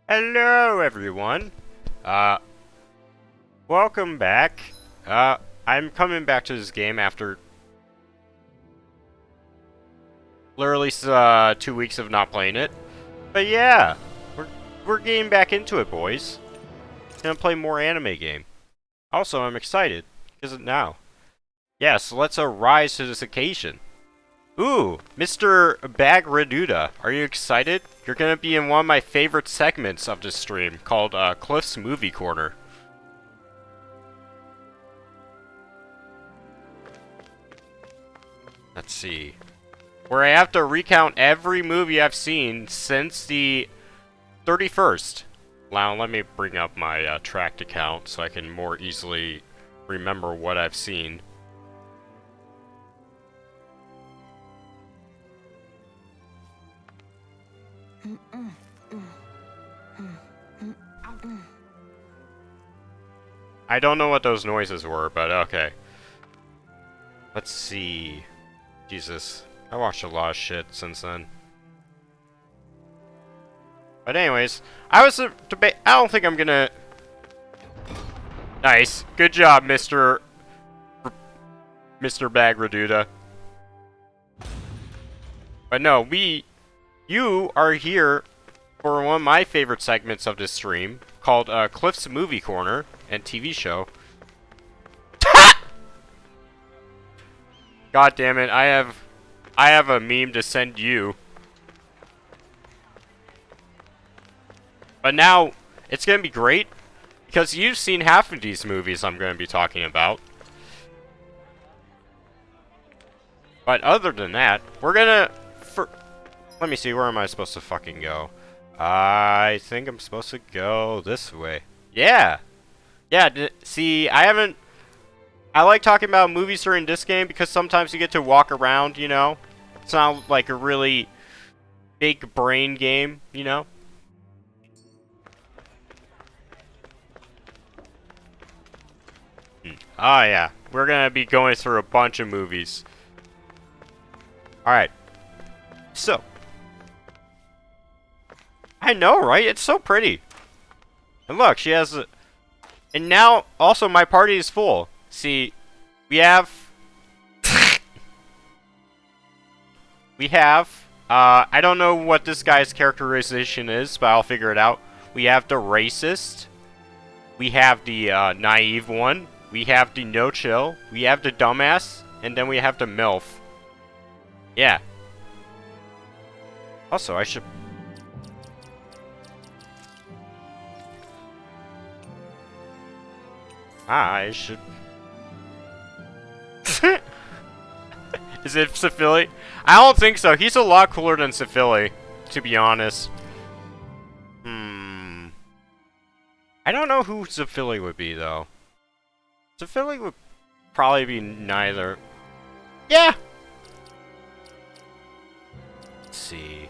Hello, everyone. Uh, Welcome back. I'm coming back to this game after literally 2 weeks of not playing it. But yeah, we're getting back into it, boys. Gonna play more anime game. Also, I'm excited because now, yes, let's rise to this occasion. Ooh, Mr. Bagreduda, are you excited? You're gonna be in one of my favorite segments of this stream called Cliff's Movie Corner. Let's see. Where I have to recount every movie I've seen since the 31st. Now, let me bring up my tracked account so I can more easily remember what I've seen. I don't know what those noises were, but okay. Let's see. Jesus. I watched a lot of shit since then. But anyways, I don't think I'm gonna... Nice. Good job, Mr. Bagreduda. But no, you are here for one of my favorite segments of this stream called Cliff's Movie Corner and TV show. God damn it, I have a meme to send you. But now, it's gonna be great, because you've seen half of these movies I'm gonna be talking about. But other than that, we're gonna... Let me see, where am I supposed to fucking go? I think I'm supposed to go this way. Yeah! Yeah, see, I like talking about movies during this game because sometimes you get to walk around, you know? It's not like a really big brain game, you know? Oh yeah, we're gonna be going through a bunch of movies. Alright. So. I know, right? It's so pretty. And look, she has... And now, also, my party is full. See, we have... I don't know what this guy's characterization is, but I'll figure it out. We have the racist. We have the naive one. We have the no-chill. We have the dumbass. And then we have the MILF. Yeah. Also, I should... I should... Is it Sefili? I don't think so. He's a lot cooler than Sefili, to be honest. I don't know who Sefili would be, though. Sefili would probably be neither. Yeah! Let's see.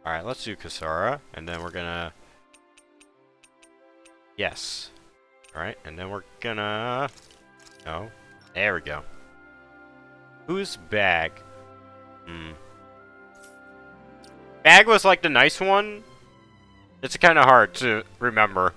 Alright, let's do Kasara, and then we're gonna... Yes. Alright, and then we're gonna... No. There we go. Who's Bag? Bag was like the nice one. It's kind of hard to remember.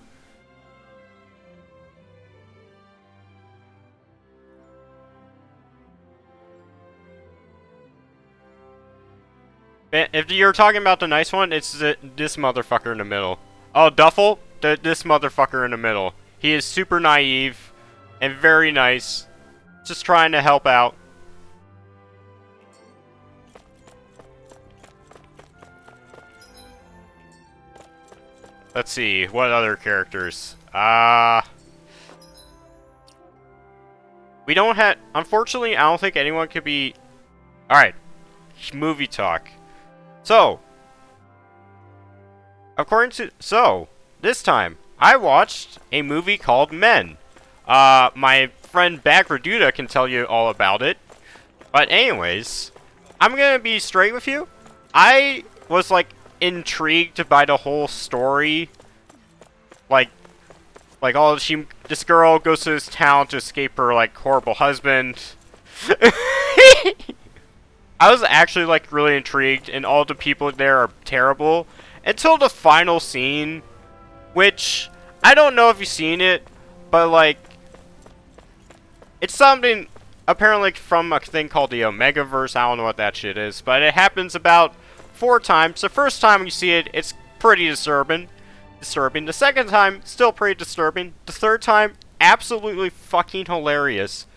If you're talking about the nice one, it's this motherfucker in the middle. Oh, Duffel? This motherfucker in the middle. He is super naive and very nice. Just trying to help out. Let's see, what other characters? We don't have... Unfortunately, I don't think anyone could be... Alright. Movie talk. So. This time, I watched a movie called Men. My friend Bagreduda can tell you all about it. But anyways, I'm gonna be straight with you. I was, like, intrigued by the whole story. Like, this girl goes to this town to escape her, like, horrible husband. I was actually like really intrigued, and all the people there are terrible until the final scene, which I don't know if you've seen it, but like it's something apparently from a thing called the Omegaverse. I don't know what that shit is, but it happens about 4 times. The first time you see it, it's pretty disturbing. The second time, still pretty disturbing. The third time, absolutely fucking hilarious.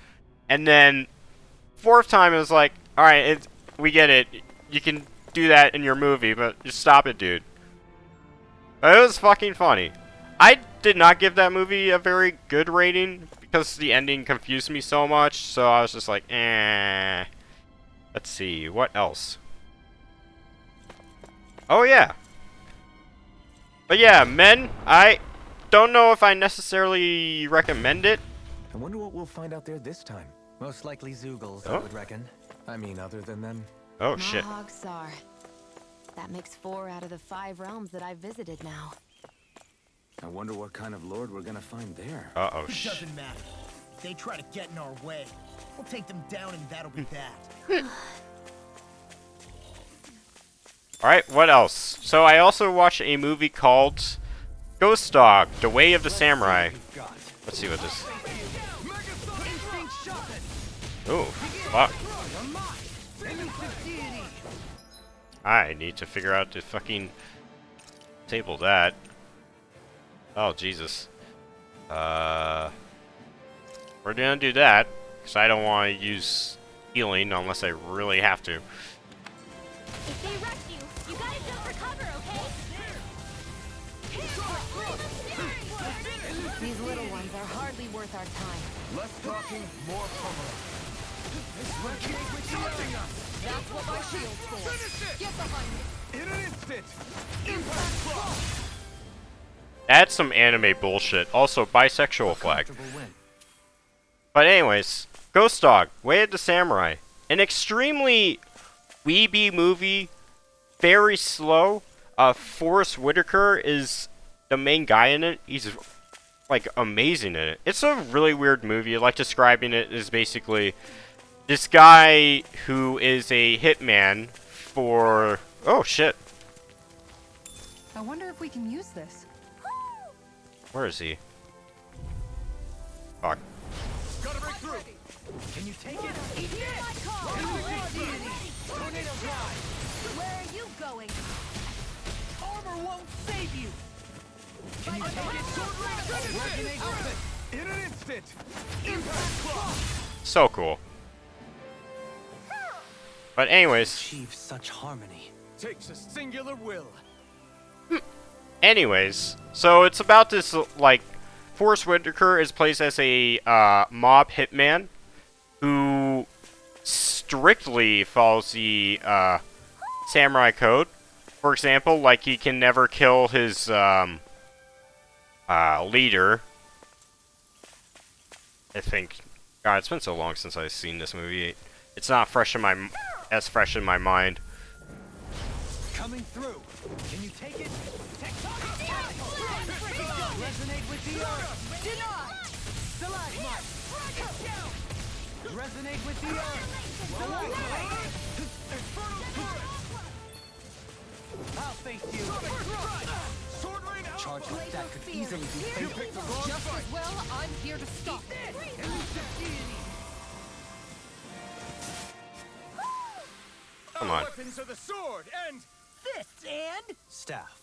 And then, 4th time, it was like, alright, we get it. You can do that in your movie, but just stop it, dude. But it was fucking funny. I did not give that movie a very good rating because the ending confused me so much, so I was just like, eh. Let's see, what else? Oh, yeah. But yeah, Men, I don't know if I necessarily recommend it. I wonder what we'll find out there this time. Most likely Zoogles, I would reckon. I mean, other than them. Oh, shit. Mahog-Sar. That makes 4 out of the 5 realms that I've visited now. I wonder what kind of lord we're gonna find there. Uh-oh, It shit. doesn't matter. If they try to get in our way, we'll take them down and that'll be that. Alright, what else? So I also watched a movie called Ghost Dog, The Way of the Samurai. Let's see what this is. Ooh, fuck. I need to figure out to fucking table that. Oh, Jesus. We're gonna do that, because I don't want to use healing unless I really have to. If they rush you, you gotta jump for cover, okay? These little ones are hardly worth our time. Less talking, more pummeling. That's what my shield's for. Get behind me. In an instant! That's some anime bullshit. Also, bisexual flag. But anyways, Ghost Dog, Way of the Samurai. An extremely weeby movie, very slow. Forrest Whitaker is the main guy in it. He's like amazing in it. It's a really weird movie. Like describing it is basically this guy who is a hitman for... Oh shit. I wonder if we can use this. Where is he? Fuck. Gotta break through! Can you take it? Where are you going? Armor won't save you! Can you take it? In an instant! Impact claw! So cool. But anyways, Achieve such harmony. Takes a singular will. so it's about this, like, Forrest Whitaker is placed as a mob hitman who strictly follows the samurai code. For example, like he can never kill his leader. I think. God, it's been so long since I've seen this movie. It's not fresh in my as fresh in my mind. Coming through. Can you take it? Resonate with the earth. Deny. Stalagmite. Resonate with the earth. I'll face you. Charge like that could easily be fatal. Just as well, I'm here to stop it. Come on. Weapons are the sword and fist and Staff.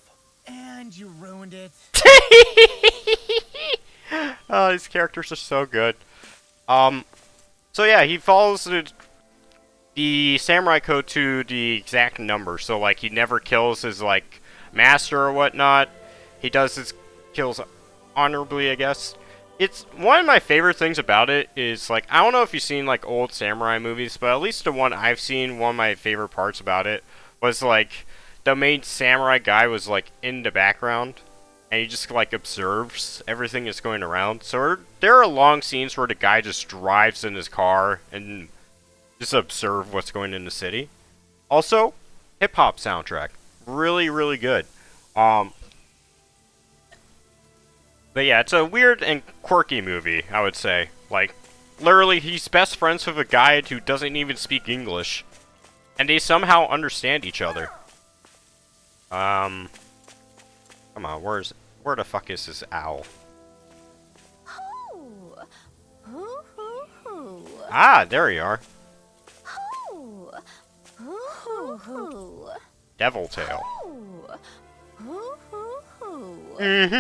and you ruined it. Oh, these characters are so good. So yeah, he follows the samurai code to the exact number. So like, he never kills his like master or whatnot. He does his kills honorably, I guess. It's one of my favorite things about it is like, I don't know if you've seen like old samurai movies, but at least the one I've seen, one of my favorite parts about it was like the main samurai guy was like in the background and he just like observes everything that's going around. So there are long scenes where the guy just drives in his car and just observe what's going in the city. Also, hip hop soundtrack, really, really good. But yeah, it's a weird and quirky movie, I would say. Like, literally, he's best friends with a guy who doesn't even speak English. And they somehow understand each other. Come on, where the fuck is this owl? Hoo! Hoo hoo hoo! Ah, there you are. Hoo! Hoo hoo hoo! Devil tail. Hoo! Hoo hoo hoo! Mm-hmm.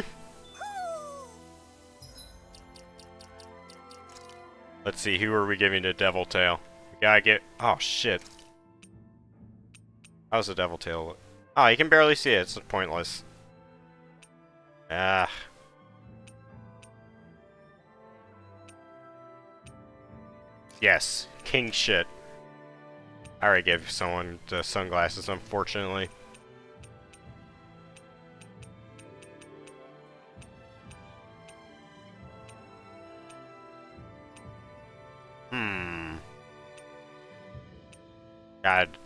Let's see, who are we giving the devil tail? We gotta get. Oh shit. How's the devil tail look? Oh, you can barely see it. It's pointless. Ah. Yes, king shit. I already gave someone the sunglasses, unfortunately. God.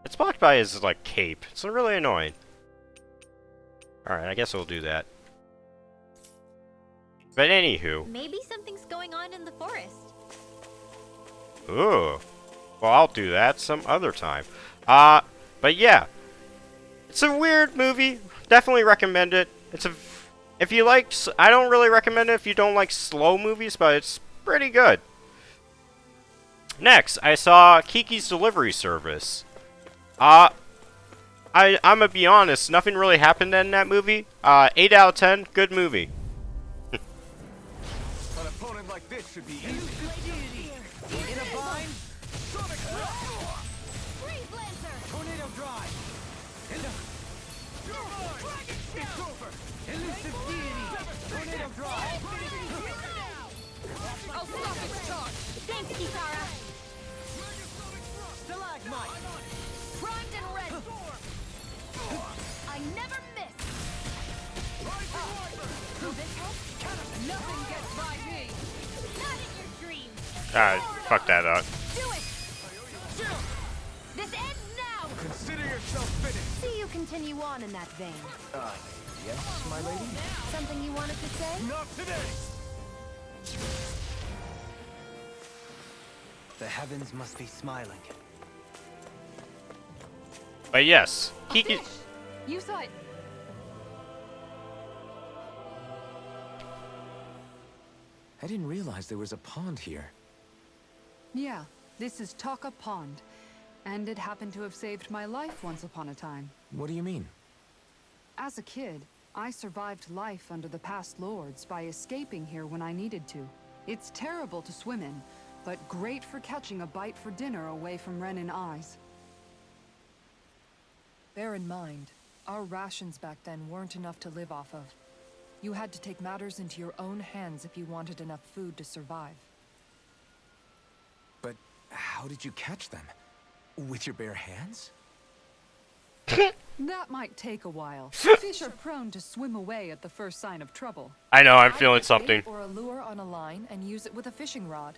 It's blocked by his, like, cape. It's really annoying. Alright, I guess we'll do that. But anywho. Maybe something's going on in the forest. Ooh. Well, I'll do that some other time. But yeah. It's a weird movie. Definitely recommend it. If you like, I don't really recommend it if you don't like slow movies, but it's pretty good. Next, I saw Kiki's Delivery Service. I'm gonna be honest, nothing really happened in that movie. 8 out of 10, good movie. An opponent like this should be easy. In a bind, Sonic Blast! Freeze Lancer! Tornado Drive! You're mine! It's over! Elusive Deity! Tornado Drive! I'll stop its charge! Thanks, Kisara! Stalagmite! Primed and ready! I never miss! Will this help? Nothing gets by me! Not in your dreams! Fuck that up. Do it! This ends now! Consider yourself finished! See you continue on in that vein. Yes, my lady? Something you wanted to say? Not today! The heavens must be smiling. But yes, Kiki. Fish! You saw it. I didn't realize there was a pond here. Yeah, this is Taka Pond. And it happened to have saved my life once upon a time. What do you mean? As a kid, I survived life under the past lords by escaping here when I needed to. It's terrible to swim in, but great for catching a bite for dinner away from Renin eyes. Bear in mind, our rations back then weren't enough to live off of. You had to take matters into your own hands if you wanted enough food to survive. But how did you catch them? With your bare hands? That might take a while. Fish are prone to swim away at the first sign of trouble. I know, I'm I'd feeling put something. bait or a lure on a line and use it with a fishing rod.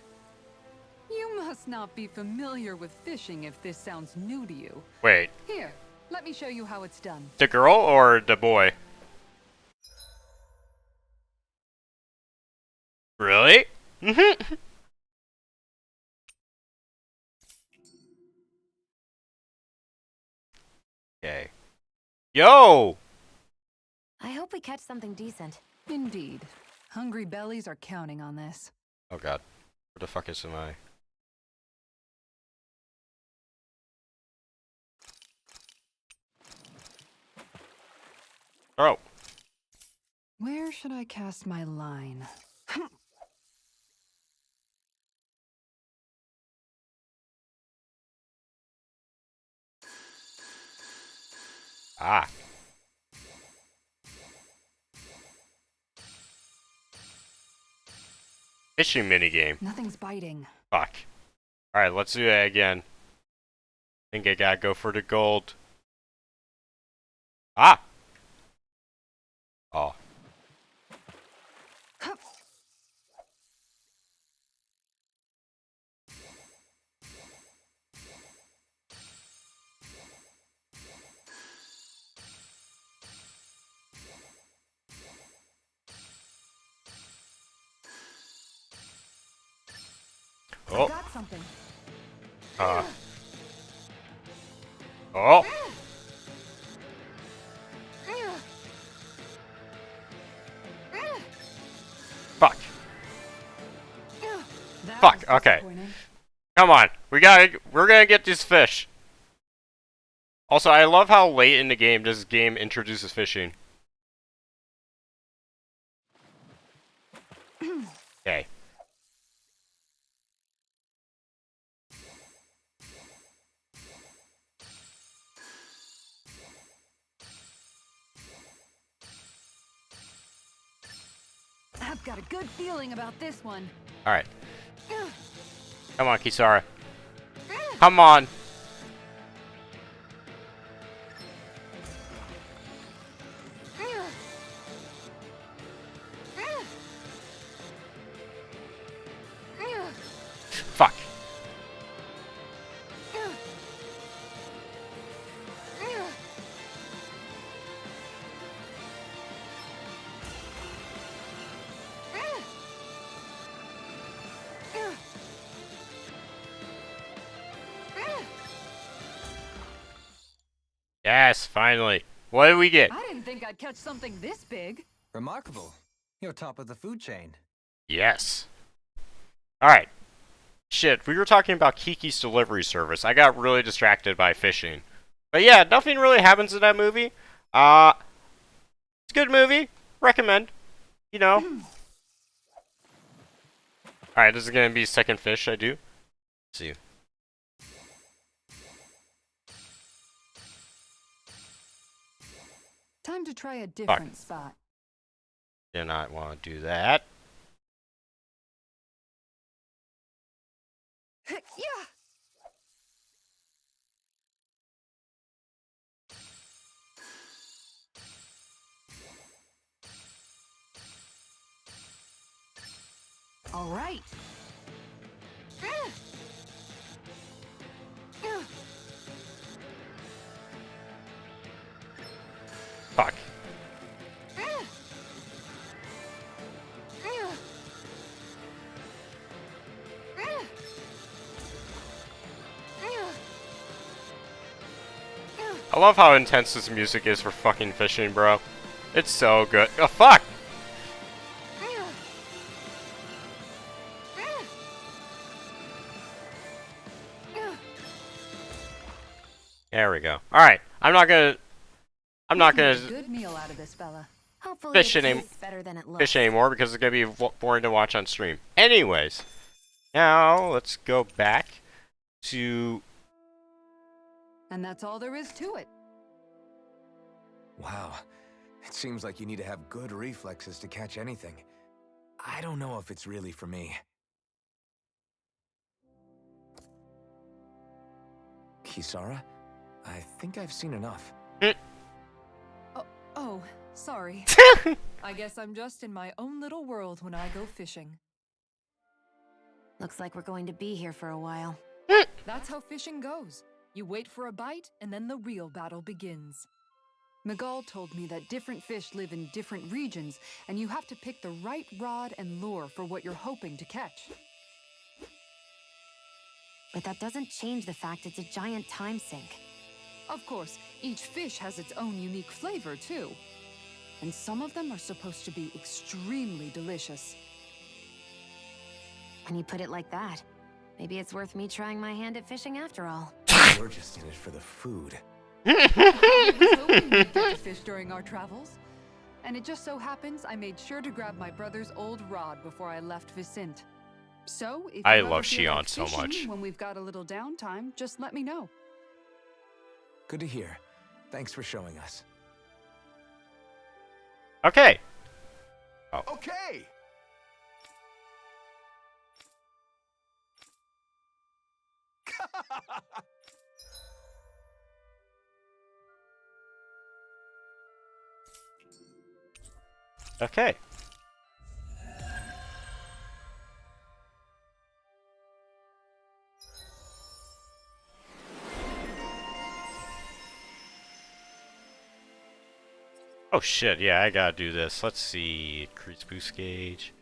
You must not be familiar with fishing if this sounds new to you. Wait, Here, let me show you how it's done. the girl or the boy? Really? Okay. Yo! I hope we catch something decent. Indeed. Hungry bellies are counting on this. Oh god. Where the fuck am I? Oh. Where should I cast my line? Ah. Fishing minigame. Nothing's biting. Fuck. Alright, let's do that again. Think I gotta go for the gold. Ah! Oh. Oh. Got something. Oh! Fuck. That Fuck, was okay. disappointing. Come on. We're gonna get these fish. Also, I love how late in the game this game introduces fishing. Okay. I've got a good feeling about this one. Alright. Come on, Kisara. Come on. Fuck. Yes, finally. What did we get? I didn't think I'd catch something this big. Remarkable. You're top of the food chain. Yes. Alright. Shit, we were talking about Kiki's delivery service. I got really distracted by fishing. But yeah, nothing really happens in that movie. It's a good movie. Recommend. You know. Alright, this is gonna be second fish I do. Let's see. Time to try a different spot. Did not want to do that. Yeah. All right. Fuck. I love how intense this music is for fucking fishing, bro. It's so good. Oh, fuck! There we go. Alright, I'm not gonna Good meal out of this fella. Hopefully Fish it it tastes better than it looks. fish anymore because it's gonna be boring to watch on stream. Anyways, now let's go back to... And that's all there is to it. Wow. It seems like you need to have good reflexes to catch anything. I don't know if it's really for me. Kisara? I think I've seen enough. Oh, sorry. I guess I'm just in my own little world when I go fishing. Looks like we're going to be here for a while. That's how fishing goes. You wait for a bite, and then the real battle begins. Miguel told me that different fish live in different regions, and you have to pick the right rod and lure for what you're hoping to catch. But that doesn't change the fact it's a giant time sink. Of course, each fish has its own unique flavor, too. And some of them are supposed to be extremely delicious. When you put it like that, maybe it's worth me trying my hand at fishing after all. We're just in it for the food. I was hoping we'd get to fish during our travels. And it just so happens I made sure to grab my brother's old rod before I left Vicente. So, if I you ever love feel like Xion so fishing much. when we've got a little downtime, just let me know. Good to hear. Thanks for showing us. Okay. Okay! Okay. Oh shit, yeah, I gotta do this. Let's see. Increase boost gauge.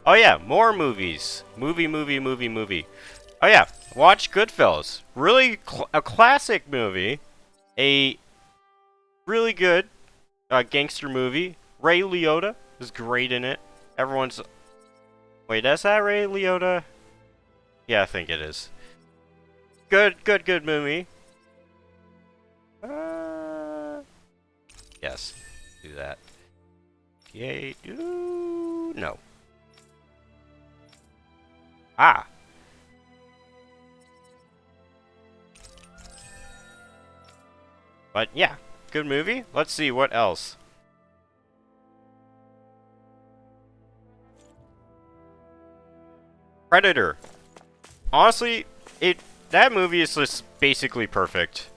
Oh yeah, more movies. Movie. Oh yeah, watch Goodfellas. Really a classic movie. A really good gangster movie. Ray Liotta is great in it. Everyone's... Wait, is that Ray Liotta? Yeah, I think it is. Good movie. Yes, do that. Yay, do... No. Ah. But yeah, good movie. Let's see what else. Predator. Honestly, that movie is just basically perfect.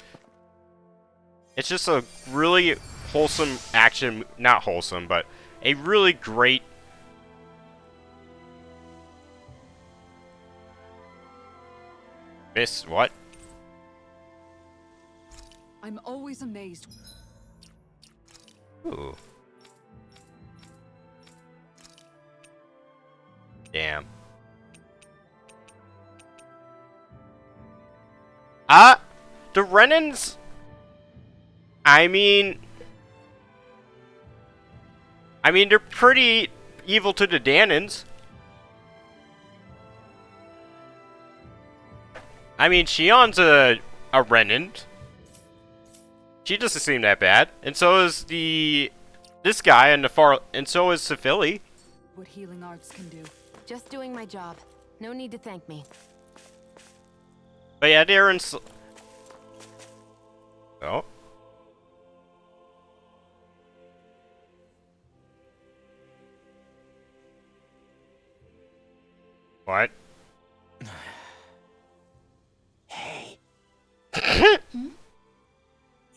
It's just a really wholesome action, not wholesome, but a really great Miss what? I'm always amazed. Ooh. Damn. The Renans... I mean, they're pretty evil to the Danans. I mean, Shion's a Renan. She doesn't seem that bad, and so is this guy and and so is Sifili. What healing arts can do. Just doing my job. No need to thank me. But yeah, Darren's... Oh. What? Hey.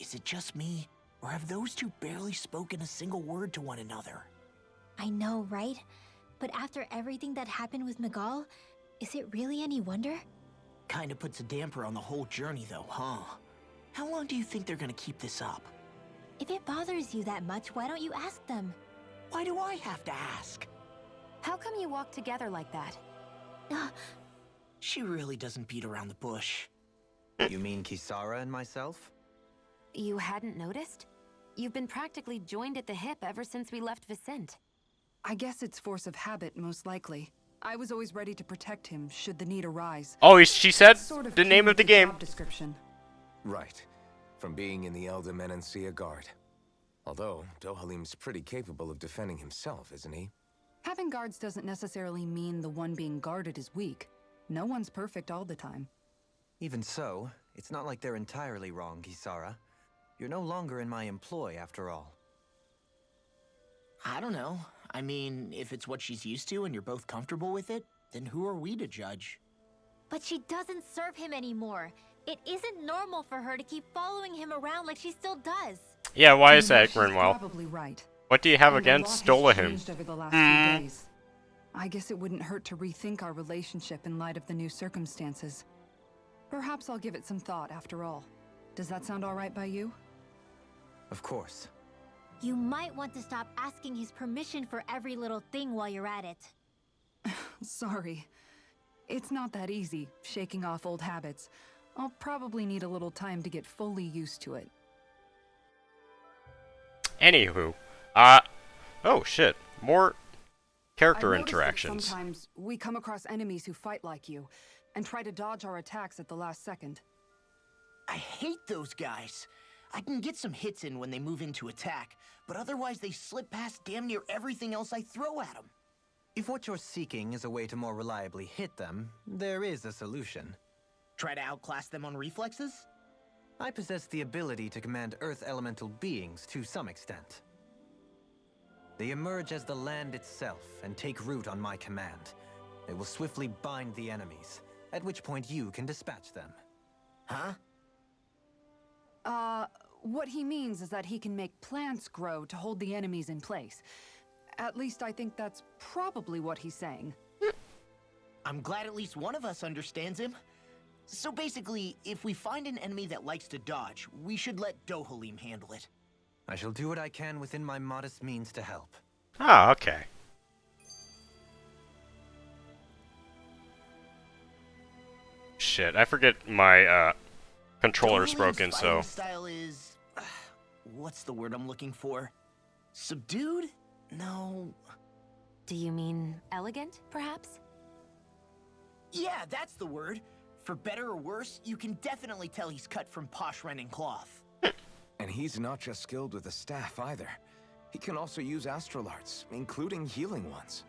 Is it just me, or have those two barely spoken a single word to one another? I know, right? But after everything that happened with Miguel, is it really any wonder? Kinda puts a damper on the whole journey though, huh? How long do you think they're gonna keep this up? If it bothers you that much, why don't you ask them? Why do I have to ask? How come you walk together like that? She really doesn't beat around the bush. You mean Kisara and myself? You hadn't noticed? You've been practically joined at the hip ever since we left Vicente. I guess it's force of habit, most likely. I was always ready to protect him, should the need arise. Oh, she said It's sort of the name key of the to game. job description. Right. From being in the Elder Menancia Guard. Although, Dohalim's pretty capable of defending himself, isn't he? Having guards doesn't necessarily mean the one being guarded is weak. No one's perfect all the time. Even so, it's not like they're entirely wrong, Kisara. You're no longer in my employ, after all. I don't know. I mean, if it's what she's used to and you're both comfortable with it, then who are we to judge? But she doesn't serve him anymore. It isn't normal for her to keep following him around like she still does. Yeah, why is that, She's Grinwell? probably right. What do you have And a lot against has Dolahim? changed over the last few days. I guess it wouldn't hurt to rethink our relationship in light of the new circumstances. Perhaps I'll give it some thought after all. Does that sound all right by you? Of course. You might want to stop asking his permission for every little thing while you're at it. Sorry. It's not that easy, shaking off old habits. I'll probably need a little time to get fully used to it. Anywho, oh shit, more character I've noticed that interactions. sometimes we come across enemies who fight like you, and try to dodge our attacks at the last second. I hate those guys. I can get some hits in when they move into attack, but otherwise they slip past damn near everything else I throw at them. If what you're seeking is a way to more reliably hit them, there is a solution. Try to outclass them on reflexes? I possess the ability to command Earth elemental beings to some extent. They emerge as the land itself and take root on my command. They will swiftly bind the enemies, at which point you can dispatch them. Huh? What he means is that he can make plants grow to hold the enemies in place. At least I think that's probably what he's saying. I'm glad at least one of us understands him. So basically, if we find an enemy that likes to dodge, we should let Dohalim handle it. I shall do what I can within my modest means to help. Oh, okay. shit. I forget my controller's Dohalim's broken, so. fighting style is... what's the word I'm looking for? Subdued? No. Do you mean elegant, perhaps? Yeah, that's the word. For better or worse, you can definitely tell he's cut from posh Renin cloth. And he's not just skilled with the staff either. He can also use astral arts, including healing ones.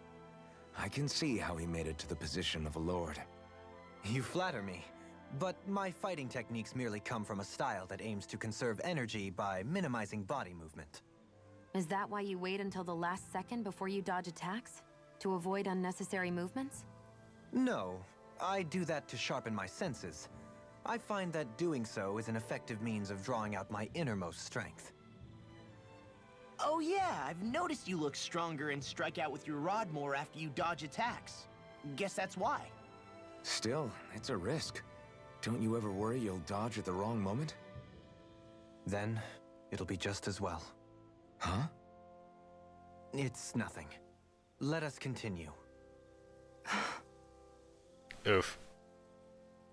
I can see how he made it to the position of a lord. You flatter me, but my fighting techniques merely come from a style that aims to conserve energy by minimizing body movement. Is that why you wait until the last second before you dodge attacks? To avoid unnecessary movements? No, I do that to sharpen my senses. I find that doing so is an effective means of drawing out my innermost strength. Oh yeah, I've noticed you look stronger and strike out with your rod more after you dodge attacks. Guess that's why. Still, it's a risk. Don't you ever worry you'll dodge at the wrong moment? Then, it'll be just as well. Huh? It's nothing. Let us continue. Oof.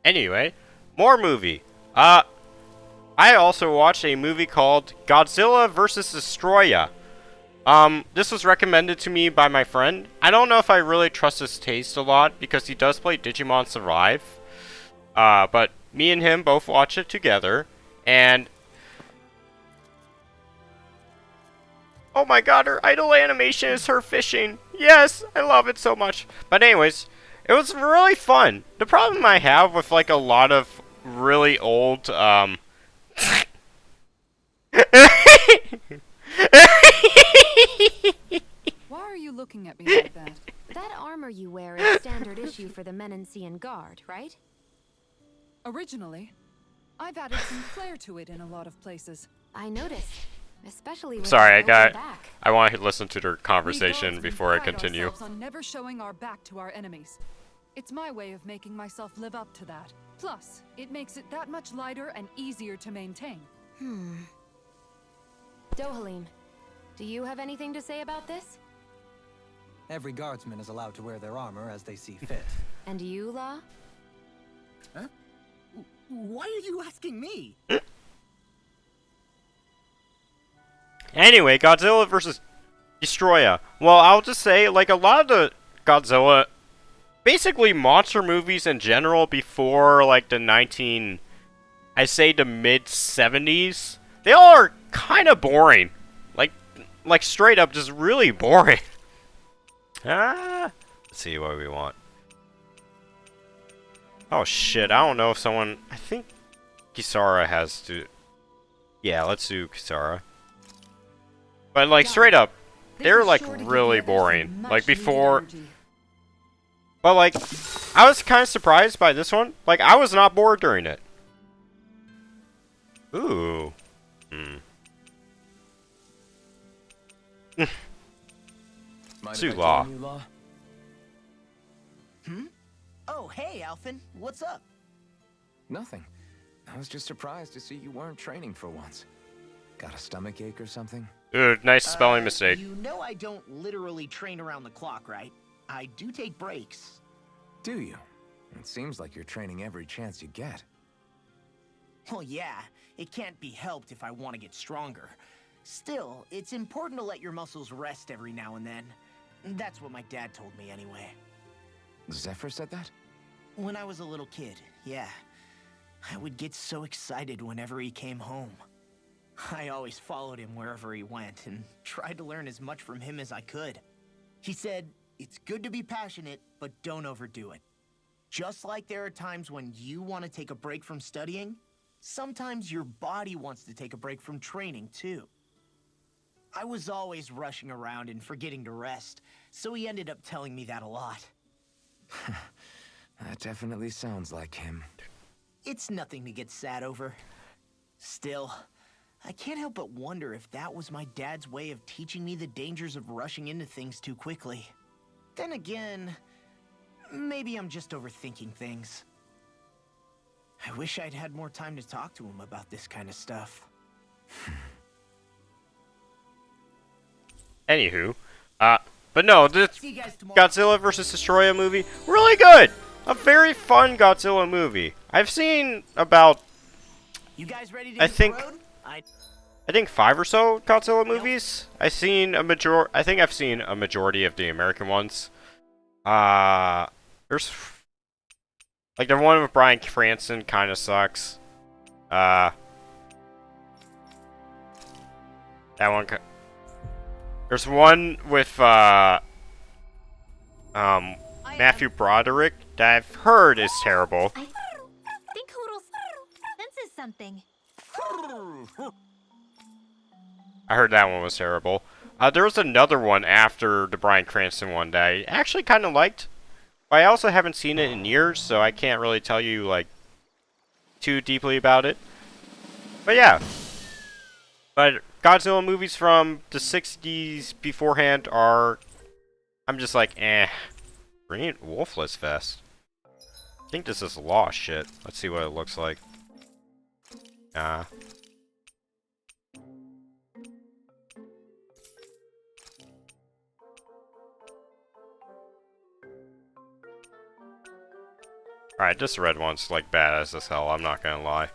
Anyway, more movie. I also watched a movie called Godzilla vs. Destroya. This was recommended to me by my friend. I don't know if I really trust his taste a lot because he does play Digimon Survive. But me and him both watched it together, and oh my god, her idle animation is her fishing. Yes, I love it so much. But anyways, it was really fun. The problem I have with like a lot of really old Why are you looking at me like that? That armor you wear is standard issue for the Menancian Guard, right? Originally, I've added some flair to it in a lot of places. I noticed, especially with Sorry, the open back. I want to listen to their We conversation Guardsmen before I pride continue. ourselves on never showing our back to our enemies. It's my way of making myself live up to that. Plus, it makes it that much lighter and easier to maintain. Dohalim, do you have anything to say about this? Every guardsman is allowed to wear their armor as they see fit. And you, La? Huh? Why are you asking me? Anyway, Godzilla vs. Destroya. Well, I'll just say, like, a lot of the Godzilla, basically monster movies in general before, like, the the mid-70s, they all are kind of boring. Like, straight up, just really boring. Let's see what we want. Oh shit, I don't know if someone... I think Kisara has to... Yeah, let's do Kisara. But like, straight up, they're like really boring. Like before... But like, I was kind of surprised by this one. Like, I was not bored during it. Ooh. Mind if I Sula. join you, Law? Oh, hey, Alphen. What's up? Nothing. I was just surprised to see you weren't training for once. Got a stomach ache or something? Ooh, nice spelling mistake. You know I don't literally train around the clock, right? I do take breaks. Do you? It seems like you're training every chance you get. Well, yeah, it can't be helped if I want to get stronger. Still, it's important to let your muscles rest every now and then. That's what my dad told me anyway. Zephyr said that? When I was a little kid, yeah. I would get so excited whenever he came home. I always followed him wherever he went and tried to learn as much from him as I could. He said, it's good to be passionate, but don't overdo it. Just like there are times when you want to take a break from studying, sometimes your body wants to take a break from training too. I was always rushing around and forgetting to rest, so he ended up telling me that a lot. That definitely sounds like him. It's nothing to get sad over. Still, I can't help but wonder if that was my dad's way of teaching me the dangers of rushing into things too quickly. Then again, maybe I'm just overthinking things. I wish I'd had more time to talk to him about this kind of stuff. Anywho, but no, this See you guys tomorrow. Godzilla vs. Destroya movie, really good! A very fun Godzilla movie. I've seen about, You guys ready to I hit think- the road? I think 5 or so Godzilla movies. I've seen a I think I've seen a majority of the American ones. There's like the one with Bryan Cranston kind of sucks. That one. There's one with Matthew Broderick that I've heard is terrible. I think Hoodles senses something. I heard that one was terrible. There was another one after the Bryan Cranston one that I actually kind of liked. But I also haven't seen it in years, so I can't really tell you, like, too deeply about it. But yeah. But Godzilla movies from the 60s beforehand are... I'm just like, eh. Green Wolfless Vest. I think this is Lost shit. Let's see what it looks like. Alright, this red one's like badass as hell, I'm not gonna lie.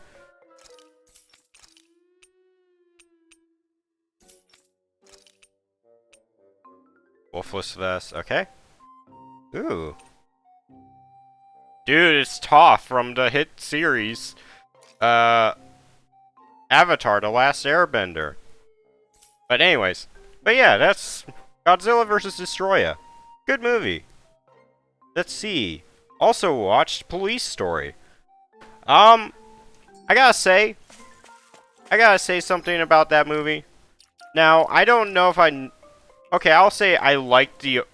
Wolfless Vest, okay. Ooh. Dude, it's Toph from the hit series. Avatar, The Last Airbender. But anyways. But yeah, that's Godzilla vs. Destroya. Good movie. Let's see. Also watched Police Story. I gotta say something about that movie. Now, I don't know if okay, I'll say I liked it,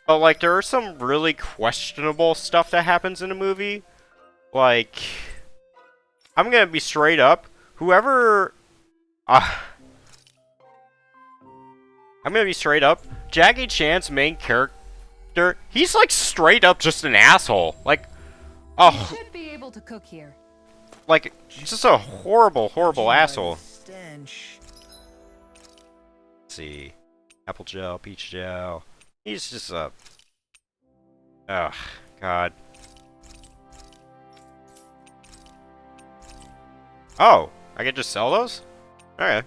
but like there are some really questionable stuff that happens in the movie. Like, I'm gonna be straight up. I'm gonna be straight up. Jackie Chan's main character, he's like straight up just an asshole. Like, oh, You should be able to cook here. like just a horrible, horrible asshole. Stench. Let's see, apple gel, peach gel. He's just a. Ugh, God. Oh, I can just sell those? Alright.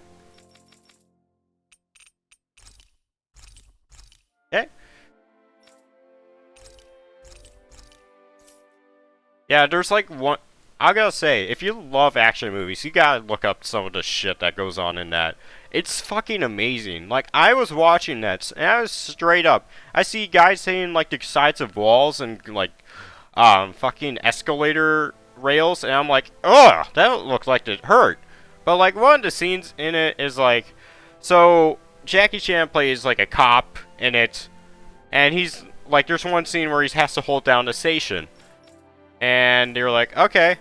Okay. Yeah, there's like one. I gotta say, if you love action movies, you gotta look up some of the shit that goes on in that. It's fucking amazing. Like, I was watching that, and I was straight up. I see guys saying, like, the sides of walls and, like, fucking escalator rails, and I'm like, ugh, that looked like it hurt. But, like, one of the scenes in it is, like, so, Jackie Chan plays, like, a cop in it, and he's, like, there's one scene where he has to hold down the station. And you're like, okay.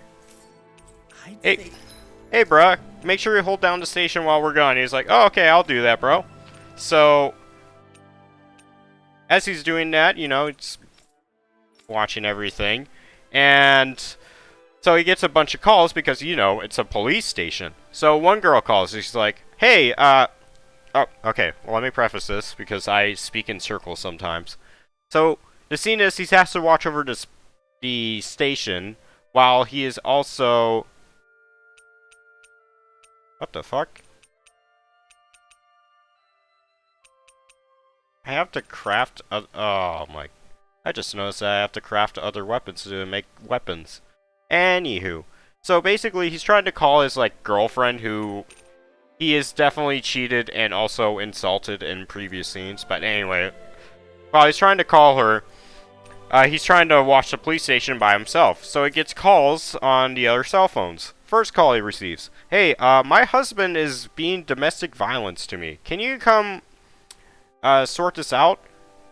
Hey, bruh, make sure you hold down the station while we're gone. He's like, oh, okay, I'll do that, bro. So, as he's doing that, you know, it's watching everything. And so he gets a bunch of calls because, you know, it's a police station. So one girl calls. She's like, hey, oh, okay, well, let me preface this because I speak in circles sometimes. So, the scene is he has to watch over the station while he is also... What the fuck? I have to craft... oh my... I just noticed that I have to craft other weapons to make weapons. Anywho. So basically, he's trying to call his, like, girlfriend who... He is definitely cheated and also insulted in previous scenes. But anyway, while he's trying to call her, he's trying to watch the police station by himself. So he gets calls on the other cell phones. First call he receives. Hey, my husband is being domestic violence to me. Can you come sort this out?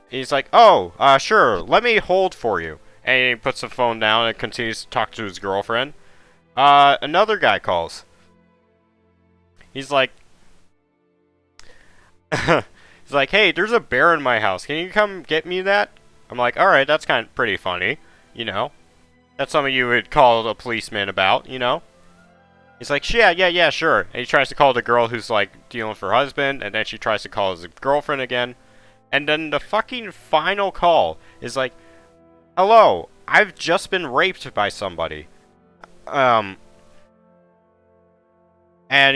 He's like, oh, sure. Let me hold for you. And he puts the phone down and continues to talk to his girlfriend. Another guy calls. He's like... He's like, hey, there's a bear in my house. Can you come get me that? I'm like, alright, that's kind of pretty funny. You know? That's something you would call a policeman about, you know? He's like, yeah, sure. And he tries to call the girl who's, like, dealing with her husband, and then she tries to call his girlfriend again. And then the fucking final call is like, hello, I've just been raped by somebody. And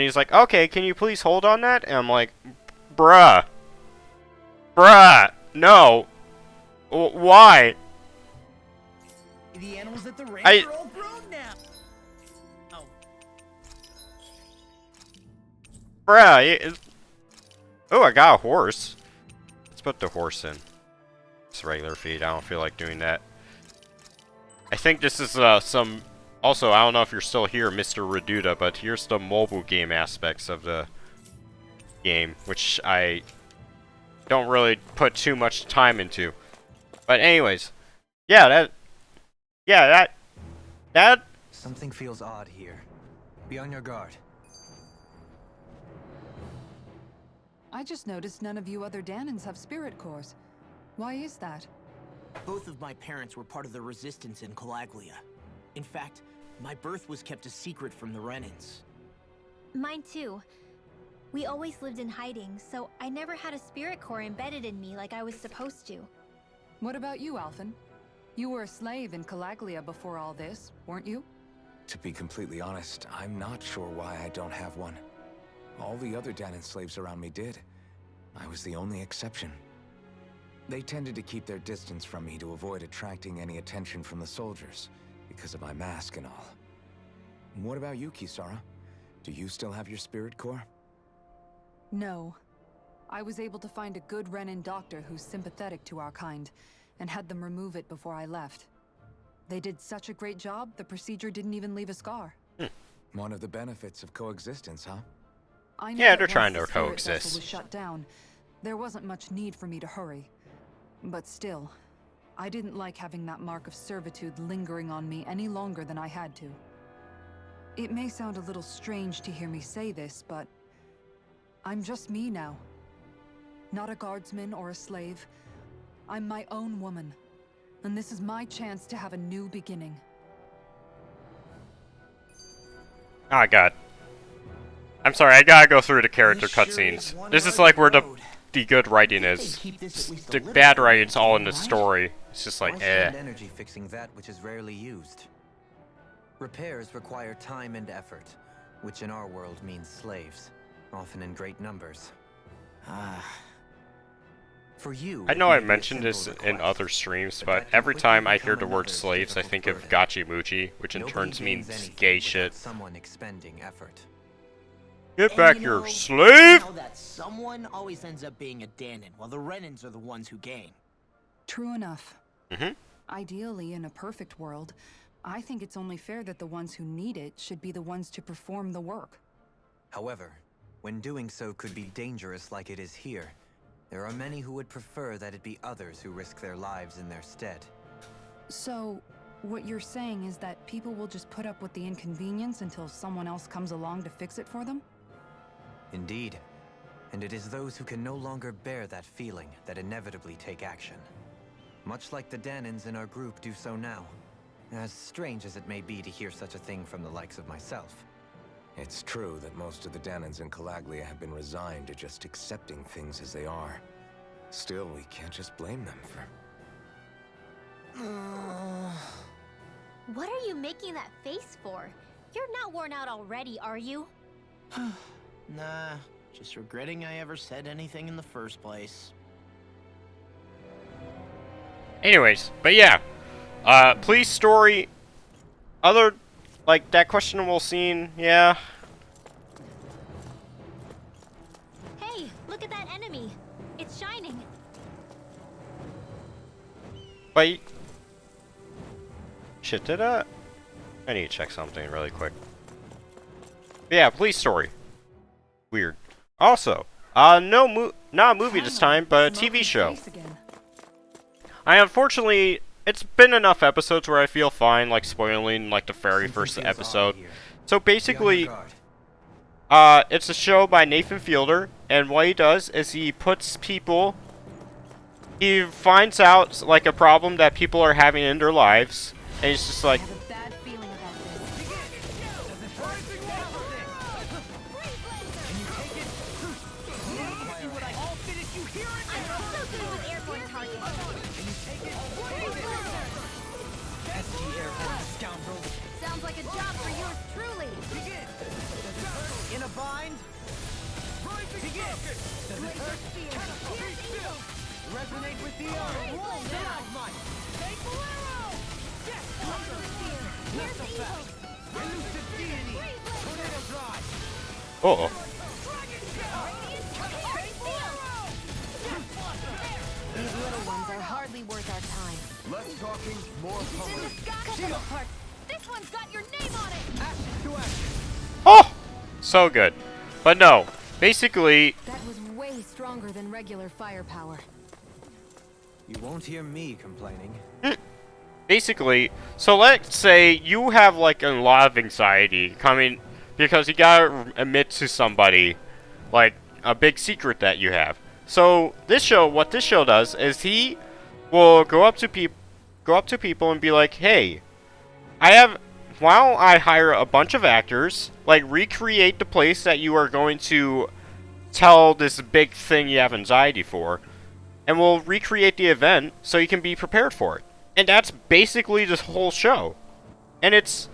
he's like, okay, can you please hold on that? And I'm like, bruh, no. Why? The animals at the ranch are all grown now. Oh. Bruh. Oh, I got a horse. Let's put the horse in. It's regular feed. I don't feel like doing that. I think this is some... Also, I don't know if you're still here, Mr. Reduta, but here's the mobile game aspects of the game, which I don't really put too much time into. But anyways, yeah, that... Something feels odd here. Be on your guard. I just noticed none of you other Danans have spirit cores. Why is that? Both of my parents were part of the resistance in Calaglia. In fact, my birth was kept a secret from the Renans. Mine too. We always lived in hiding, so I never had a spirit core embedded in me like I was supposed to. What about you, Alphen? You were a slave in Calaglia before all this, weren't you? To be completely honest, I'm not sure why I don't have one. All the other Danan slaves around me did. I was the only exception. They tended to keep their distance from me to avoid attracting any attention from the soldiers, because of my mask and all. What about you, Kisara? Do you still have your spirit core? No. I was able to find a good Renan doctor who's sympathetic to our kind, and had them remove it before I left. They did such a great job, the procedure didn't even leave a scar. One of the benefits of coexistence, huh? I know Yeah, that they're once trying the to spirit coexist. vessel was shut down, there wasn't much need for me to hurry. But still, I didn't like having that mark of servitude lingering on me any longer than I had to. It may sound a little strange to hear me say this, but I'm just me now. Not a guardsman or a slave. I'm my own woman, and this is my chance to have a new beginning. Oh god. I'm sorry, I gotta go through the character This sure cutscenes. is one This is rugged like where the road. good writing They is. keep this at least a The little bad bit writing's all in the right? story. It's just like, Why spend eh. energy fixing that which is rarely used? Repairs require time and effort, which in our world means slaves, often in great numbers. For you, I know it I may be a mentioned this simple in request, other streams, but but that can every quickly time I hear become the word another slaves, I difficult think of burden. Gachimuchi, which in Nobody turns gains means anything gay without shit. Someone expending effort. Get And back you here, know, slave! How that someone always ends up being a Danan, while the Renans are the ones who gain. True enough. Mm-hmm. Ideally, in a perfect world, I think it's only fair that the ones who need it should be the ones to perform the work. However, when doing so could be dangerous like it is here, there are many who would prefer that it be others who risk their lives in their stead. So, what you're saying is that people will just put up with the inconvenience until someone else comes along to fix it for them? Indeed. And it is those who can no longer bear that feeling that inevitably take action. Much like the Danans in our group do so now. As strange as it may be to hear such a thing from the likes of myself. It's true that most of the Danans in Calaglia have been resigned to just accepting things as they are. Still, we can't just blame them for... What are you making that face for? You're not worn out already, are you? Nah, just regretting I ever said anything in the first place. Anyways, but yeah. Police story. Other, like, that questionable scene, yeah. Hey, look at that enemy. It's shining. But... Shit, did I need to check something really quick. But yeah, police story. Weird. Also, not a movie this time, but a TV show. I unfortunately, it's been enough episodes where I feel fine, like spoiling like the very Something first feels episode. odd here. So Be on basically, your guard. it's a show by Nathan Fielder, and what he does is he puts people. He finds out like a problem that people are having in their lives, and he's just like, I have a bad feeling about this. I'm so good with airborne targets. bind. Begin. Does it hurt? Resonate with the other. Roll down, Mike. Fateful arrow. Yes. Not so fast. Elusive deity. Tornado drive. Uh-oh. These little ones are hardly worth our time. Less talking, more pummeling. Shield. This one's got your name on it. Action to action. Oh! So good. But no. Basically, That was way stronger than regular firepower. You won't hear me complaining. basically, so let's say you have like a lot of anxiety coming because you gotta admit to somebody like a big secret that you have. So this show, what this show does is he will go up to people and be like, "Hey, why don't I hire a bunch of actors, like recreate the place that you are going to tell this big thing you have anxiety for, and we'll recreate the event so you can be prepared for it." And that's basically this whole show. And it's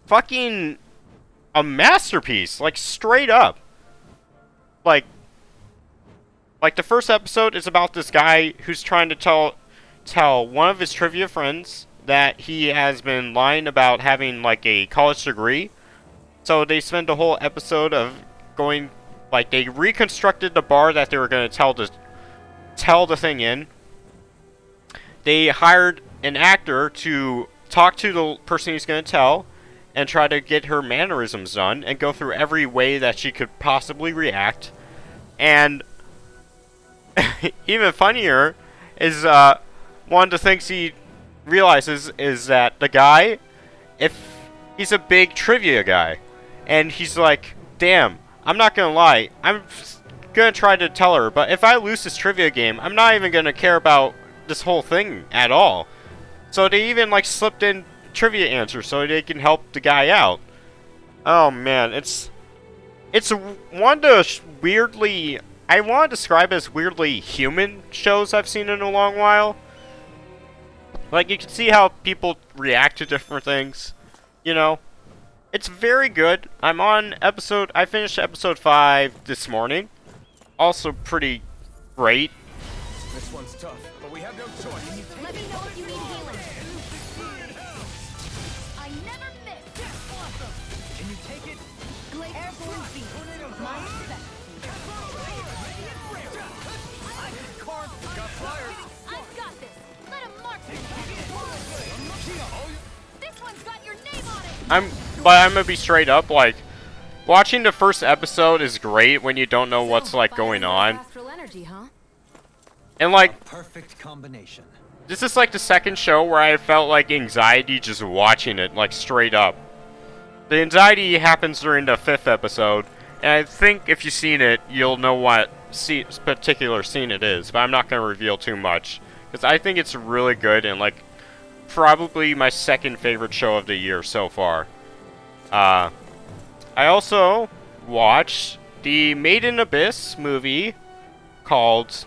fucking a masterpiece, like straight up. Like the first episode is about this guy who's trying to tell one of his trivia friends that he has been lying about having like a college degree. So they spend the whole episode of going, like, they reconstructed the bar that they were going to tell the thing in. They hired an actor to talk to the person he's going to tell and try to get her mannerisms done and go through every way that she could possibly react. And even funnier is one of the things he realizes is that the guy, if he's a big trivia guy, and he's like, damn, I'm not gonna lie, I'm gonna try to tell her, but if I lose this trivia game, I'm not even gonna care about this whole thing at all. So they even like slipped in trivia answers so they can help the guy out. Oh man, it's one of the weirdly, I want to describe as weirdly human shows I've seen in a long while. Like, you can see how people react to different things, you know? It's very good. I finished episode 5 this morning. Also pretty great. This one's tough, but we have no choice. Let me know if you need healing. I never miss. Awesome. Can you take it? Airborne beam. My Got fired. I've got this. Let him mark it. This one's got your name on it. But I'm gonna be straight up, like, watching the first episode is great when you don't know what's, like, going on. Astral energy, huh? And, like, Perfect combination. this is, like, the second show where I felt, like, anxiety just watching it, like, straight up. The anxiety happens during the 5th episode, and I think if you've seen it, you'll know what particular scene it is, but I'm not gonna reveal too much, because I think it's really good and, like, probably my second favorite show of the year so far. I also watched the Made in Abyss movie called...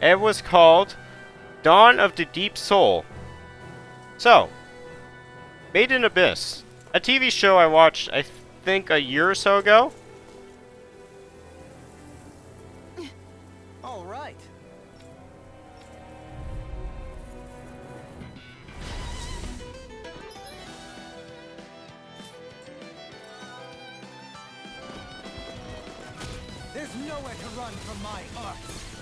It was called Dawn of the Deep Soul. So, Made in Abyss. A TV show I watched, I think, a year or so ago. All right. There's nowhere to run from my art.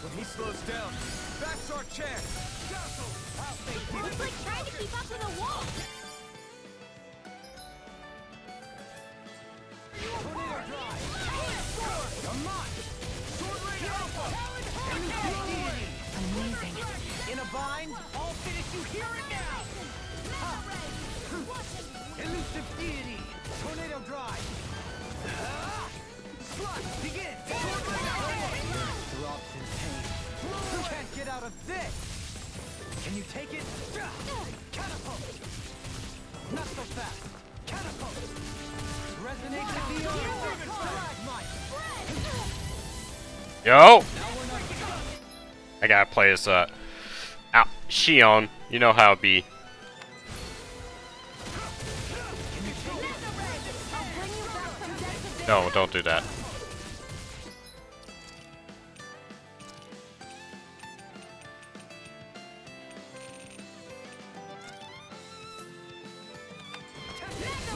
When he slows down, that's our chance. Looks like trying to keep up with a wall. Tornado drive. Come on. Sword Rain Alpha. Amazing. In a bind. I'll finish you here and now. Elusive deity. Tornado drive. Slot. Begin. Drops in pain. You can't get out of this. Can you take it? Catapult. Not so fast. Catapult. Resonate with the earth. Stalagmite. Yo! I gotta play as, Shion. You know how it be. No, don't do that.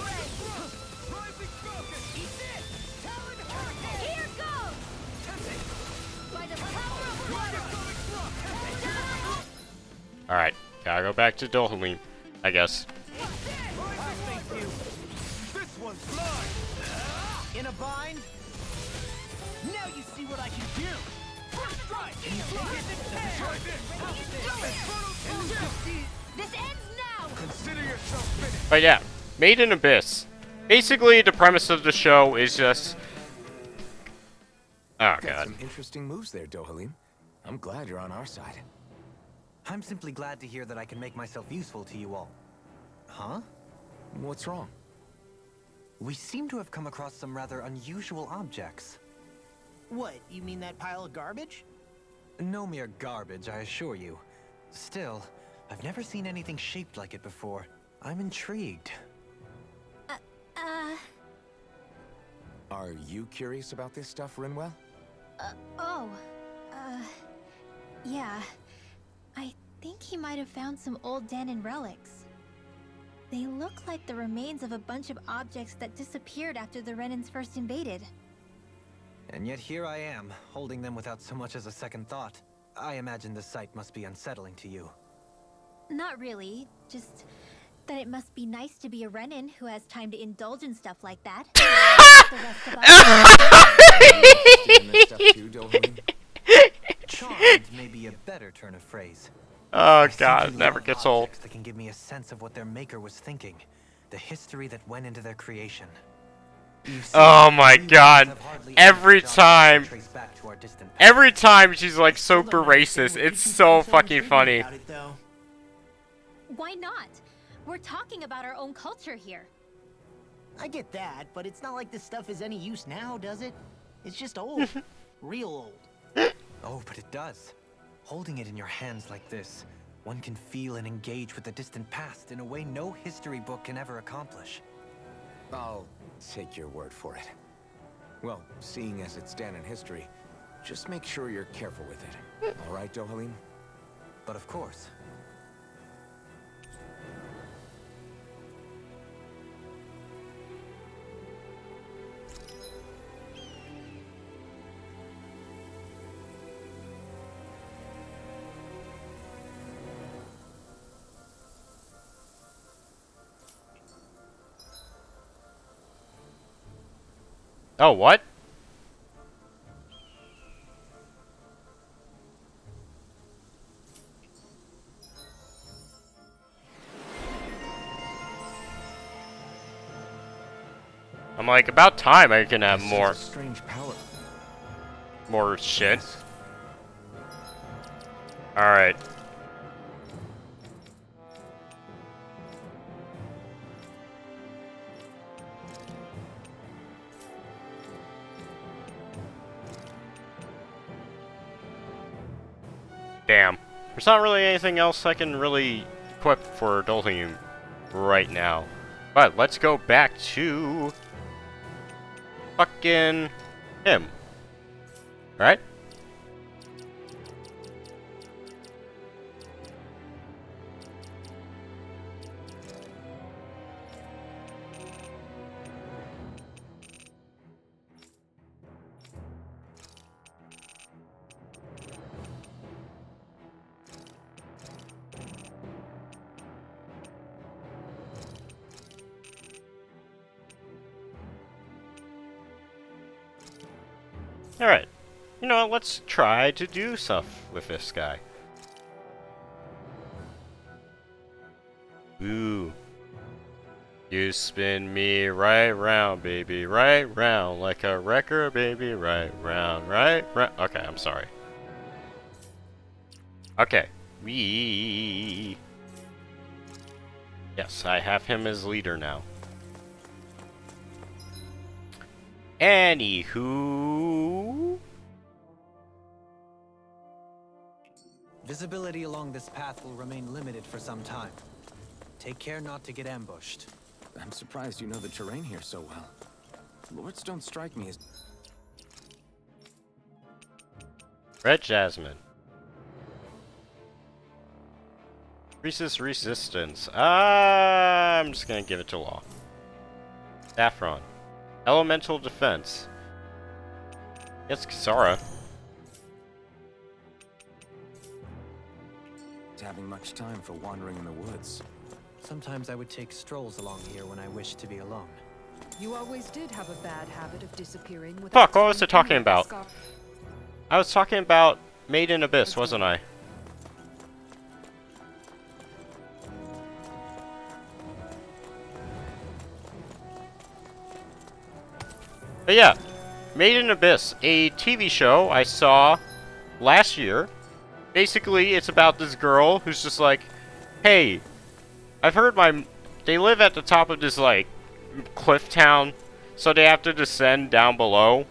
Rising Falcon! Eat it! Talon Hurricane! Here goes! By the power of water! Alright, gotta go back to Dohalim, I guess. Thank you! This one's mine! In a bind? Now you see what I can do! First strike! Can you take it? Try this! This ends now! Consider yourself finished! But yeah, Made in Abyss. Basically, the premise of the show is just... Oh, Got God. some interesting moves there, Dohalim. I'm glad you're on our side. I'm simply glad to hear that I can make myself useful to you all. Huh? What's wrong? We seem to have come across some rather unusual objects. What, you mean that pile of garbage? No mere garbage, I assure you. Still, I've never seen anything shaped like it before. I'm intrigued. Are you curious about this stuff, Rinwell? Yeah. I think he might have found some old Danon relics. They look like the remains of a bunch of objects that disappeared after the Renans first invaded. And yet here I am, holding them without so much as a second thought. I imagine the sight must be unsettling to you. Not really, just that it must be nice to be a Renan who has time to indulge in stuff like that. The rest of us. Doing this stuff too, Dohalim? Charmed may be a better turn of phrase. Oh, I God, simply it never love gets old. objects that can give me a sense of what their maker was thinking, the history that went into their creation. You see, Oh my we God. have hardly Every any objects time- to trace back to our distant past. Every time she's like Still super don't understand racist, what it's you keep so getting fucking intrigued funny. about it, though. Why not? We're talking about our own culture here. I get that, but it's not like this stuff is any use now, does it? It's just old. Real old. Oh, but it does. Holding it in your hands like this, one can feel and engage with the distant past in a way no history book can ever accomplish. I'll take your word for it. Well, seeing as it's Danon history, just make sure you're careful with it. All right, Dohalim? But of course, Oh, what? I'm like, about time I can have This is more a strange power. shit. Alright. Damn. There's not really anything else I can really equip for Dohalim right now. But let's go back to fucking him. Right? Alright. You know, let's try to do stuff with this guy. Ooh. You spin me right round, baby, right round, like a record, baby, right round, right round. Okay, I'm sorry. Okay. Yes, I have him as leader now. Anywho... visibility along this path will remain limited for some time. Take care not to get ambushed. I'm surprised you know the terrain here so well. Lords don't strike me as... Red Jasmine. Increases resistance. I'm just gonna give it to Law. Saffron. Elemental defense. It's Kisara. having much time for wandering in the woods. Sometimes I would take strolls along here when I wished to be alone. You always did have a bad habit of disappearing with. Fuck, what was I talking about? I was talking about Made in Abyss, wasn't I? But yeah, Made in Abyss, a TV show I saw last year. Basically, it's about this girl who's just like, hey, I've heard they live at the top of this, like, cliff town, so they have to descend down below.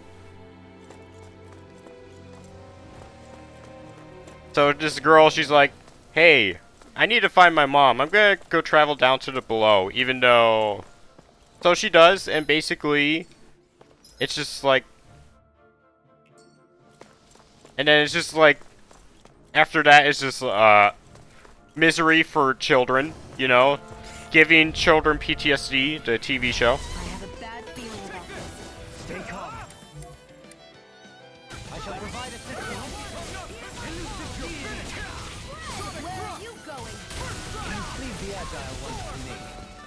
So this girl, she's like, hey, I need to find my mom. I'm gonna go travel down to the below, even though... So she does, and basically, it's just like... And then it's just like, after that, it's just, misery for children, you know? Giving children PTSD, the TV show. I have a bad feeling about this. Stay calm. I shall provide assistance. Where are you going? Can you please be agile once for me?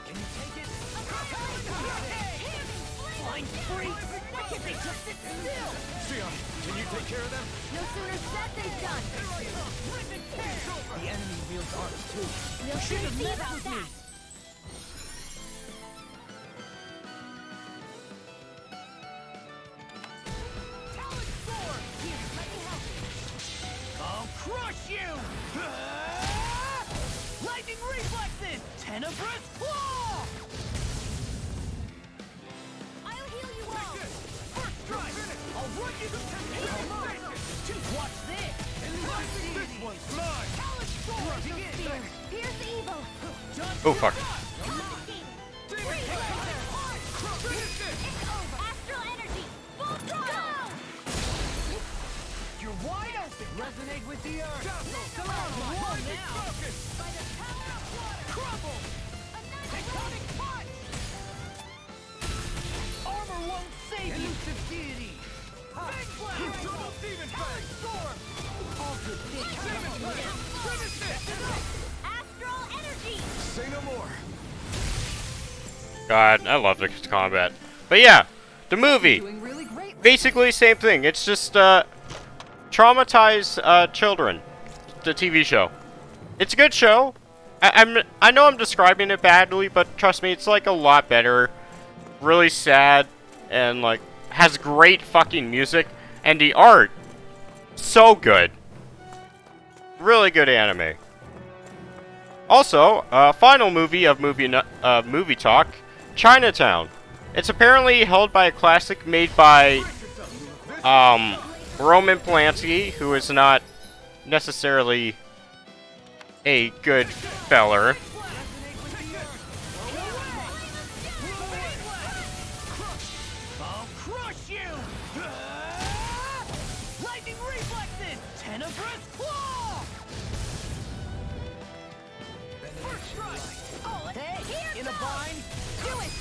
Can you take it? Flying freaks! Why can't they just sit still? Sion, can you take care of them? No sooner said than done. The enemy wields arms too. We'll see about that. I'll crush you! Lightning reflexes! Tenebrous claw! I'll heal you all. First strike! I'll run you through temptation! Watch this! This one's mine! Crushing it! Pierce evil. Oh, fuck. Astral energy. Full throttle. You're wide open! Resonate with the earth! Come on, wall now! By the power of water! Crumble! Tectonic punch! Armor won't save you! Elusive deity! Big blast! Double demon fang! Storm! Alter this! Finish it! Astral energy. Say no more! God, I love the combat. But yeah, the movie. Doing really great. Basically, same thing. It's just, traumatize, children. The TV show. It's a good show. I know I'm describing it badly, but trust me, it's like a lot better. Really sad, and like, has great fucking music, and the art, so good. Really good anime. Also, final movie of movie talk, Chinatown. It's apparently held by a classic made by, Roman Polanski, who is not necessarily a good feller. I'll crush you! Lightning reflexes! Tenebrous claw! First strike! Hey! In a bind! Do it!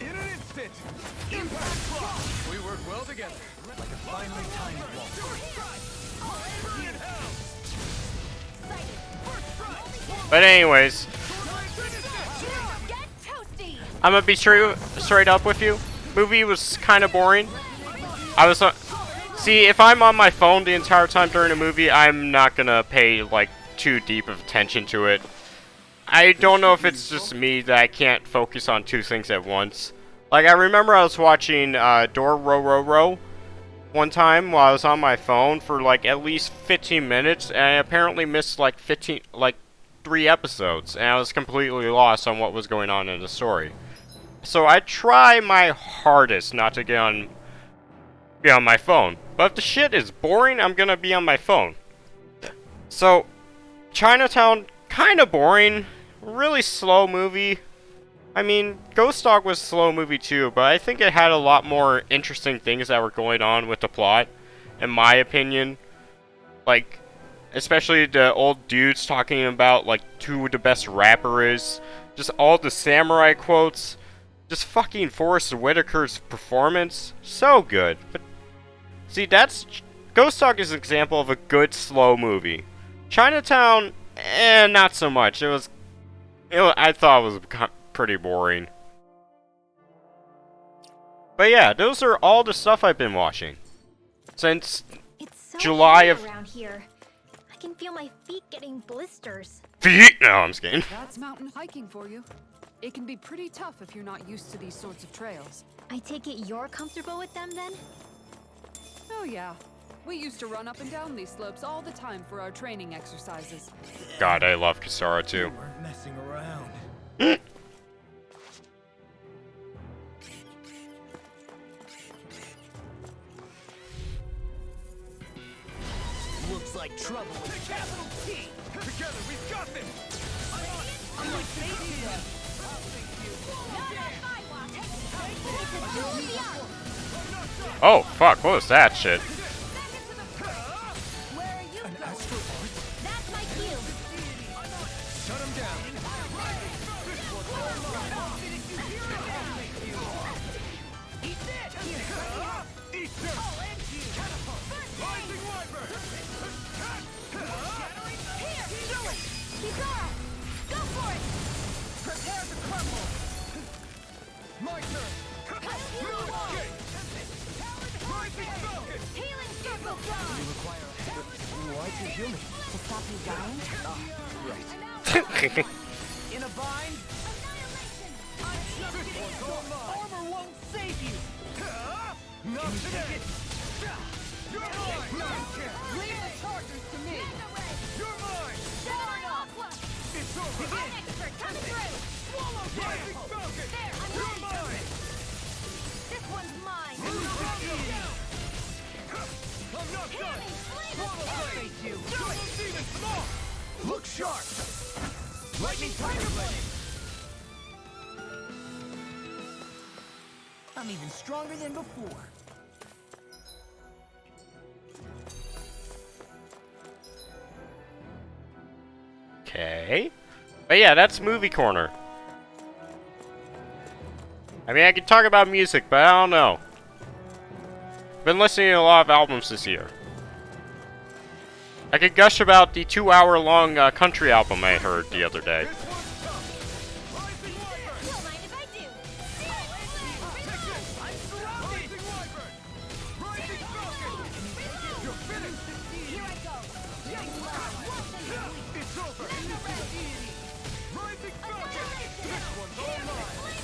In an instant! Impact claw! We work well together. Like a finely timed wall. First strike! Burn hell! First strike! But anyways, Get toasty. I'm gonna be straight up with you. Movie was kind of boring. I was see, if I'm on my phone the entire time during a movie, I'm not gonna pay like too deep of attention to it. I don't know if it's just me that I can't focus on two things at once. Like, I remember I was watching Dororo one time while I was on my phone for like at least 15 minutes, and I apparently missed like 3 episodes, and I was completely lost on what was going on in the story. So I try my hardest not to be on my phone. But if the shit is boring, I'm gonna be on my phone. So, Chinatown, kinda boring. Really slow movie. I mean, Ghost Dog was a slow movie too, but I think it had a lot more interesting things that were going on with the plot, in my opinion. Like, especially the old dudes talking about, like, who the best rapper is. Just all the samurai quotes. Just fucking Forrest Whitaker's performance. So good. But, see, Ghost Dog is an example of a good, slow movie. Chinatown, not so much. I thought it was pretty boring. But yeah, those are all the stuff I've been watching since It's so July hot of around here. I can feel my feet getting blisters. feet. No, I'm just kidding. That's mountain hiking for you. It can be pretty tough if you're not used to these sorts of trails. I take it you're comfortable with them then? Oh yeah. We used to run up and down these slopes all the time for our training exercises. God, I love Kisara too. We're messing around. Looks like trouble with capital T. Together, we've got this! I'm like safety net. Oh, fuck, what was that shit? Where are you going? That's my cue. Shut him down. Eat this! Eat this! Rising Wyvern! Here, do it! Kisara, go for it! Prepare to crumble! My turn! New escape! Rising Falcon! Healing circle fly! Why'd you heal me? To stop you dying? In a bind? Armor won't save you! Not today! You're mine! Leave the chargers to me! You're mine! It's over! Rising Falcon! You're mine! This one's mine! I'm not done! Swallow Blade! Double Demon Small! Look sharp! Lightning Tiger Blade! I'm even stronger than before. Okay. But yeah, that's Movie Corner. I mean, I could talk about music, but I don't know. Been listening to a lot of albums this year. I could gush about the 2-hour-long country album I heard the other day. This one's tough! Rising Wyvern! Don't mind if I do! I'm surrounded! Rising Wyvern! Rising Falcon! You're finished! Here I go! It's over! Rising Falcon! This one's all mine!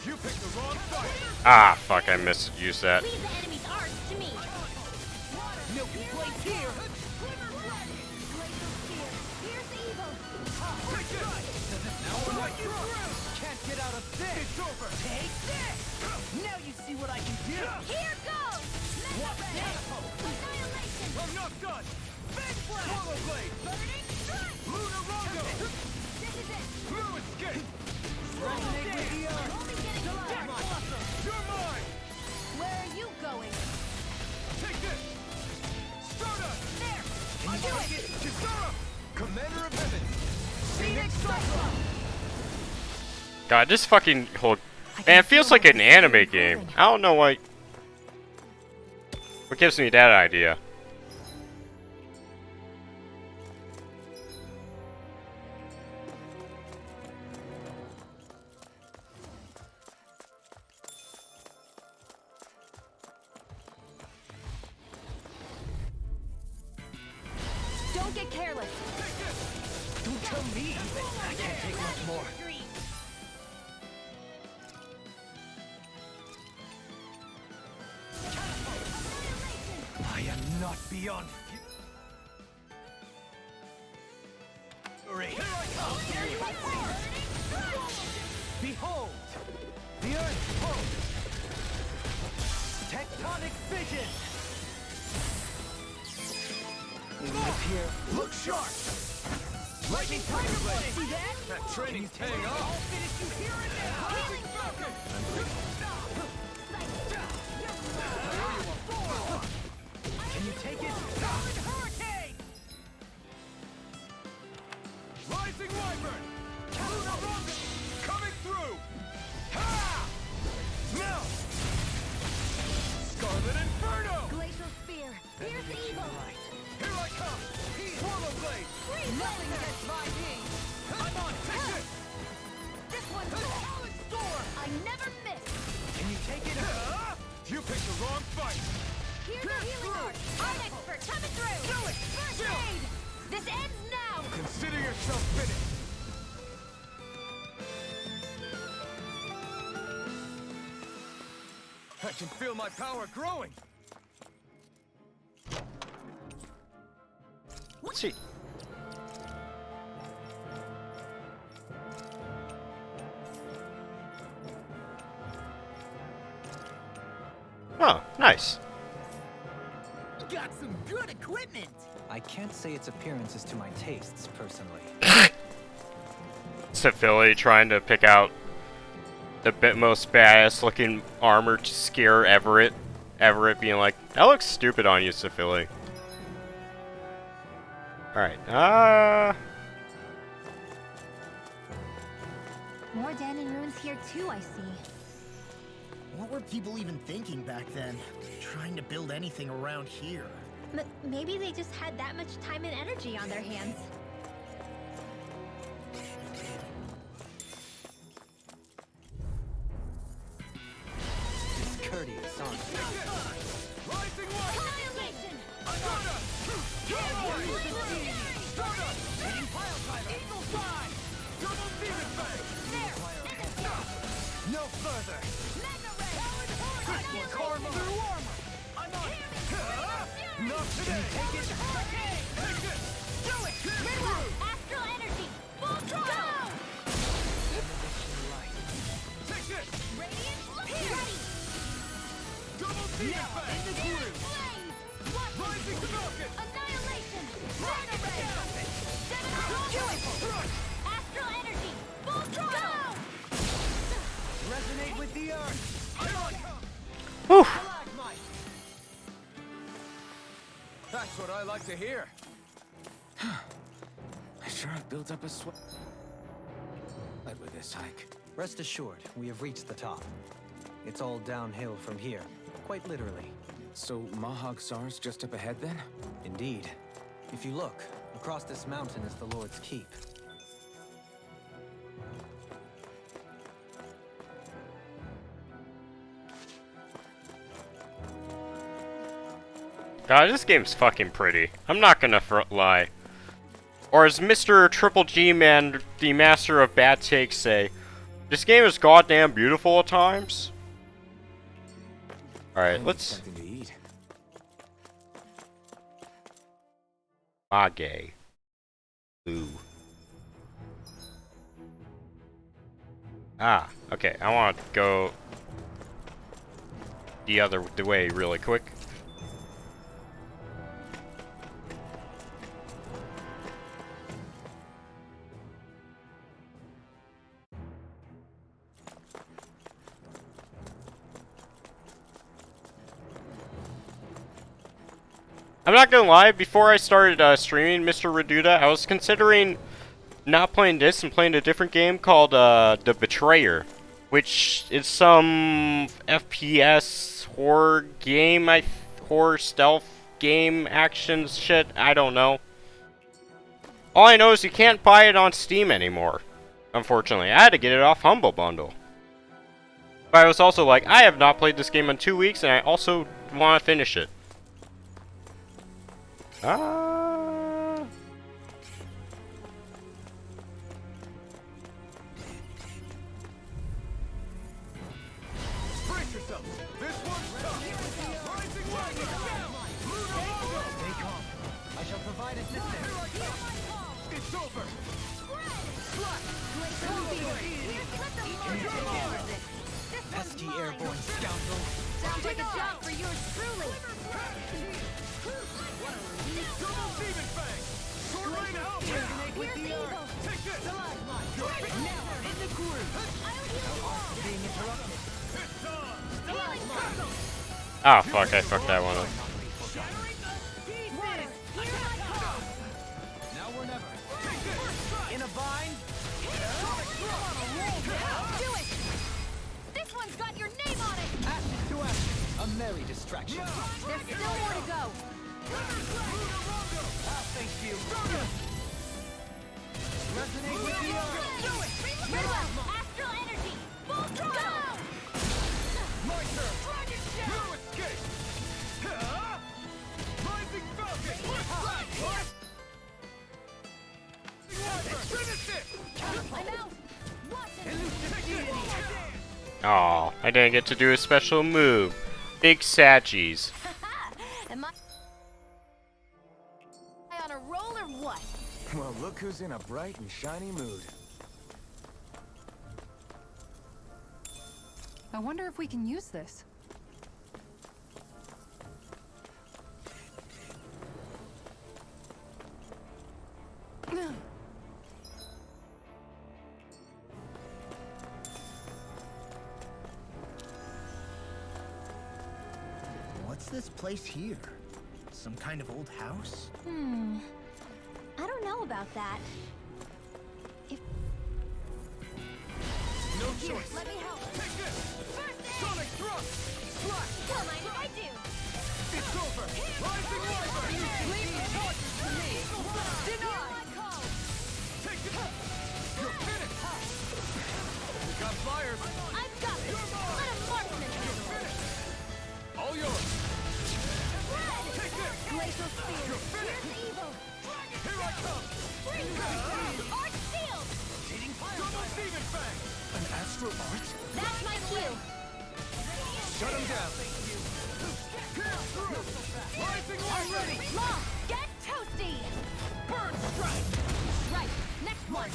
You picked the wrong fight! Ah, fuck, I misused that. Leave the enemy's arts to me! Milky Blade's here! Here's evil! Take this! Now we're like you Can't get out of this! It's over! Take this! Now you see what I can do! Here goes! What's that? Annihilation! I'm not done! Big blast! Swallow Blade! Burning strike! Lunar Rondo! This is it! Blue Escape! Resonate with the earth! Only getting started! You're mine! Where are you going? Take this! Stardust! There! I do it! Kisara! Commander of Heaven! Phoenix Cyclone! God, this fucking whole... Man, it feels like an anime game. I don't know what gives me that idea. Don't get careless! Don't tell me! I can't take much more. I am not beyond fury. Here I come! Behold! The Earth's pulse! Tectonic vision! We will appear. Look sharp! Lightning Tiger Blade! See that? That training's paying off! I'll finish you here and now! Healing Falcon! Can you take it? Solid Hurricane! Rising Wyvern! Luna Rocket! Coming through! Ha! Now! Scarlet Inferno! Glacial Spear. Here's evil. Here I come! Swallow Blade! Nothing gets my knee. I'm on it! Take it! This one's Solid Storm! I never miss. Can you take it? You picked the wrong fight! Here's a healing art. I'm expert coming through. Do it! First Chill. aid. This ends now. Consider yourself finished! I can feel my power growing! Let's see. Oh, nice. Got some good equipment. I can't say its appearance is to my tastes, personally. Philly trying to pick out the most badass looking armor to scare Everett. Everett being like, that looks stupid on you, Philly. Alright, More Danon ruins here too, I see. What were people even thinking back then? Trying to build anything around here. Maybe they just had that much time and energy on their hands. Discourteous, aren't you? Rising Wyvern! Annihilation! Stardust! Hitting Pile Driver! Eagle Fly! Double Demon Fang! No further! Mega Ray! This one's armor! Through armor! I'm on it! Not today! Take it! Take it! Do it! Astral energy! Full throttle! Take it! Radiant ready! Double Demon Fang! Flames! Rising Falcon! Annihilation! Mega Ray! Astral energy! Full throttle! Resonate with the earth! Here I come! whew. Stalagmite! That's what I like to hear. I sure have built up a sweat with this hike. Rest assured, we have reached the top. It's all downhill from here, quite literally. So Mahag Sar's just up ahead then? Indeed. If you look, across this mountain is the Lord's Keep. God, this game's fucking pretty. I'm not gonna lie. Or as Mr. Triple G Man, the master of bad takes, say, this game is goddamn beautiful at times. Alright, I need let's... something to eat. Mage. Ooh. Ah, okay, I want to go the way really quick. I'm not gonna lie, before I started streaming Mr. Reduta, I was considering not playing this and playing a different game called The Betrayer, which is some FPS horror game, horror stealth game, action shit, I don't know. All I know is you can't buy it on Steam anymore, unfortunately. I had to get it off Humble Bundle. But I was also like, I have not played this game in 2 weeks, and I also want to finish it. Brace yourself! This one's tough! Rising Wyvern! Stay calm. I shall provide assistance. It's over! Pesky airborne scoundrel. Sounds like a job for yours truly. Double Demon Fang! With the arm. Take this. Now, in the groove. Being interrupted. Ah, fuck, I fucked that one up. Now or never. In a bind. Do it! This one's got your name on it! Acid to acid. A merry distraction. There's still more to go. Thank you. Resonate with the arm. Do it! Astral energy! Full throttle! My turn. You escape. Rising Falcon. Finish it. I'm out! Watch it! Elusive deity. Aw, I didn't get to do a special move. Big Satchies. Am I on a roll or what? Well, look who's in a bright and shiny mood. I wonder if we can use this. What's this place here? Some kind of old house? I don't know about that. No choice. Let me help. Take this. First aid! Sonic thrust. Slash. Don't mind if I do. It's over. Rising Wyvern. Leave the torches to me. Deny my call. Take it. You're finished. We got flyers. I've got this. Let a marksman handle it. All yours. Take this. Glacial spear. You're finished. Here's evil. Here I come. Arch shield. Double Demon Fang. An astral arch? That's my cue. Shut him down. Rising I'm Wyvern. ready. Law, get toasty. Burn strike. Right. Next one.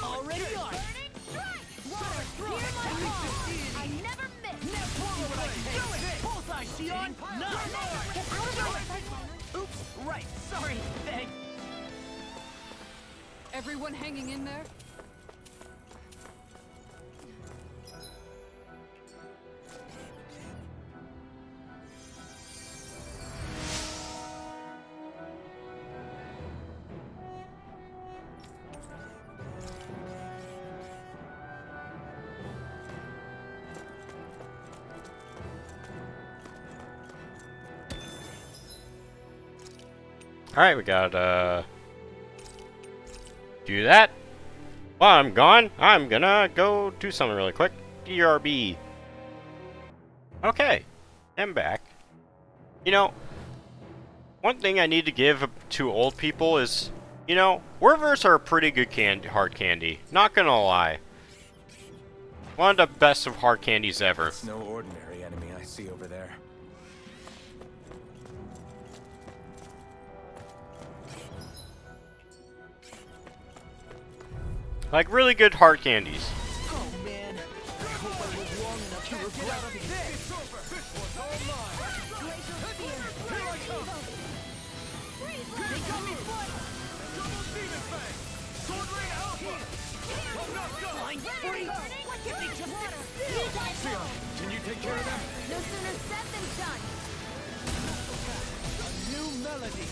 Already on. Burning strike. Hear my call. I never miss. Do it. Bullseye, Shion. Get out of my sight. Oops. Right. Sorry. Thanks. Everyone hanging in there? Alright, we gotta do that. While I'm gone, I'm gonna go do something really quick. DRB. Okay, I'm back. You know, one thing I need to give to old people is, you know, Wervers are a pretty good hard candy. Not gonna lie. One of the best of hard candies ever. It's no ordinary enemy I see over there. Like really good hard candies. Oh man. I hope I live long enough to regret this. It's over. This one's all mine. Here I come. They got me flying. Double Demon Fang. Sword Ray Alpha. I'm not done. Sion, can you take care of them? No sooner said than done. A new melody.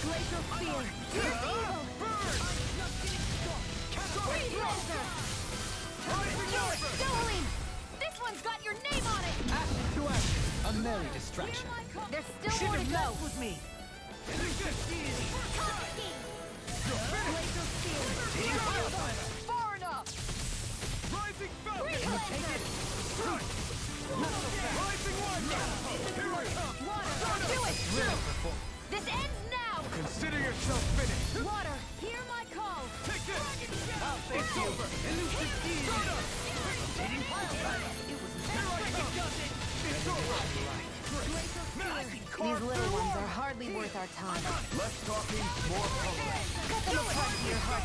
Glacial spear. Here's evil. Freeze laser. Jolene, this one's got your name on it. Acid to acid. A merry distraction. There's still more to go. with me. Glacial spear. Far enough. Rising Falcon. Freeze laser. Rising Wyvern. Here I come. Water. Do it. This ends now. Consider yourself finished. Water. Hear my call. Take this. It's over. Elusive deity. Rotating pile. Here I come. It's over. These little ones are hardly worth our time. Less talking, more pulling. Cut them apart to your heart.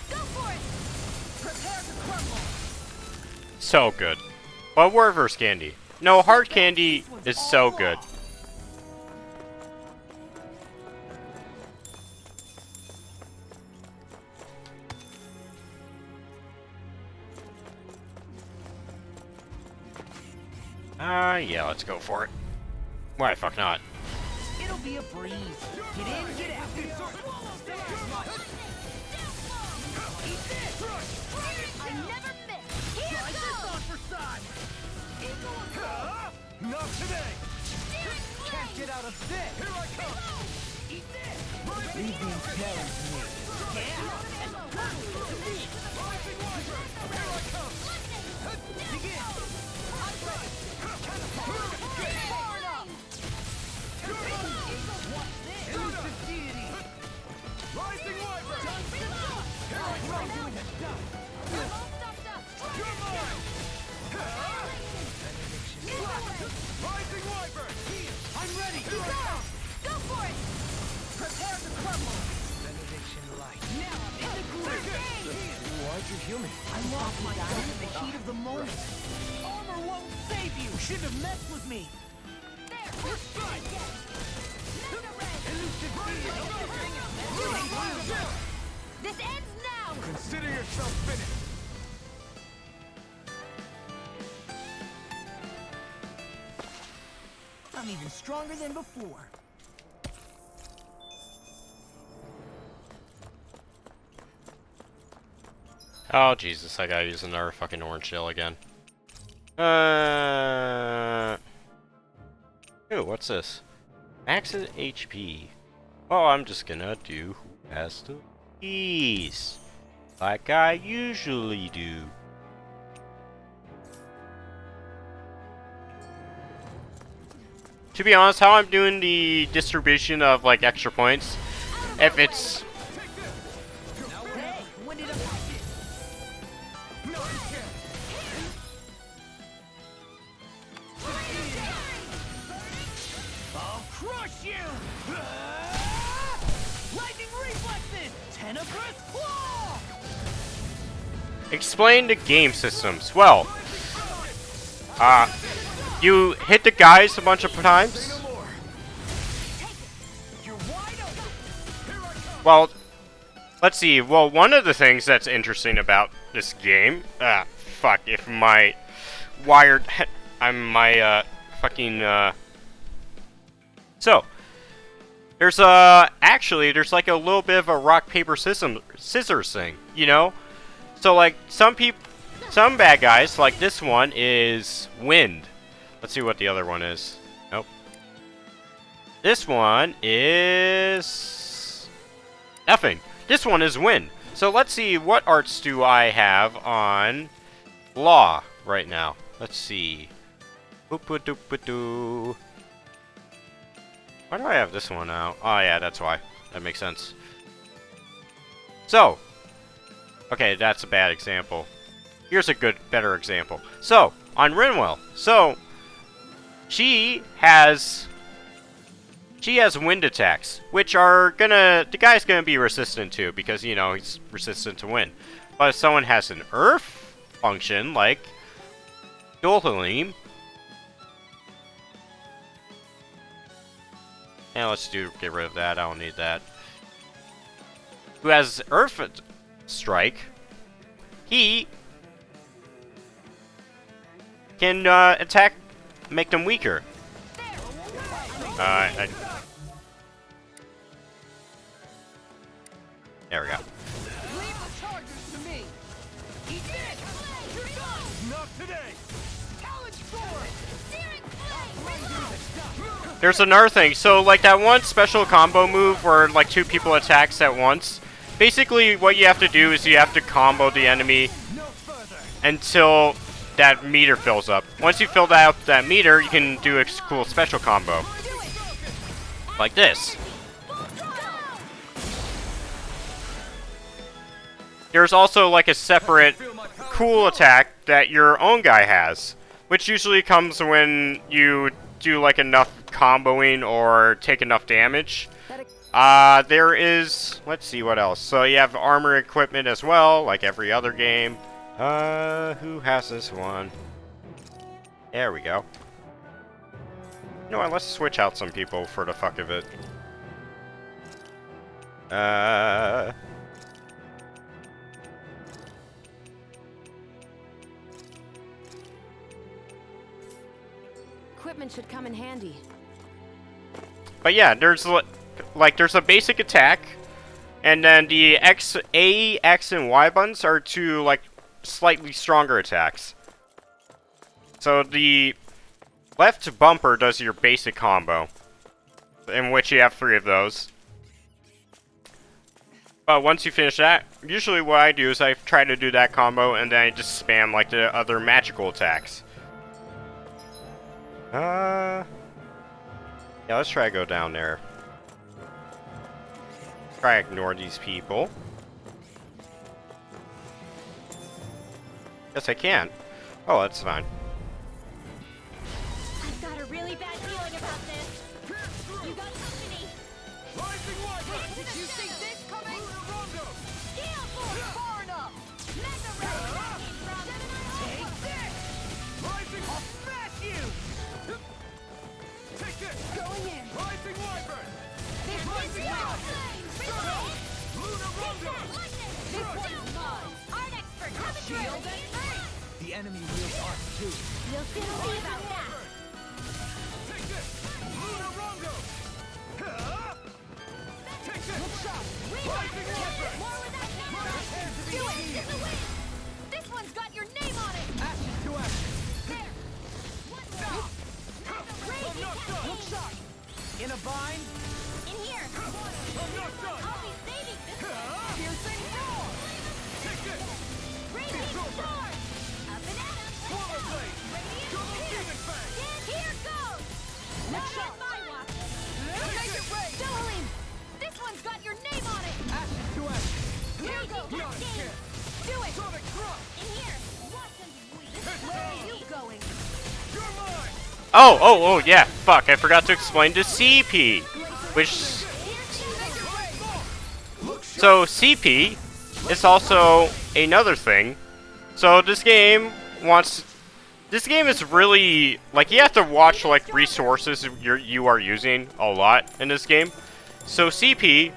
Go for it. Prepare to crumble. So good. But Werver's candy. No, hard candy is so good. Yeah, let's go for it. Why the fuck not? It'll be a breeze. Get in, get out. I never miss. Here goes! Not today! Can't get out of this! Here I come! Leave the impaling to me. Rising Wyvern! Rising Wyvern! I'm ready! Go for it! Prepare to crumble. Benediction light. Now I'm in the groove. Why'd you heal me? I lost my gun in the heat of the moment. Armor won't save you. Shouldn't have messed with me. This ends now! Consider yourself finished! I'm even stronger than before. Oh, Jesus, I gotta use another fucking orange shell again. Ooh, what's this? Max HP. Oh, I'm just gonna do who has the keys. Like I usually do. To be honest, how I'm doing the distribution of like extra points, if it's Hey, when did I like it? No, you can't! I'll crush you! Lightning reflexes! Tenebrous claw! explain the game systems. Well, you hit the guys a bunch of times. Well, let's see. Well, one of the things that's interesting about this game, fuck, if my wired, so, there's actually, there's like a little bit of a rock, paper, scissors thing, you know? So, like, some bad guys, like this one, is wind. Let's see what the other one is. Nope. This one is nothing. This one is wind. So let's see, what arts do I have on law right now? Let's see. Boop-a-doop-a-doo. Why do I have this one out? Oh yeah, that's why. That makes sense. So, okay, that's a bad example. Here's a better example. So, on Rinwell. So, she has wind attacks, which are the guy's gonna be resistant to, because, you know, he's resistant to wind. But if someone has an earth function, like Dolhalim, and let's get rid of that, I don't need that. Who has earth strike, he can attack, make them weaker. There we go. Leave the charges to me! Eat this! You're done! Not today! Challenge sword! There's another thing. So, like that one special combo move where like two people attacks at once. Basically, what you have to do is you have to combo the enemy until that meter fills up. Once you fill that meter, you can do a cool special combo. Like this. There's also like a separate cool attack that your own guy has, which usually comes when you do like enough comboing or take enough damage. There is, let's see what else. So you have armor equipment as well, like every other game. Who has this one? There we go. You know what, let's switch out some people for the fuck of it. equipment should come in handy. But yeah, there's there's a basic attack, and then the A, X, and Y buttons are two like slightly stronger attacks. So the left bumper does your basic combo, in which you have 3 of those. But once you finish that, usually what I do is I try to do that combo and then I just spam like the other magical attacks. Yeah, let's try to go down there. Try to ignore these people. Yes, I can. Oh, that's fine. I've got a really bad feeling about this. You got company. Did you see this coming? Steel Force! Far enough! Mega Ray! Attacking from Take this! I'll smash you! Take this! Going in. Rising Wyvern! This Rising way! Wind! Lunar Rondo! This one's mine. Art expert coming Shield through. The enemy wields arc too. You'll soon see about that. Take this! Lunar Rondo! Take this! Rising Wyvern! More with that camera. Do it in the wind. This one's got your name on it. Action to action. There. One Stop! more. I'm Raising not done! Look sharp. In a bind. In here. I'm not done! I'll be saving this one. Piercing roar! Take this! Radiant It's over. sword. Up and at 'em. Swallow blade! Radiant Double spear. demon fang! Here goes. Not on my watch. Make it rain! Dohalim. This one's got your name on it. Action to action. Here goes. Not a Game. chance! Do it. Sonic thrust! In here. Watch them. Where are you going? You're mine! Oh, yeah, fuck, I forgot to explain to CP, which, so CP is also another thing. So this game is really, like, you have to watch, like, resources you are using a lot in this game. So CP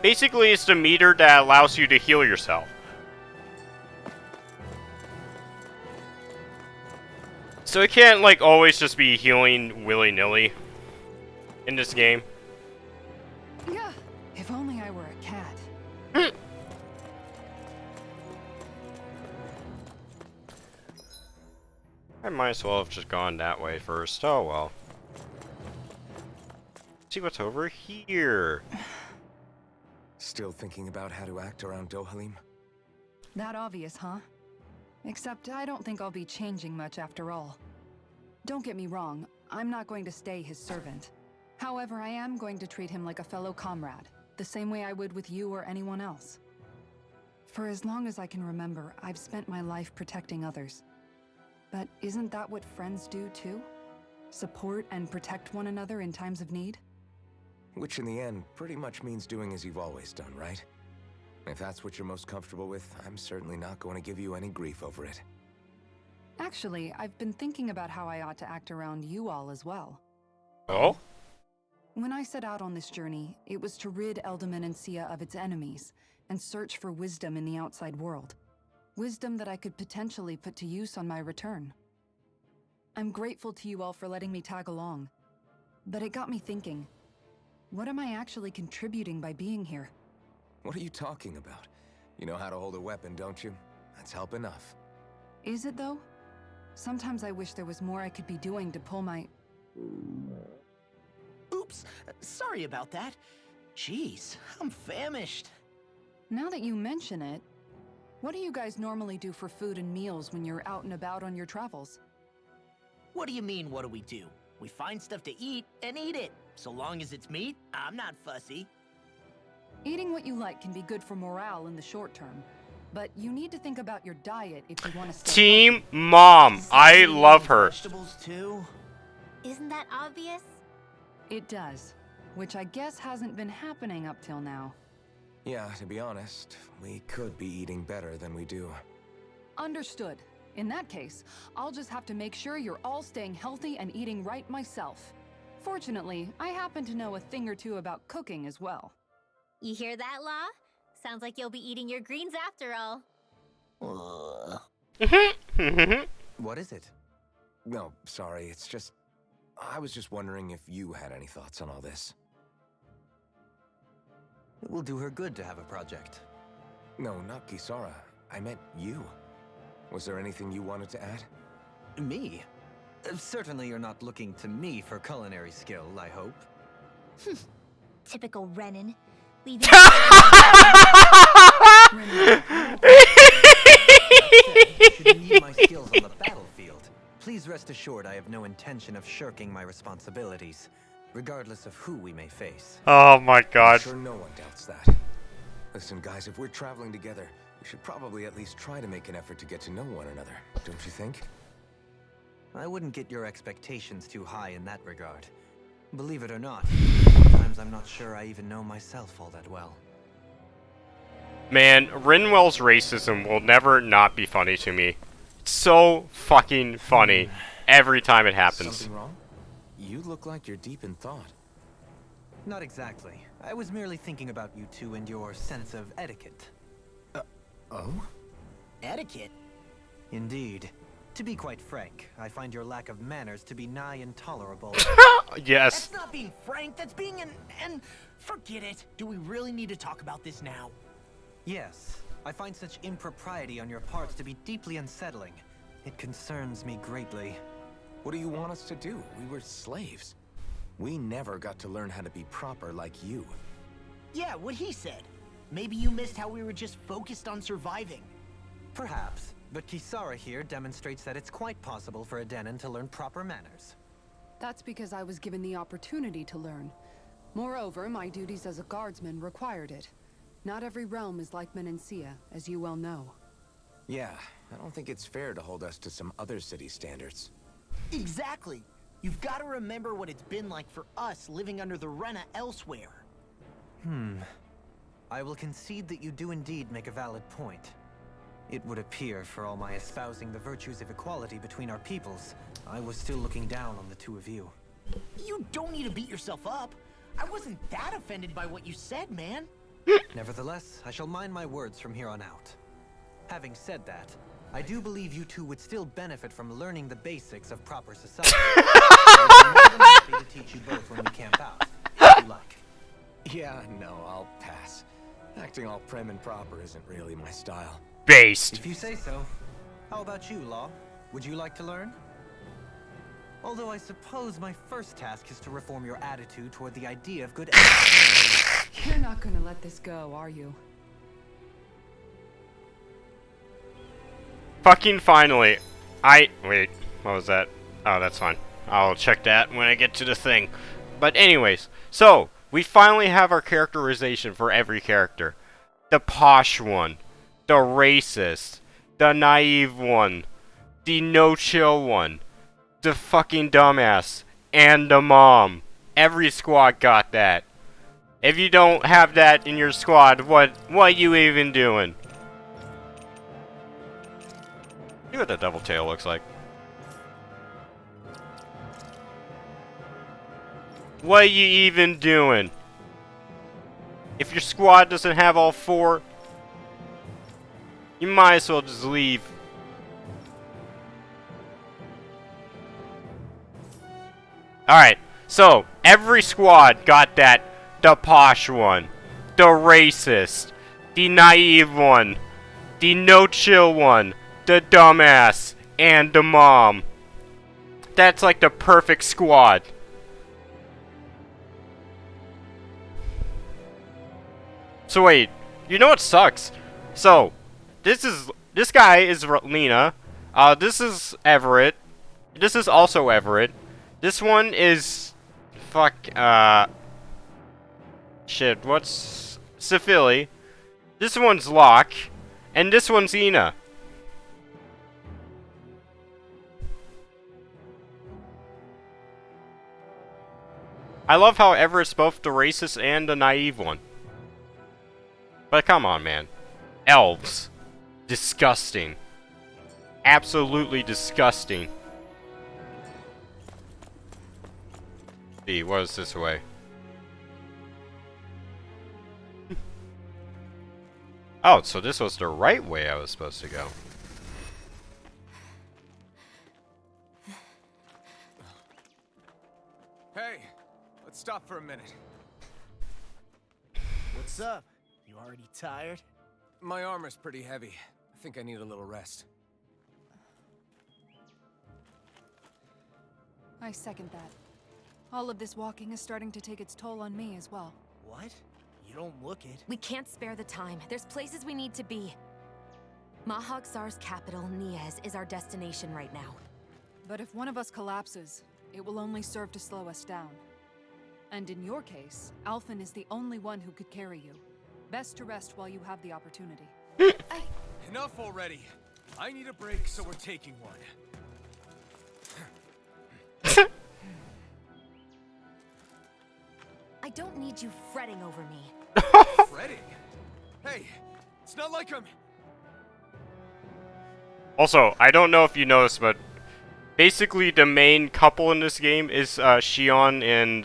basically is the meter that allows you to heal yourself. So it can't, like, always just be healing willy-nilly in this game. Yeah, if only I were a cat. I might as well have just gone that way first. Oh, well. See what's over here. Still thinking about how to act around Dohalim? That obvious, huh? Except I don't think I'll be changing much after all. Don't get me wrong, I'm not going to stay his servant. However, I am going to treat him like a fellow comrade, the same way I would with you or anyone else. For as long as I can remember, I've spent my life protecting others. But isn't that what friends do too? Support and protect one another in times of need? Which in the end pretty much means doing as you've always done, right? If that's what you're most comfortable with, I'm certainly not going to give you any grief over it. Actually, I've been thinking about how I ought to act around you all as well. Oh? When I set out on this journey, it was to rid Eldaman and Sia of its enemies, and search for wisdom in the outside world. Wisdom that I could potentially put to use on my return. I'm grateful to you all for letting me tag along, but it got me thinking, what am I actually contributing by being here? What are you talking about? You know how to hold a weapon, don't you? That's help enough. Is it though? Sometimes I wish there was more I could be doing to pull my... Oops, sorry about that. Jeez, I'm famished. Now that you mention it, what do you guys normally do for food and meals when you're out and about on your travels? What do you mean, what do? We find stuff to eat and eat it. So long as it's meat, I'm not fussy. Eating what you like can be good for morale in the short term, but you need to think about your diet if you want to stay Team Mom. I love her. Vegetables too? Isn't that obvious? It does, which I guess hasn't been happening up till now. Yeah, to be honest, we could be eating better than we do. Understood. In that case, I'll just have to make sure you're all staying healthy and eating right myself. Fortunately, I happen to know a thing or two about cooking as well. You hear that, Law? Sounds like you'll be eating your greens after all. What is it? No, sorry, it's just... I was just wondering if you had any thoughts on all this. It will do her good to have a project. No, not Kisara. I meant you. Was there anything you wanted to add? Me? Certainly you're not looking to me for culinary skill, I hope. Typical Renan. Leaving. Should you need my skills on the battlefield, please rest assured I have no intention of shirking my responsibilities, regardless of who we may face. Oh my I'm god. sure no one doubts that. Listen, guys, if we're traveling together, we should probably at least try to make an effort to get to know one another, don't you think? I wouldn't get your expectations too high in that regard. Believe it or not, sometimes I'm not sure I even know myself all that well. Man, Rinwell's racism will never not be funny to me. It's so fucking funny every time it happens. Something wrong? You look like you're deep in thought. Not exactly. I was merely thinking about you two and your sense of etiquette. Oh? Etiquette? Indeed. To be quite frank, I find your lack of manners to be nigh intolerable. Yes. That's not being frank, that's being and forget it. Do we really need to talk about this now? Yes, I find such impropriety on your parts to be deeply unsettling. It concerns me greatly. What do you want us to do? We were slaves. We never got to learn how to be proper like you. Yeah, what he said. Maybe you missed how we were just focused on surviving. Perhaps, but Kisara here demonstrates that it's quite possible for a Denon to learn proper manners. That's because I was given the opportunity to learn. Moreover, my duties as a guardsman required it. Not every realm is like Menancia, as you well know. Yeah, I don't think it's fair to hold us to some other city standards. Exactly. You've got to remember what it's been like for us living under the Rena elsewhere. I will concede that you do indeed make a valid point. It would appear, for all my espousing the virtues of equality between our peoples, I was still looking down on the two of you. You don't need to beat yourself up. I wasn't that offended by what you said, man. Nevertheless, I shall mind my words from here on out. Having said that, I do believe you two would still benefit from learning the basics of proper society. I'm more than happy to teach you both when we camp out, if you like. Yeah, no, I'll pass. Acting all prim and proper isn't really my style. Based. If you say so. How about you, Law? Would you like to learn? Although I suppose my first task is to reform your attitude toward the idea of good etiquette. You're not gonna let this go, are you? Fucking finally. Wait, what was that? Oh, that's fine. I'll check that when I get to the thing. But anyways, so, we finally have our characterization for every character. The posh one. The racist. The naive one. The no-chill one. The fucking dumbass. And the mom. Every squad got that. If you don't have that in your squad, what you even doing? See what the devil tail looks like. What you even doing? If your squad doesn't have all four, you might as well just leave. Alright, so every squad got that. The posh one, the racist, the naive one, the no-chill one, the dumbass, and the mom. That's like the perfect squad. So wait, you know what sucks? So, this guy is Lena. This is Everett. This is also Everett. This one is shit, what's Sifili? This one's Locke, and this one's Ina. I love how Everett's both the racist and the naive one. But come on, man. Elves. Disgusting. Absolutely disgusting. See, what is this way? Oh, so this was the right way I was supposed to go. Let's stop for a minute. What's up? You already tired? My armor's pretty heavy. I think I need a little rest. I second that. All of this walking is starting to take its toll on me as well. What? You don't look it. We can't spare the time. There's places we need to be. Mahag Sar's capital, Niez, is our destination right now. But if one of us collapses, it will only serve to slow us down. And in your case, Alphen is the only one who could carry you. Best to rest while you have the opportunity. Enough already. I need a break, so we're taking one. I don't need you fretting over me. Fretting? Hey, it's not like I'm... Also, I don't know if you noticed, but basically the main couple in this game is Xion and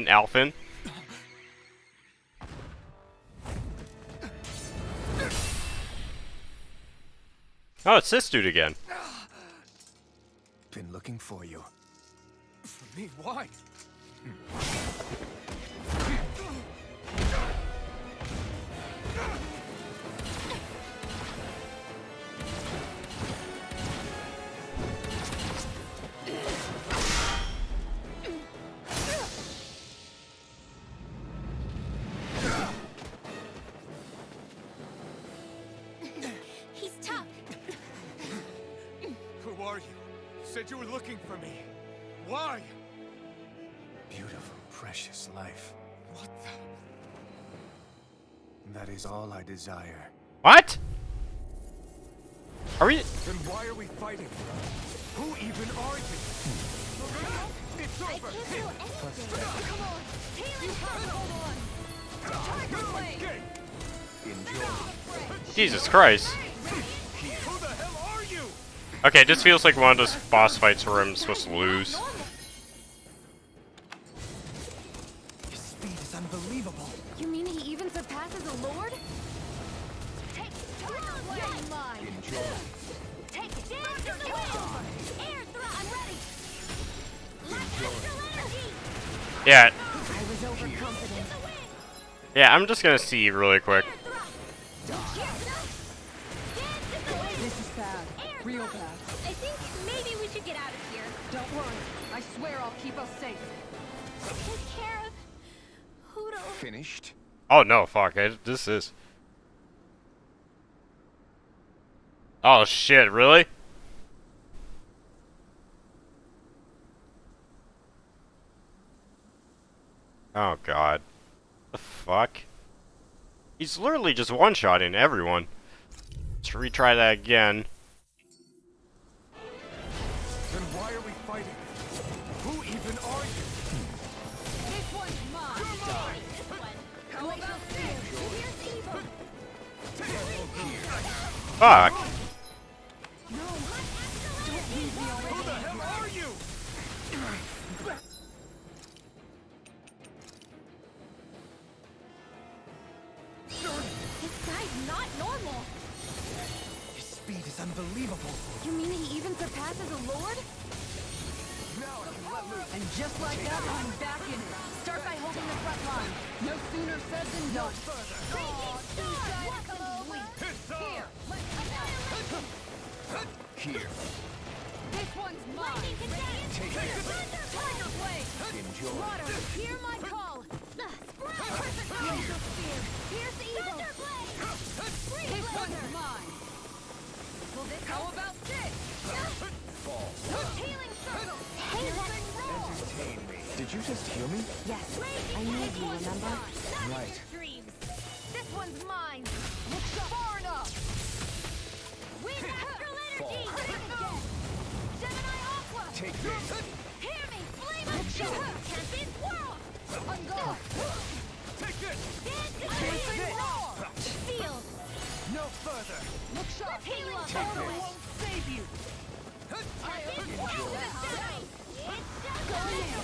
Alphen. Oh, it's this dude again. Been looking for you. For me? Why? He's tough. Who are you? Said you were looking for me. Why? Beautiful, precious life. What the... That is all I desire. What? Are we? Then why are we fighting? Who even are you? It's I over! can't do anything. Come on. Healing power. Tiger Blade. Enjoy. Jesus Christ. Who the hell are you? Okay, this feels like one of those boss fights where I'm supposed to lose. His speed is unbelievable. You mean he even surpasses a lord? Take Tiger Blade. Mine. Enjoy. Take it. Dance to the wind. Air thrust. I'm ready. Celestial energy. Yeah, I was overconfident. yeah, I'm just gonna see really quick. This is bad. Real bad. I think maybe we should get out of here. Don't worry. I swear I'll keep us safe. Take care of Hootle. Finished? Oh no, fuck, this is... Oh shit, really? Oh god. The fuck? He's literally just one-shotting everyone. Let's retry that again. Then why are we fighting? Who even are you? This one's mine. How about this? Here's evil. Fuck. Who the hell are you? This guy's not normal. His speed is unbelievable. You mean he even surpasses a lord? Now I can let loose. And just like that, I'm back in it. Start by holding the front line. No sooner said than done. Here. This one's mine. Take it. Tiger Blade. Enjoy. Water, hear my call. Spread. Perfect spear. Pierce evil. This one's mine. Will this how about this? Fall. Healing circle. Healing roll. Entertain me. Did you just heal me? Yes. I need you, remember? Right. Dreams. This one's mine. Far enough. Wind astral energy. Gemini Aqua. Take this. Hear me. Flame of Show. Tempest Whirl. On guard. Take this. Healing roar. Field. No further. Look sharp. Healing Take circle. this. Won't save you. Tempest Whirl. It's going in.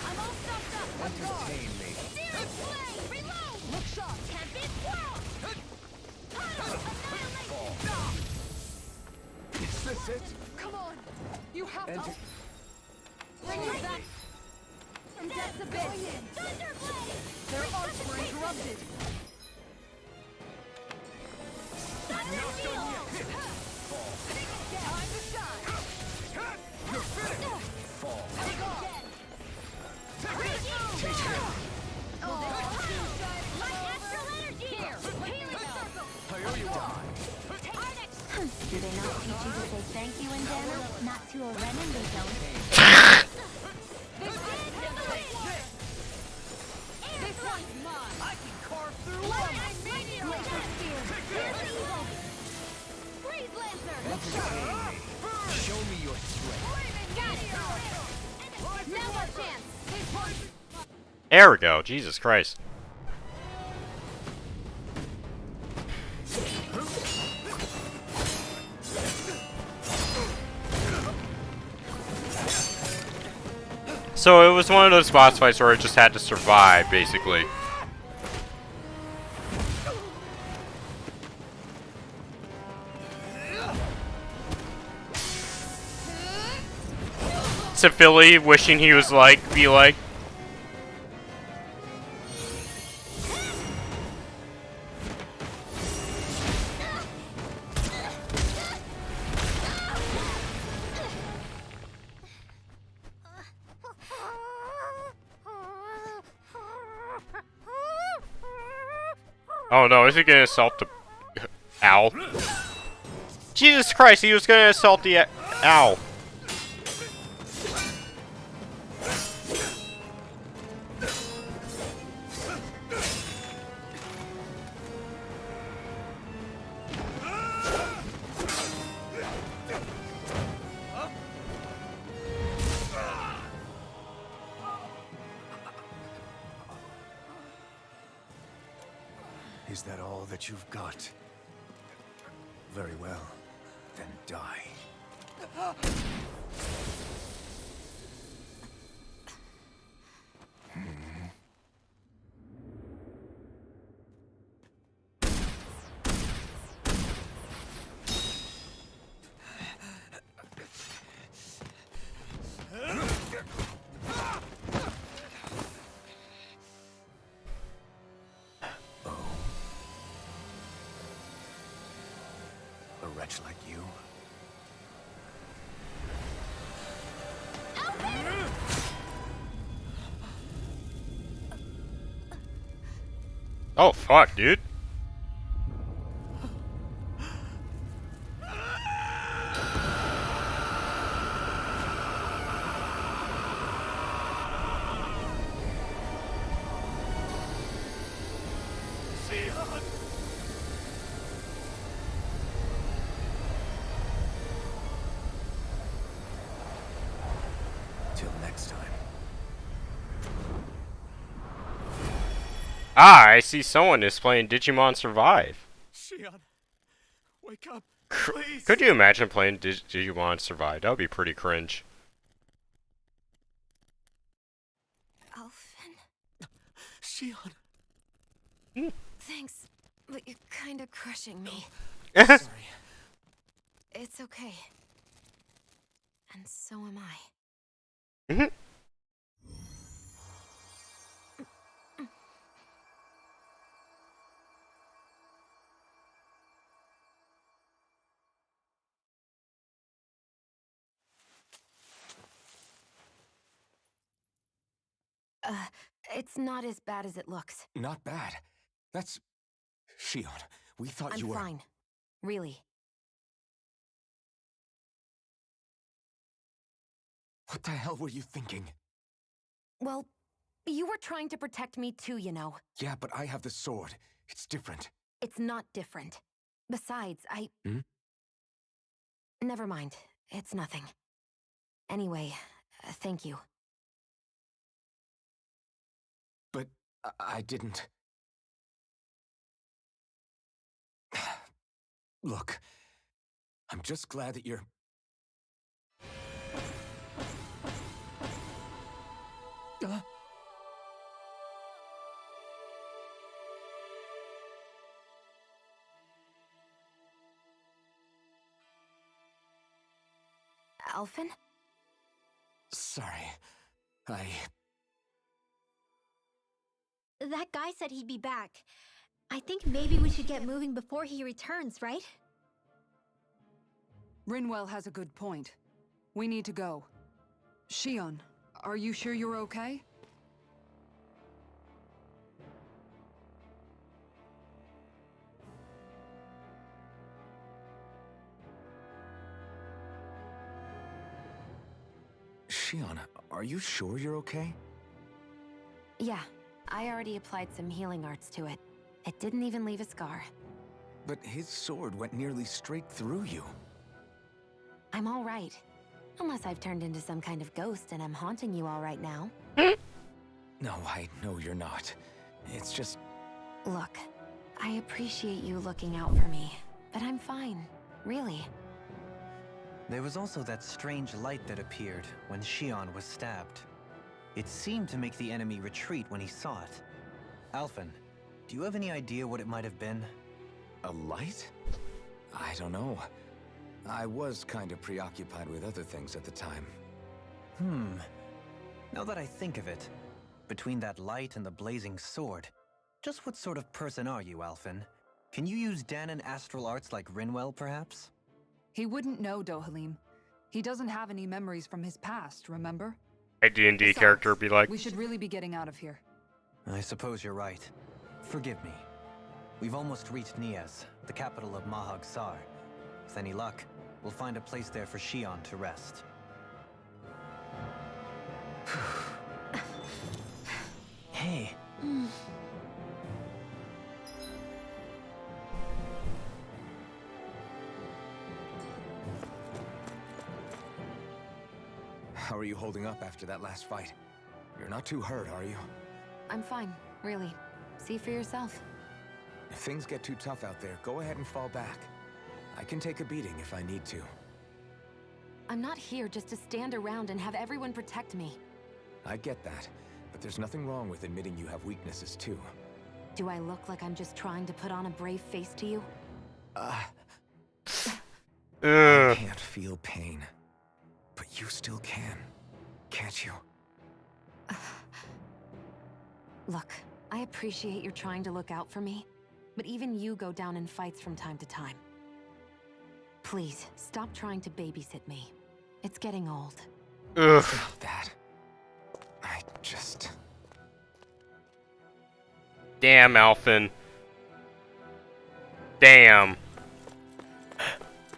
I'm all stuffed up. On guard. Entertain me. Searing Flame. Reload. Look sharp. Tempest Whirl. Annihilation. Is this it? Come on. You have to. Enter. When you Do they not teach you to say thank you in Dana? Not to a Renin, they don't. This one's mine. I can carve through Glacier Spear, here's evil! Freeze Lancer! Show me your strength. Got it! No more chance! There we go. Jesus Christ. So it was one of those boss fights where I just had to survive, basically. To Philly wishing he was like, be like. Oh no, is he gonna assault the owl? Jesus Christ, he was gonna assault the owl. Is that all that you've got? Very well. Then die. A wretch like you? Oh fuck, dude. Till next time. Ah, I see someone is playing Digimon Survive. Shion, wake up, Cr- please. Could you imagine playing Digimon Survive? That would be pretty cringe. Alphen? Shion. Thanks, but you're kinda crushing me. Sorry. It's okay. And so am I. Mhm. It's not as bad as it looks. Not bad. That's... Shion, we thought I'm you were... fine. Really. What the hell were you thinking? Well, you were trying to protect me too, you know. Yeah, but I have the sword. It's different. It's not different. Besides, Hmm? Never mind. It's nothing. Anyway, thank you. But I didn't... Look, I'm just glad that you're... Alphen? Sorry. That guy said he'd be back. I think maybe we should get moving before he returns, right? Rinwell has a good point. We need to go. Shion, are you sure you're okay? Shion, are you sure you're okay? Yeah, I already applied some healing arts to it. It didn't even leave a scar. But his sword went nearly straight through you. I'm all right. Unless I've turned into some kind of ghost and I'm haunting you all right now. No, I know you're not. It's just... Look, I appreciate you looking out for me, but I'm fine, really. There was also that strange light that appeared when Shion was stabbed. It seemed to make the enemy retreat when he saw it. Alphen, do you have any idea what it might have been? A light? I don't know. I was kind of preoccupied with other things at the time. Now that I think of it, between that light and the blazing sword, just what sort of person are you, Alphen? Can you use Dahnan astral arts like Rinwell, perhaps? He wouldn't know, Dohalim. He doesn't have any memories from his past, remember? A D&D Besides, character would be like, we should really be getting out of here. I suppose you're right. Forgive me. We've almost reached Niez, the capital of Mahag Saar. With any luck, we'll find a place there for Shion to rest. Hey. How are you holding up after that last fight? You're not too hurt, are you? I'm fine, really. See for yourself. If things get too tough out there, go ahead and fall back. I can take a beating if I need to. I'm not here just to stand around and have everyone protect me. I get that, but there's nothing wrong with admitting you have weaknesses too. Do I look like I'm just trying to put on a brave face to you? I ugh. can't feel pain. But you still can, can't you? Look, I appreciate you're trying to look out for me, but even you go down in fights from time to time. Please, stop trying to babysit me. It's getting old. Ugh. That. I just... Damn, Alphen. Damn.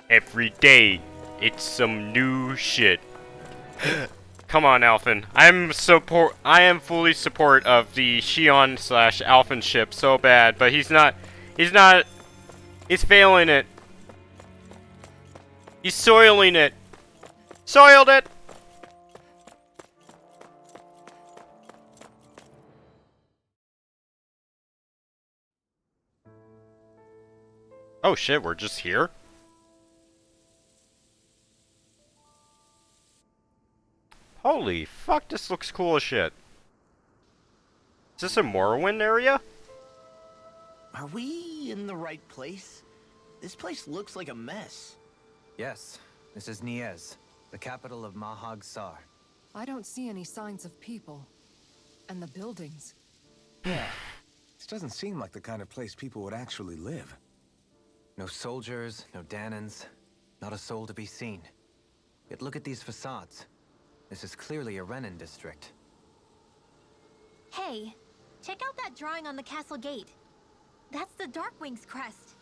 Every day, it's some new shit. Come on, Alphen. I am fully support of the Shion / Alphen ship so bad, but he's failing it. He's soiling it. Soiled it! Oh shit, we're just here? Holy fuck, this looks cool as shit. Is this a Morrowind area? Are we in the right place? This place looks like a mess. Yes, this is Niez, the capital of Mahag Saar. I don't see any signs of people. And the buildings. Yeah. This doesn't seem like the kind of place people would actually live. No soldiers, no Dahnans, not a soul to be seen. Yet look at these facades. This is clearly a Renan district. Hey, check out that drawing on the castle gate. That's the Darkwing's crest.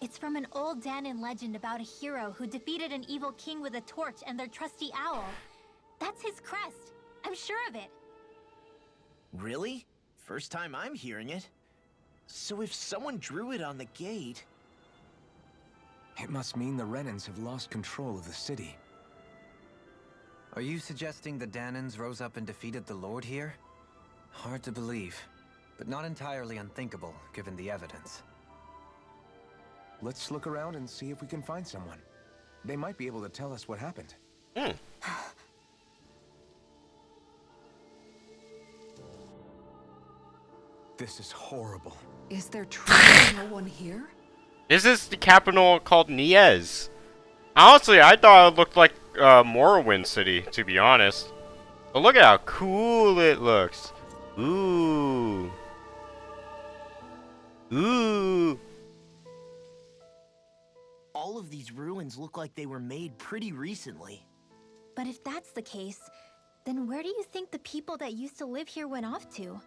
It's from an old Dahnan legend about a hero who defeated an evil king with a torch and their trusty owl. That's his crest. I'm sure of it. Really? First time I'm hearing it. So if someone drew it on the gate... It must mean the Renans have lost control of the city. Are you suggesting the Dahnans rose up and defeated the Lord here? Hard to believe, but not entirely unthinkable, given the evidence. Let's look around and see if we can find someone. They might be able to tell us what happened. This is horrible. Is there truly no one here? This is the capital called Niez. Honestly, I thought it looked like Morrowind City, to be honest. But look at how cool it looks. Ooh. Ooh. All of these ruins look like they were made pretty recently. But if that's the case, then where do you think the people that used to live here went off to?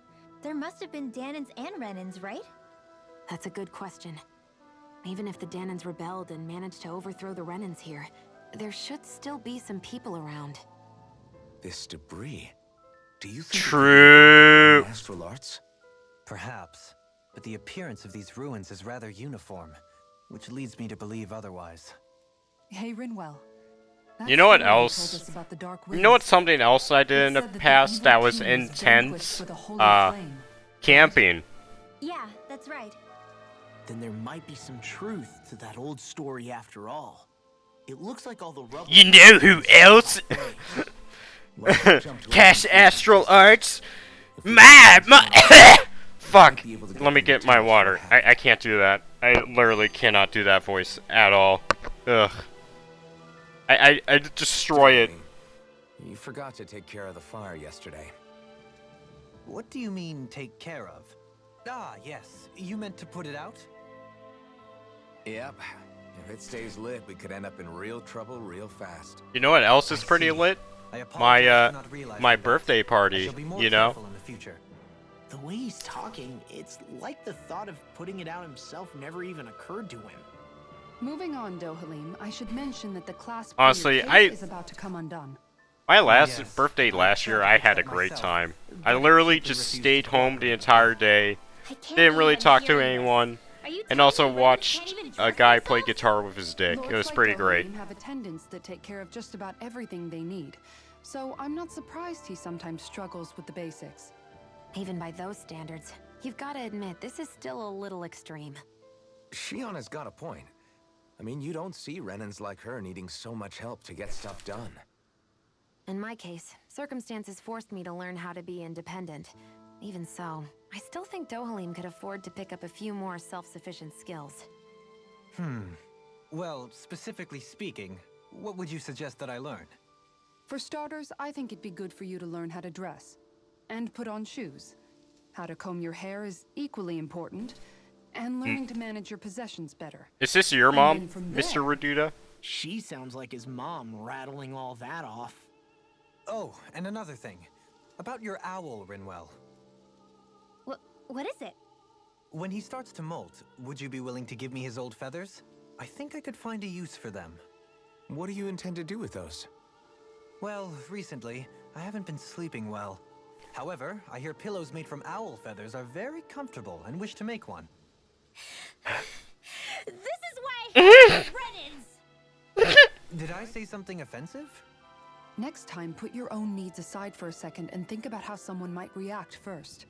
There must have been Dahnans and Renans, right? That's a good question. Even if the Danans rebelled and managed to overthrow the Renans here, there should still be some people around. This debris. Do you think True. it could be astral arts? Perhaps, but the appearance of these ruins is rather uniform, which leads me to believe otherwise. Hey, Rinwell. That You know what story you told else? us about the Dark You know what's Winds, something else I did it in the said that past evil that was king vanquished intense? with a holy flame. Camping. Yeah, that's right. Then there might be some truth to that old story after all. It looks like all the rubble... You know who else? Cash Astral Arts? My Fuck. Let me get my water. I can't do that. I literally cannot do that voice at all. Ugh. I destroy it. You forgot to take care of the fire yesterday. What do you mean, take care of? Ah, yes. You meant to put it out? Yep. If it stays lit, we could end up in real trouble real fast. You know what else is pretty lit? I apologize for not realizing My that. birthday I party, shall be more you know? careful in the future. The way he's talking, it's like the thought of putting it out himself never even occurred to him. Moving on, Dohalim, I should mention that the class Honestly, period is about to come undone. My last Yes. birthday last year, I had a great time. I but literally simply just refused stayed to home the cooperate. entire day. I can't Didn't really believe I'm talk to hearing this. anyone. Are you And telling also me Renans watched can't even a trust guy play themselves? guitar with his dick. It Lords was like pretty great. Dohalim have attendants that take care of just about everything they need, so I'm not surprised he sometimes struggles with the basics. Even by those standards, you've got to admit this is still a little extreme. Shionna's got a point. I mean, you don't see Renans like her needing so much help to get stuff done. In my case, circumstances forced me to learn how to be independent. Even so, I still think Dohalim could afford to pick up a few more self-sufficient skills. Well, specifically speaking, what would you suggest that I learn? For starters, I think it'd be good for you to learn how to dress. And put on shoes. How to comb your hair is equally important. And learning to manage your possessions better. Is this your And mom, then from Mr. there- Reduta? She sounds like his mom, rattling all that off. Oh, and another thing. About your owl, Rinwell. What is it? When he starts to molt, would you be willing to give me his old feathers? I think I could find a use for them. What do you intend to do with those? Well, recently, I haven't been sleeping well. However, I hear pillows made from owl feathers are very comfortable and wish to make one. This is why I hate Renans! Did I say something offensive? Next time, put your own needs aside for a second and think about how someone might react first.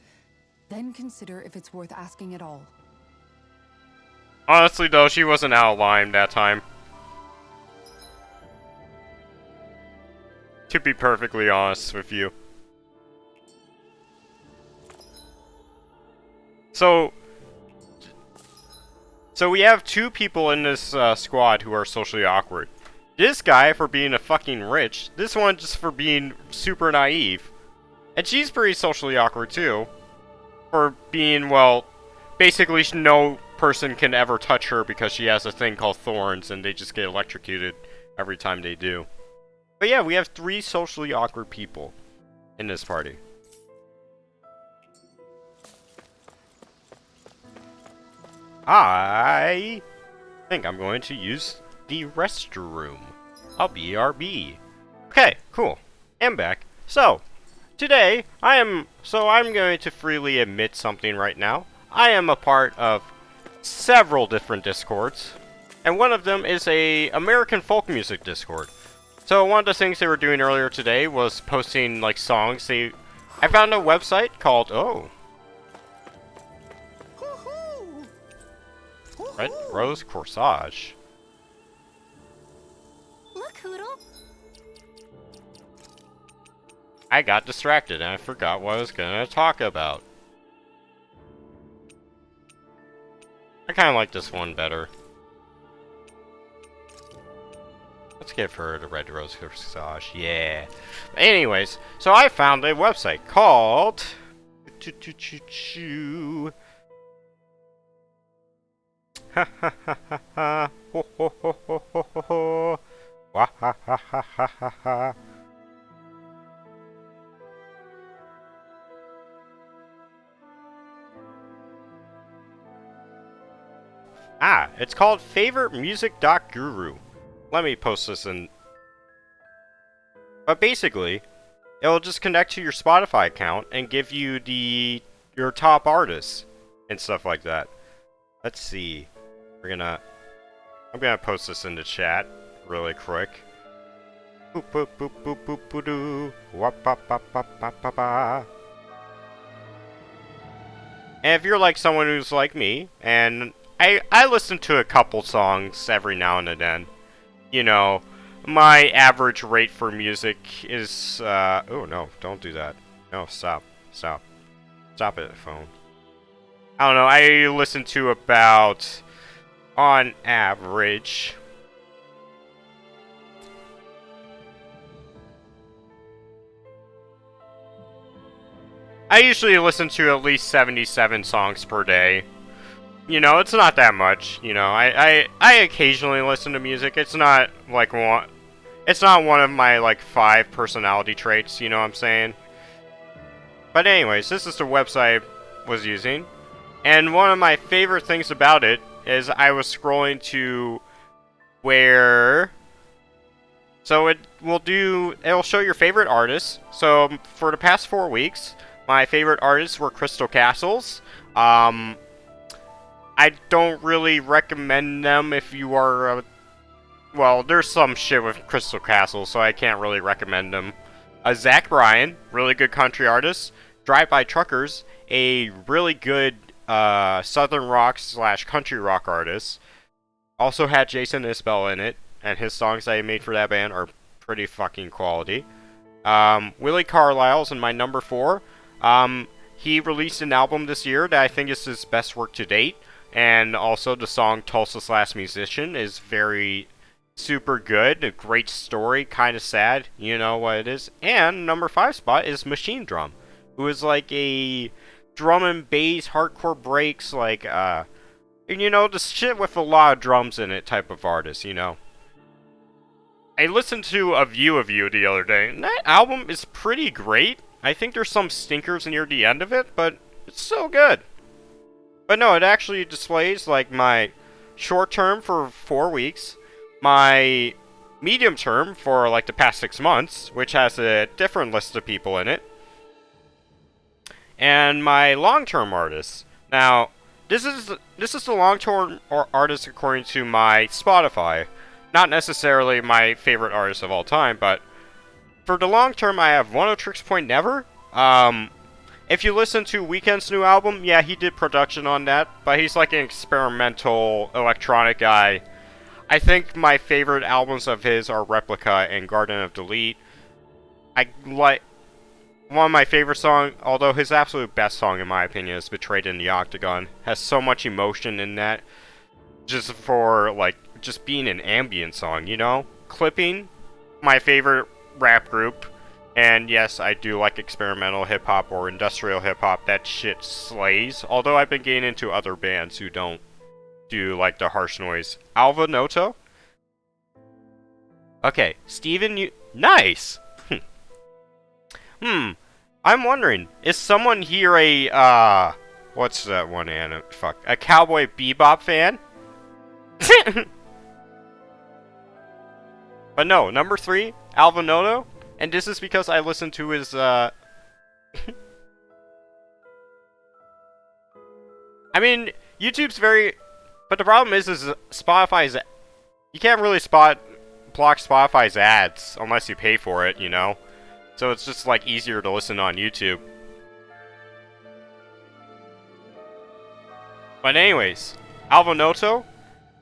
Then consider if it's worth asking at all. Honestly, though, she wasn't out of line that time. To be perfectly honest with you. So we have two people in this squad who are socially awkward. This guy for being a fucking rich. This one just for being super naive. And she's pretty socially awkward too. For being, well, basically no person can ever touch her because she has a thing called thorns and they just get electrocuted every time they do. But yeah, we have 3 socially awkward people in this party. I think I'm going to use the restroom. I'll BRB. Okay, cool. I'm back. So, today, I'm going to freely admit something right now. I am a part of several different Discords, and one of them is a American folk music Discord. So one of the things they were doing earlier today was posting like songs. I found a website called Red Rose Corsage. Look, Hoodle. I got distracted and I forgot what I was gonna talk about. I kinda like this one better. Let's give her the Red Rose Corsage, yeah. Anyways, so I found a website called... Ha ha ha ha ha. Ho ho ho ho ho ho ho. Wah ha ha ha ha ha ha. Ah, it's called favoritemusic.guru. Let me post this in. But basically, it'll just connect to your Spotify account and give you your top artists and stuff like that. Let's see. I'm gonna post this in the chat really quick. Boop boop boop boop boop boop doo. Wap ba ba ba ba ba ba. And if you're like someone who's like me, and I listen to a couple songs every now and then. You know, my average rate for music is, oh no, don't do that. No, stop. Stop. Stop it, phone. I don't know, I listen to about, on average, I usually listen to at least 77 songs per day. You know, it's not that much. You know, I occasionally listen to music. It's not like it's not one of my like 5 personality traits, you know what I'm saying? But anyways, this is the website I was using. And one of my favorite things about it is I was scrolling to where, so it'll show your favorite artists. So for the past 4 weeks, my favorite artists were Crystal Castles. I don't really recommend them if you are, well, there's some shit with Crystal Castles, so I can't really recommend them. Zach Bryan, really good country artist. Drive-By Truckers, a really good southern rock / country rock artist. Also had Jason Isbell in it, and his songs that he made for that band are pretty fucking quality. Willie Carlisle's in my number 4. He released an album this year that I think is his best work to date. And also the song Tulsa's Last Musician is very super good. A great story, kind of sad, you know what it is. And number 5 spot is Machine Drum, who is like a drum and bass, hardcore breaks, like, and you know, the shit with a lot of drums in it type of artist, you know. I listened to A View of You the other day, and that album is pretty great. I think there's some stinkers near the end of it, but it's so good. But no, it actually displays like my short term for 4 weeks, my medium term for like the past 6 months, which has a different list of people in it, and my long term artists. Now, this is the long term artist according to my Spotify, not necessarily my favorite artist of all time, but for the long term, I have Oneohtrix Point Never. If you listen to Weeknd's new album, yeah, he did production on that, but he's like an experimental electronic guy. I think my favorite albums of his are Replica and Garden of Delete. I like one of my favorite songs, although his absolute best song in my opinion is Betrayed in the Octagon. Has so much emotion in that, just for like just being an ambient song, you know? Clipping, my favorite rap group. And yes, I do like experimental hip-hop or industrial hip-hop. That shit slays. Although I've been getting into other bands who don't do, like, the harsh noise. Alva Noto? Okay, Steven, nice! I'm wondering, is someone here a, what's that one anime? Fuck. A Cowboy Bebop fan? But no, number 3, Alva Noto. And this is because I listened to his, I mean, YouTube's very... But the problem is Spotify's... You can't really block Spotify's ads unless you pay for it, you know? So it's just, like, easier to listen on YouTube. But anyways, Alva Noto.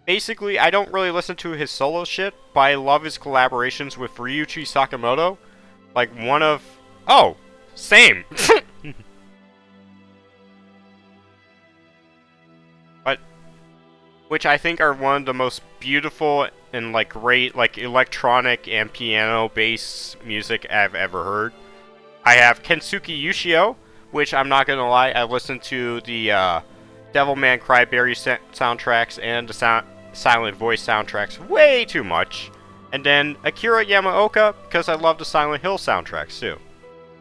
Basically, I don't really listen to his solo shit, but I love his collaborations with Ryuichi Sakamoto. Like, one of... Oh! Same! But... Which I think are one of the most beautiful and, like, great, like, electronic and piano-based music I've ever heard. I have Kensuke Yoshio, which I'm not gonna lie, I listened to the, Devilman Cryberry soundtracks and the Silent Voice soundtracks way too much. And then Akira Yamaoka, because I love the Silent Hill soundtracks too.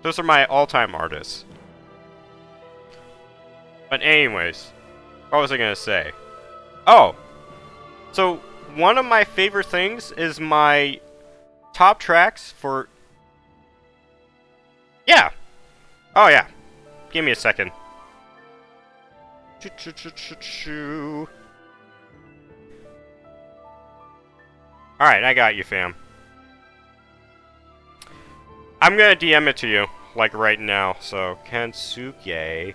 Those are my all-time artists. But anyways, what was I gonna say? Oh, So, one of my favorite things is my top tracks for... Yeah! Oh yeah. Give me a second. Alright, I got you, fam. I'm gonna DM it to you, like right now. So, Kensuke.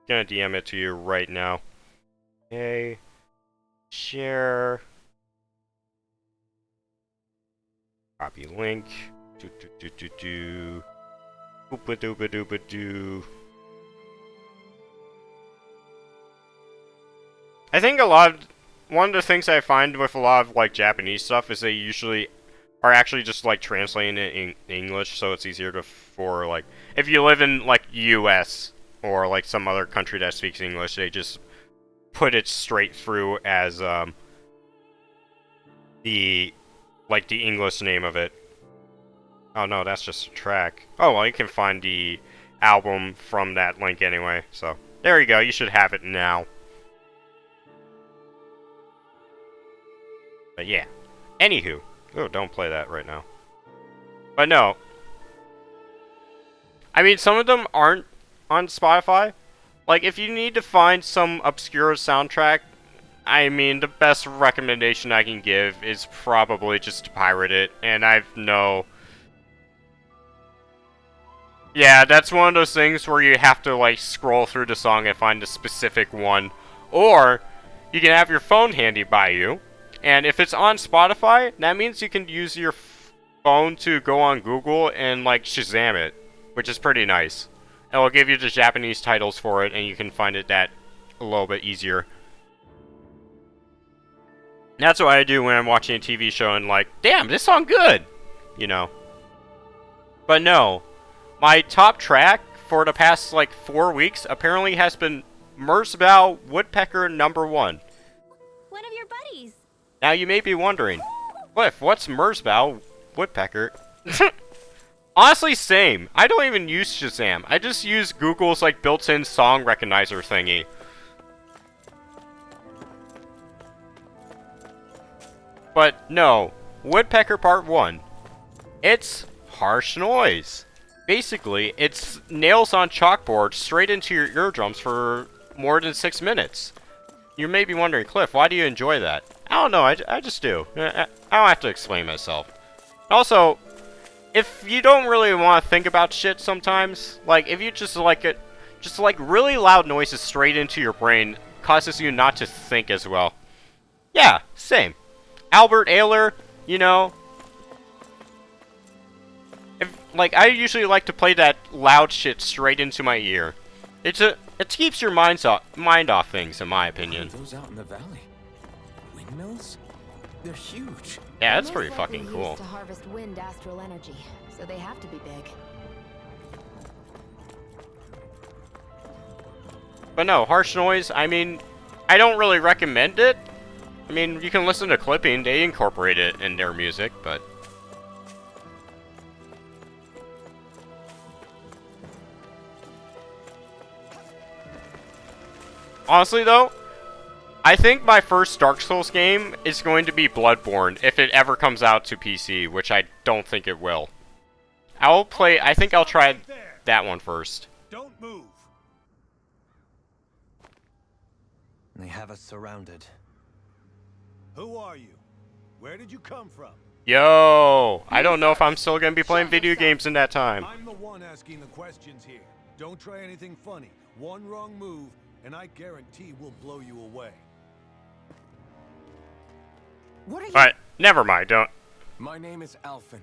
Gonna DM it to you right now. Okay. Share. Copy link. Oopa doopa doopa doo. I think one of the things I find with a lot of like Japanese stuff is they usually are actually just like translating it in English, so it's easier for like if you live in like US or like some other country that speaks English, they just put it straight through as the English name of it. Oh no, that's just a track. Oh well, you can find the album from that link anyway. So there you go. You should have it now. But yeah. Anywho. Oh, don't play that right now. But no. I mean, some of them aren't on Spotify. Like, if you need to find some obscure soundtrack, I mean, the best recommendation I can give is probably just to pirate it. And yeah, that's one of those things where you have to, like, scroll through the song and find a specific one. Or, you can have your phone handy by you. And if it's on Spotify, that means you can use your phone to go on Google and, like, Shazam it. Which is pretty nice. It'll give you the Japanese titles for it, and you can find it that a little bit easier. That's what I do when I'm watching a TV show and like, damn, this song good! You know. But no. My top track for the past, like, 4 weeks apparently has been Merzbow Woodpecker #1. One of your buddies. Now you may be wondering, Cliff, what's Merzbow Woodpecker? Honestly, same. I don't even use Shazam. I just use Google's, like, built-in song recognizer thingy. But no, Woodpecker Part 1. It's harsh noise. Basically, it's nails on chalkboard straight into your eardrums for more than 6 minutes. You may be wondering, Cliff, why do you enjoy that? I don't know, I just do. I don't have to explain myself. Also, if you don't really want to think about shit sometimes, like, if you just like it, just like really loud noises straight into your brain causes you not to think as well. Yeah, same. Albert Ayler, you know, like, I usually like to play that loud shit straight into my ear. It keeps your mind off things, in my opinion. Those out in the valley, windmills? They're huge. Yeah, that's They're pretty most fucking likely cool. used to harvest wind astral energy, so they have to be big. But no, harsh noise, I mean, I don't really recommend it. I mean, you can listen to Clipping, they incorporate it in their music, but... Honestly, though, I think my first Dark Souls game is going to be Bloodborne, if it ever comes out to PC, which I don't think it will. I think I'll try that one first. Don't move. They have us surrounded. Who are you? Where did you come from? Yo, I don't know if I'm still going to be playing video games in that time. I'm the one asking the questions here. Don't try anything funny. One wrong move, and I guarantee we'll blow you away. What are you? Alright, never mind, don't... My name is Alphen.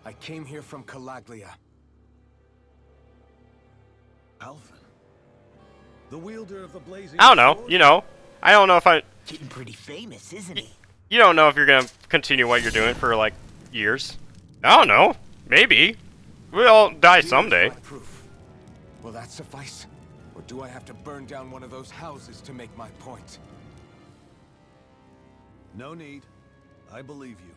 I came here from Calaglia. Alphen? The wielder of the blazing I don't know, sword? you know. I don't know if I... Getting pretty famous, isn't he? You don't know if you're gonna continue what you're doing for, like, years. I don't know. Maybe. We'll all die Here's someday. my proof. Will that suffice? Or do I have to burn down one of those houses to make my point? No need. I believe you.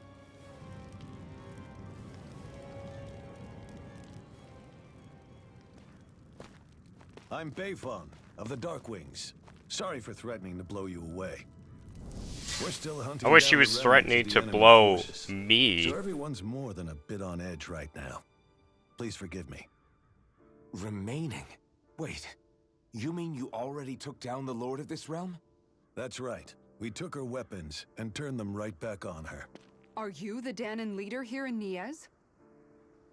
I'm Beifong, of the Darkwings. Sorry for threatening to blow you away. We're still hunting I wish down he the was remnants threatening of the to enemy blow forces. me. So everyone's more than a bit on edge right now. Please forgive me. Remaining? Wait, you mean you already took down the Lord of this realm? That's right. We took her weapons and turned them right back on her. Are you the Danon leader here in Niez?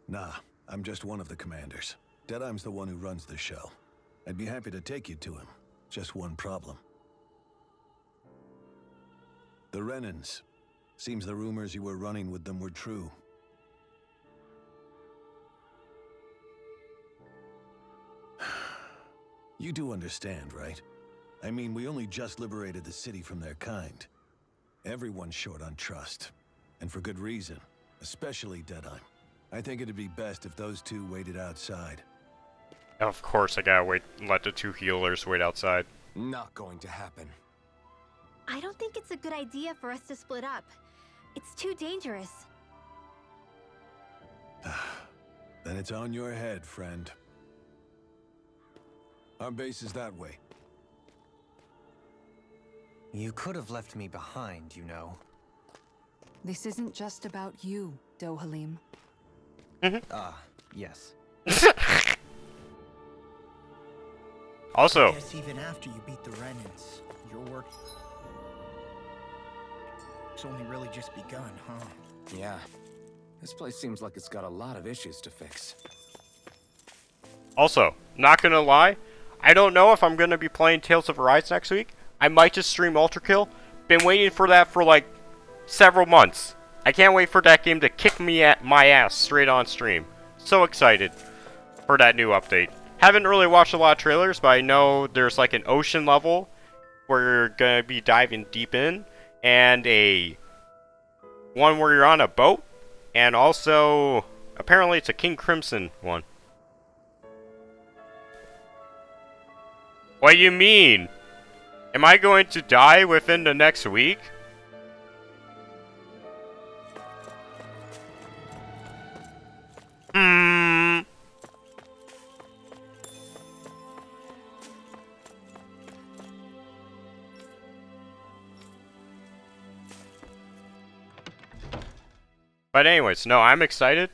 Nah, I'm just one of the commanders. Deadeye's the one who runs the show. I'd be happy to take you to him. Just one problem. The Renans. Seems the rumors you were running with them were true. You do understand, right? I mean, we only just liberated the city from their kind. Everyone's short on trust. And for good reason. Especially Deadeye. I think it'd be best if those two waited outside. Of course, I gotta wait. Let the two healers wait outside. Not going to happen. I don't think it's a good idea for us to split up. It's too dangerous. Then it's on your head, friend. Our base is that way. You could have left me behind, you know. This isn't just about you, Dohalim. Yes. Also, I guess even after you beat the Renans, your work... it's only really just begun, huh? Yeah. This place seems like it's got a lot of issues to fix. not gonna lie, I don't know if I'm gonna be playing Tales of Arise next week. I might just stream Ultra Kill. Been waiting for that for like several months. I can't wait for that game to kick me at my ass straight on stream. So excited for that new update. Haven't really watched a lot of trailers, but I know there's like an ocean level where you're gonna be diving deep in, and a one where you're on a boat, and also apparently it's a King Crimson one. What do you mean? Am I going to die within the next week? But anyways, no, I'm excited.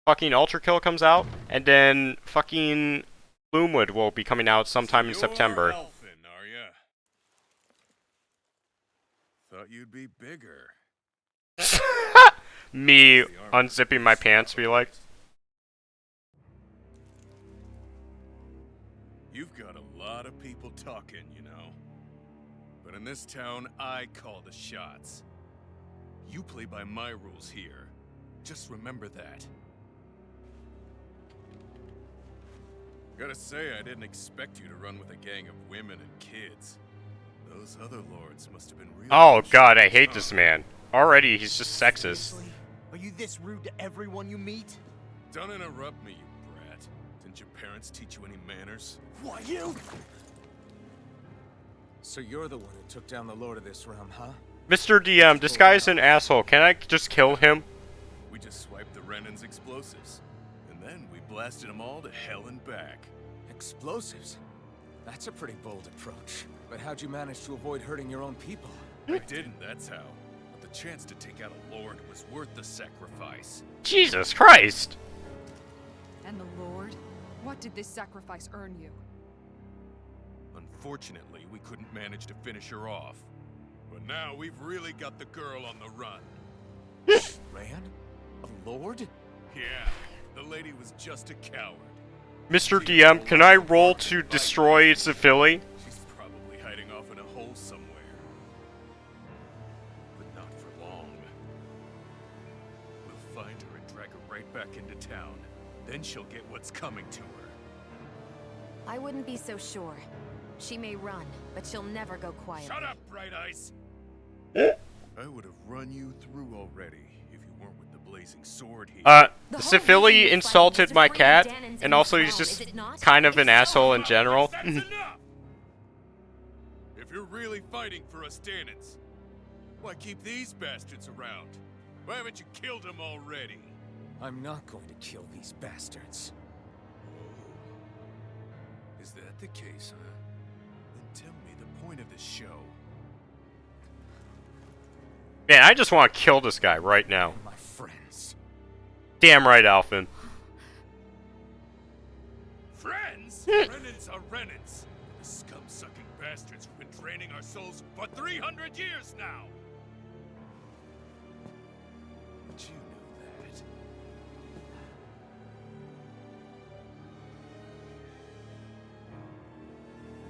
Fucking Ultra Kill comes out, and then fucking Bloomwood will be coming out sometime in September. You're elfin, are ya? Thought you'd be bigger. Me unzipping my pants, be like, You've got a lot of people talking, you know. But in this town, I call the shots. You play by my rules here. Just remember that. Gotta say, I didn't expect you to run with a gang of women and kids. Those other lords must have been real. oh god, I hate this man. Already, he's just sexist. Seriously? Are you this rude to everyone you meet? Don't interrupt me, you brat. Didn't your parents teach you any manners? What, you? So you're the one who took down the Lord of this realm, huh? Mr. DM, this guy's an asshole. Can I just kill him? We just swiped the Renan's explosives. And then we blasted them all to hell and back. Explosives? That's a pretty bold approach. But how'd you manage to avoid hurting your own people? I didn't, that's how. But the chance to take out a lord was worth the sacrifice. Jesus Christ! And the Lord? What did this sacrifice earn you? Unfortunately, we couldn't manage to finish her off. But now we've really got the girl on the run. Ran? A lord? Yeah, the lady was just a coward. Mr. DM, can I roll to destroy Zephyli? She's probably hiding off in a hole somewhere. But not for long. We'll find her and drag her right back into town. Then she'll get what's coming to her. I wouldn't be so sure. She may run, but she'll never go quiet. Shut up, Bright Eyes! I would have run you through already if you weren't with the blazing sword here. The whole reason Zephyli you fight insulted is to my free cat, Danons and in also this he's realm, just is it not? kind of an asshole in general. That's enough! If you're really fighting for us Danons, why keep these bastards around? Why haven't you killed them already? I'm not going to kill these bastards. Is that the case, huh? Tell me the point of this show. Man, I just want to kill this guy right now. My friends. Damn right, Alphen. Friends? Renans are Renans. The scum-sucking bastards who've been draining our souls for 300 years now. But you knew that.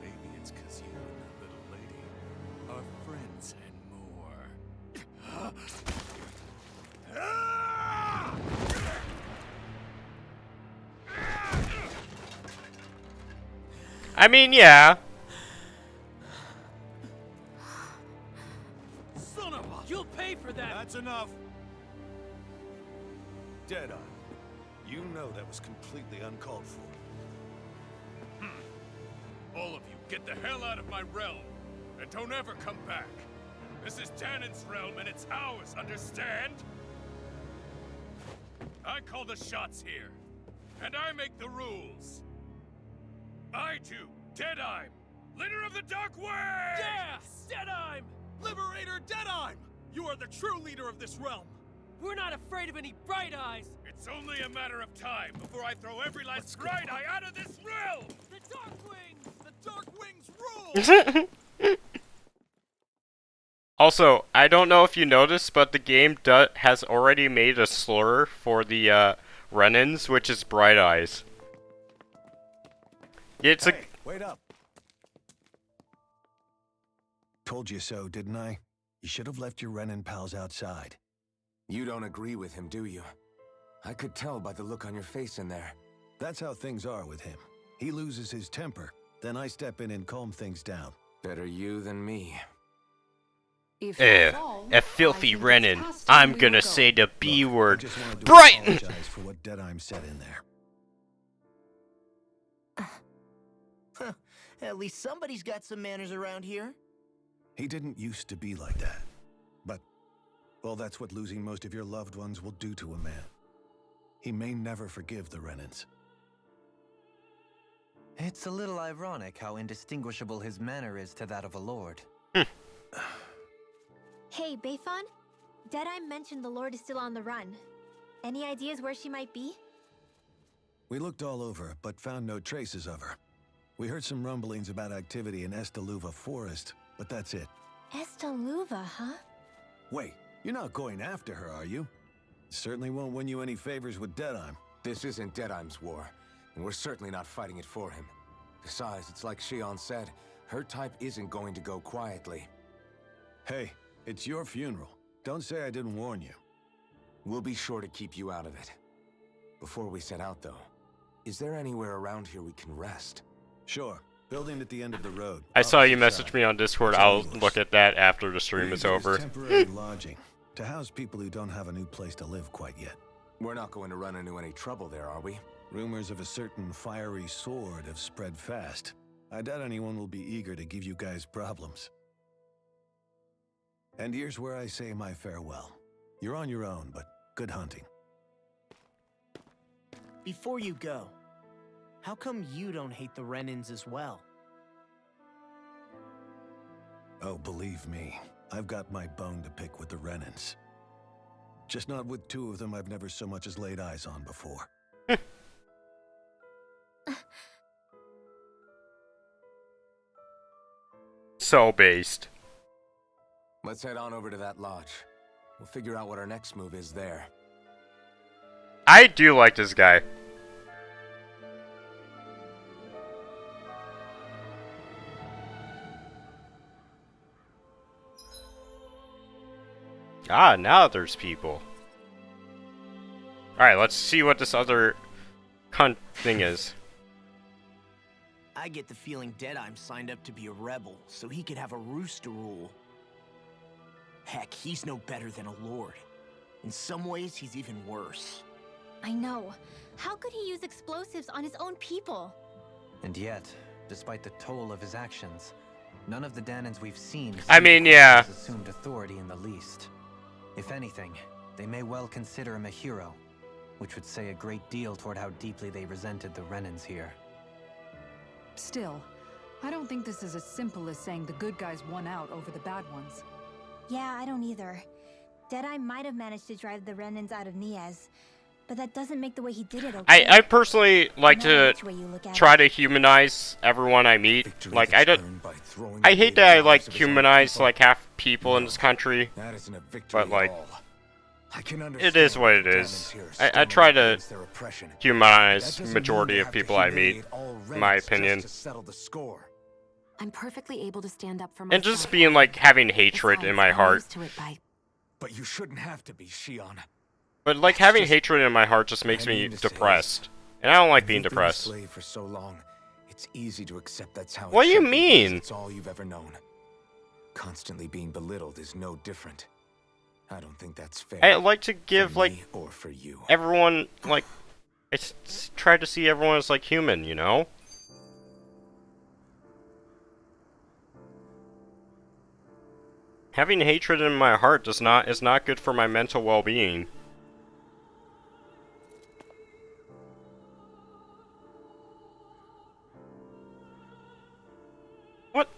Maybe it's 'cause you and that little lady are friends and more. I mean, yeah. Son of a... You'll pay for that! That's enough. Deadeye, you know that was completely uncalled for. All of you, get the hell out of my realm, and don't ever come back. This is Danon's realm, and it's ours, understand? I call the shots here, and I make the rules. I do, Deadeye, leader of the Dark Way! Yes! Deadime! Liberator Deadime! You are the true leader of this realm! We're not afraid of any Bright Eyes! It's only a matter of time before I throw every last Bright Eye out of this realm! The Dark Wings! The Dark Wings rule! Also, I don't know if you noticed, but the game has already made a slur for the Renans, which is Bright Eyes. It's Hey, wait up. Told you so, didn't I? You should have left your Renan pals outside. You don't agree with him, do you? I could tell by the look on your face in there. That's how things are with him. He loses his temper, then I step in and calm things down. Better you than me. If that's all, a filthy I think it's Renan. past time I'm we gonna were say going. the B Look, word. I just wanted to Brighton! apologize for what Deadeye said in there. At least somebody's got some manners around here. He didn't used to be like that. But, well, that's what losing most of your loved ones will do to a man. He may never forgive the Renans. It's a little ironic how indistinguishable his manner is to that of a lord. Hey, Bayfon? Deadeye mentioned the Lord is still on the run. Any ideas where she might be? We looked all over, but found no traces of her. We heard some rumblings about activity in Estaluva Forest, but that's it. Estaluva, huh? Wait, you're not going after her, are you? Certainly won't win you any favors with Deadeye. This isn't Deadeye's war, and we're certainly not fighting it for him. Besides, it's like Shion said, her type isn't going to go quietly. Hey, it's your funeral. Don't say I didn't warn you. We'll be sure to keep you out of it. Before we set out, though, is there anywhere around here we can rest? Sure. Building at the end of the road. I saw you Opposite message side. me on Discord. It's all I'll English. look at that after the stream We is use it as over. temporary lodging to house people who don't have a new place to live quite yet. We're not going to run into any trouble there, are we? Rumors of a certain fiery sword have spread fast. I doubt anyone will be eager to give you guys problems. And here's where I say my farewell. You're on your own, but good hunting. Before you go, how come you don't hate the Renans as well? Oh, believe me, I've got my bone to pick with the Renans. Just not with two of them I've never so much as laid eyes on before. So based. Let's head on over to that lodge. We'll figure out what our next move is there. I do like this guy. Ah, now there's people. Alright, let's see what this other cunt thing is. I get the feeling Deadeye signed up to be a rebel, so he could have a rooster rule. Heck, he's no better than a lord. In some ways, he's even worse. I know. How could he use explosives on his own people? And yet, despite the toll of his actions, none of the Danans we've seen I mean, yeah. has assumed authority in the least. If anything, they may well consider him a hero, which would say a great deal toward how deeply they resented the Renans here. Still, I don't think this is as simple as saying the good guys won out over the bad ones. Yeah, I don't either. Deadeye might have managed to drive the Renans out of Niez, but that doesn't make the way he did it okay. I personally like No matter to which way you look at try it. to humanize everyone I meet. Victory Like, is I don't... earned by throwing I away hate the that I, lives like, of his own humanize, people. like, half people in this country. That isn't a victory But, like, at all. I can it is what it is. I try to humanize majority of people I meet, in my opinion. I'm perfectly able to stand up for And myself. just being, like, having hatred in Besides, my I'm heart. used to it by But you shouldn't have to be, Shion. But, like, It's having just- hatred in my heart just makes I me mean to say is, depressed. And I don't like When being you've been a depressed. slave for so long, it's easy to accept that's how it What do you should be because mean? It's all you've ever known. Constantly being belittled is no different. I don't think that's fair. I like to for give, like, me or for you. everyone, like, try to see everyone as, like, human, you know? Having hatred in my heart is not good for my mental well-being. What?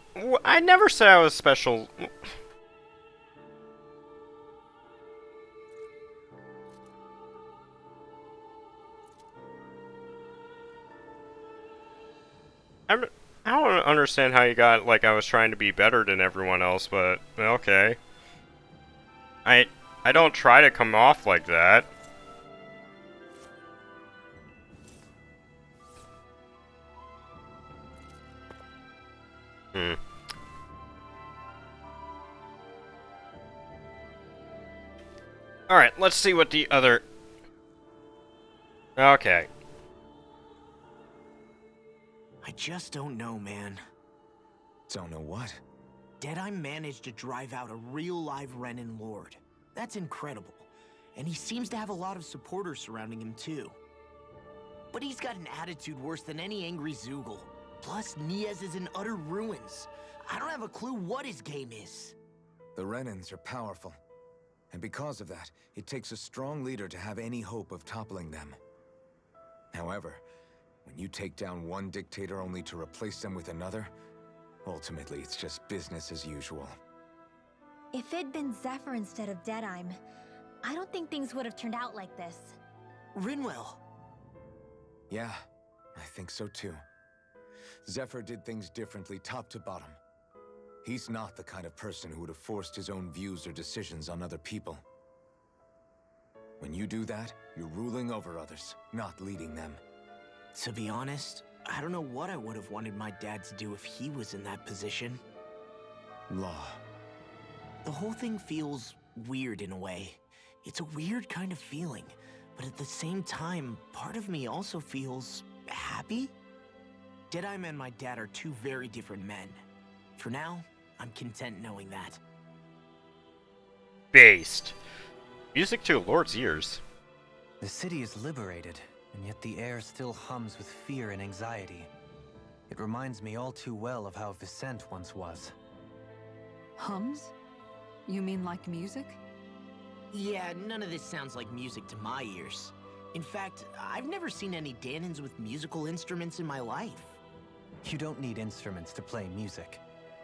I never said I was special. I don't understand how you got, like, I was trying to be better than everyone else, but okay. I don't try to come off like that. Alright, let's see what the other... Okay. I just don't know, man. Don't know what? Deadeye managed to drive out a real live Renan Lord. That's incredible. And he seems to have a lot of supporters surrounding him too. But he's got an attitude worse than any angry Zoogle. Plus, Niez is in utter ruins. I don't have a clue what his game is. The Renans are powerful. And because of that, it takes a strong leader to have any hope of toppling them. However, when you take down one dictator only to replace them with another, ultimately it's just business as usual. If it'd been Zephyr instead of Deadeye, I don't think things would have turned out like this. Rinwell. Yeah, I think so too. Zephyr did things differently top to bottom. He's not the kind of person who would have forced his own views or decisions on other people. When you do that, you're ruling over others, not leading them. To be honest, I don't know what I would have wanted my dad to do if he was in that position. Law. The whole thing feels weird in a way. It's a weird kind of feeling, but at the same time, part of me also feels happy. Deadeye and my dad are two very different men. For now, I'm content knowing that. Based. Music to a Lord's ears. The city is liberated, and yet the air still hums with fear and anxiety. It reminds me all too well of how Vicente once was. Hums? You mean like music? Yeah, none of this sounds like music to my ears. In fact, I've never seen any Danans with musical instruments in my life. You don't need instruments to play music.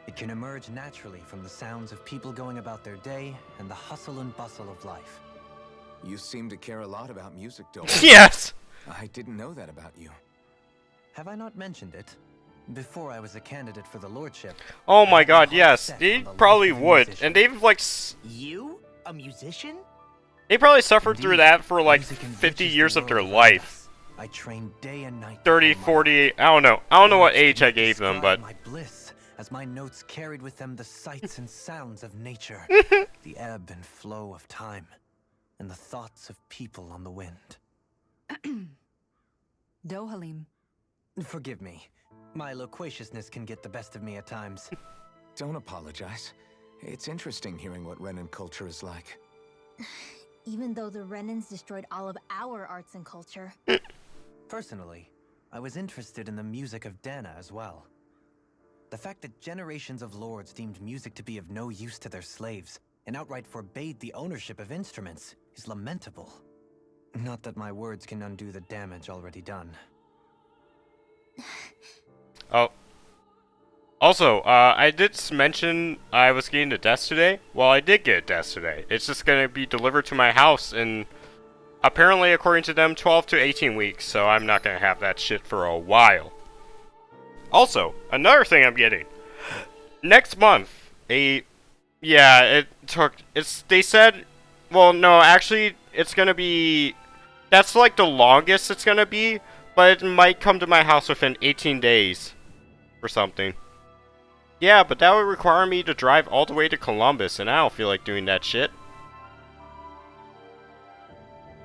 It can emerge naturally from the sounds of people going about their day and the hustle and bustle of life. You seem to care a lot about music, Dole. Yes! I didn't know that about you. Have I not mentioned it? Before I was a candidate for the lordship. Oh my god, I yes. set They on the probably life of a would. musician. And they've, like, You? A musician? they probably suffered through Indeed, that for, like, music 50 enriches years the of their world around life. us. I trained day and night. 30, all my 40, I don't know. I don't know what age I gave them, but... My bliss, as my notes carried with them the sights and sounds of nature, the ebb and flow of time, and the thoughts of people on the wind. Dohalim. Forgive me. My loquaciousness can get the best of me at times. Don't apologize. It's interesting hearing what Renan culture is like. Even though the Renans destroyed all of our arts and culture. Personally, I was interested in the music of Dana as well. The fact that generations of lords deemed music to be of no use to their slaves and outright forbade the ownership of instruments is lamentable. Not that my words can undo the damage already done. Oh. Also, I did mention I was getting a desk today. Well, I did get a desk today. It's just gonna be delivered to my house in, apparently, according to them, 12 to 18 weeks. So I'm not gonna have that shit for a while. Also, another thing I'm getting. Next month, they said, well, no, actually, it's gonna be, that's like the longest it's gonna be, but it might come to my house within 18 days or something. Yeah, but that would require me to drive all the way to Columbus, and I don't feel like doing that shit.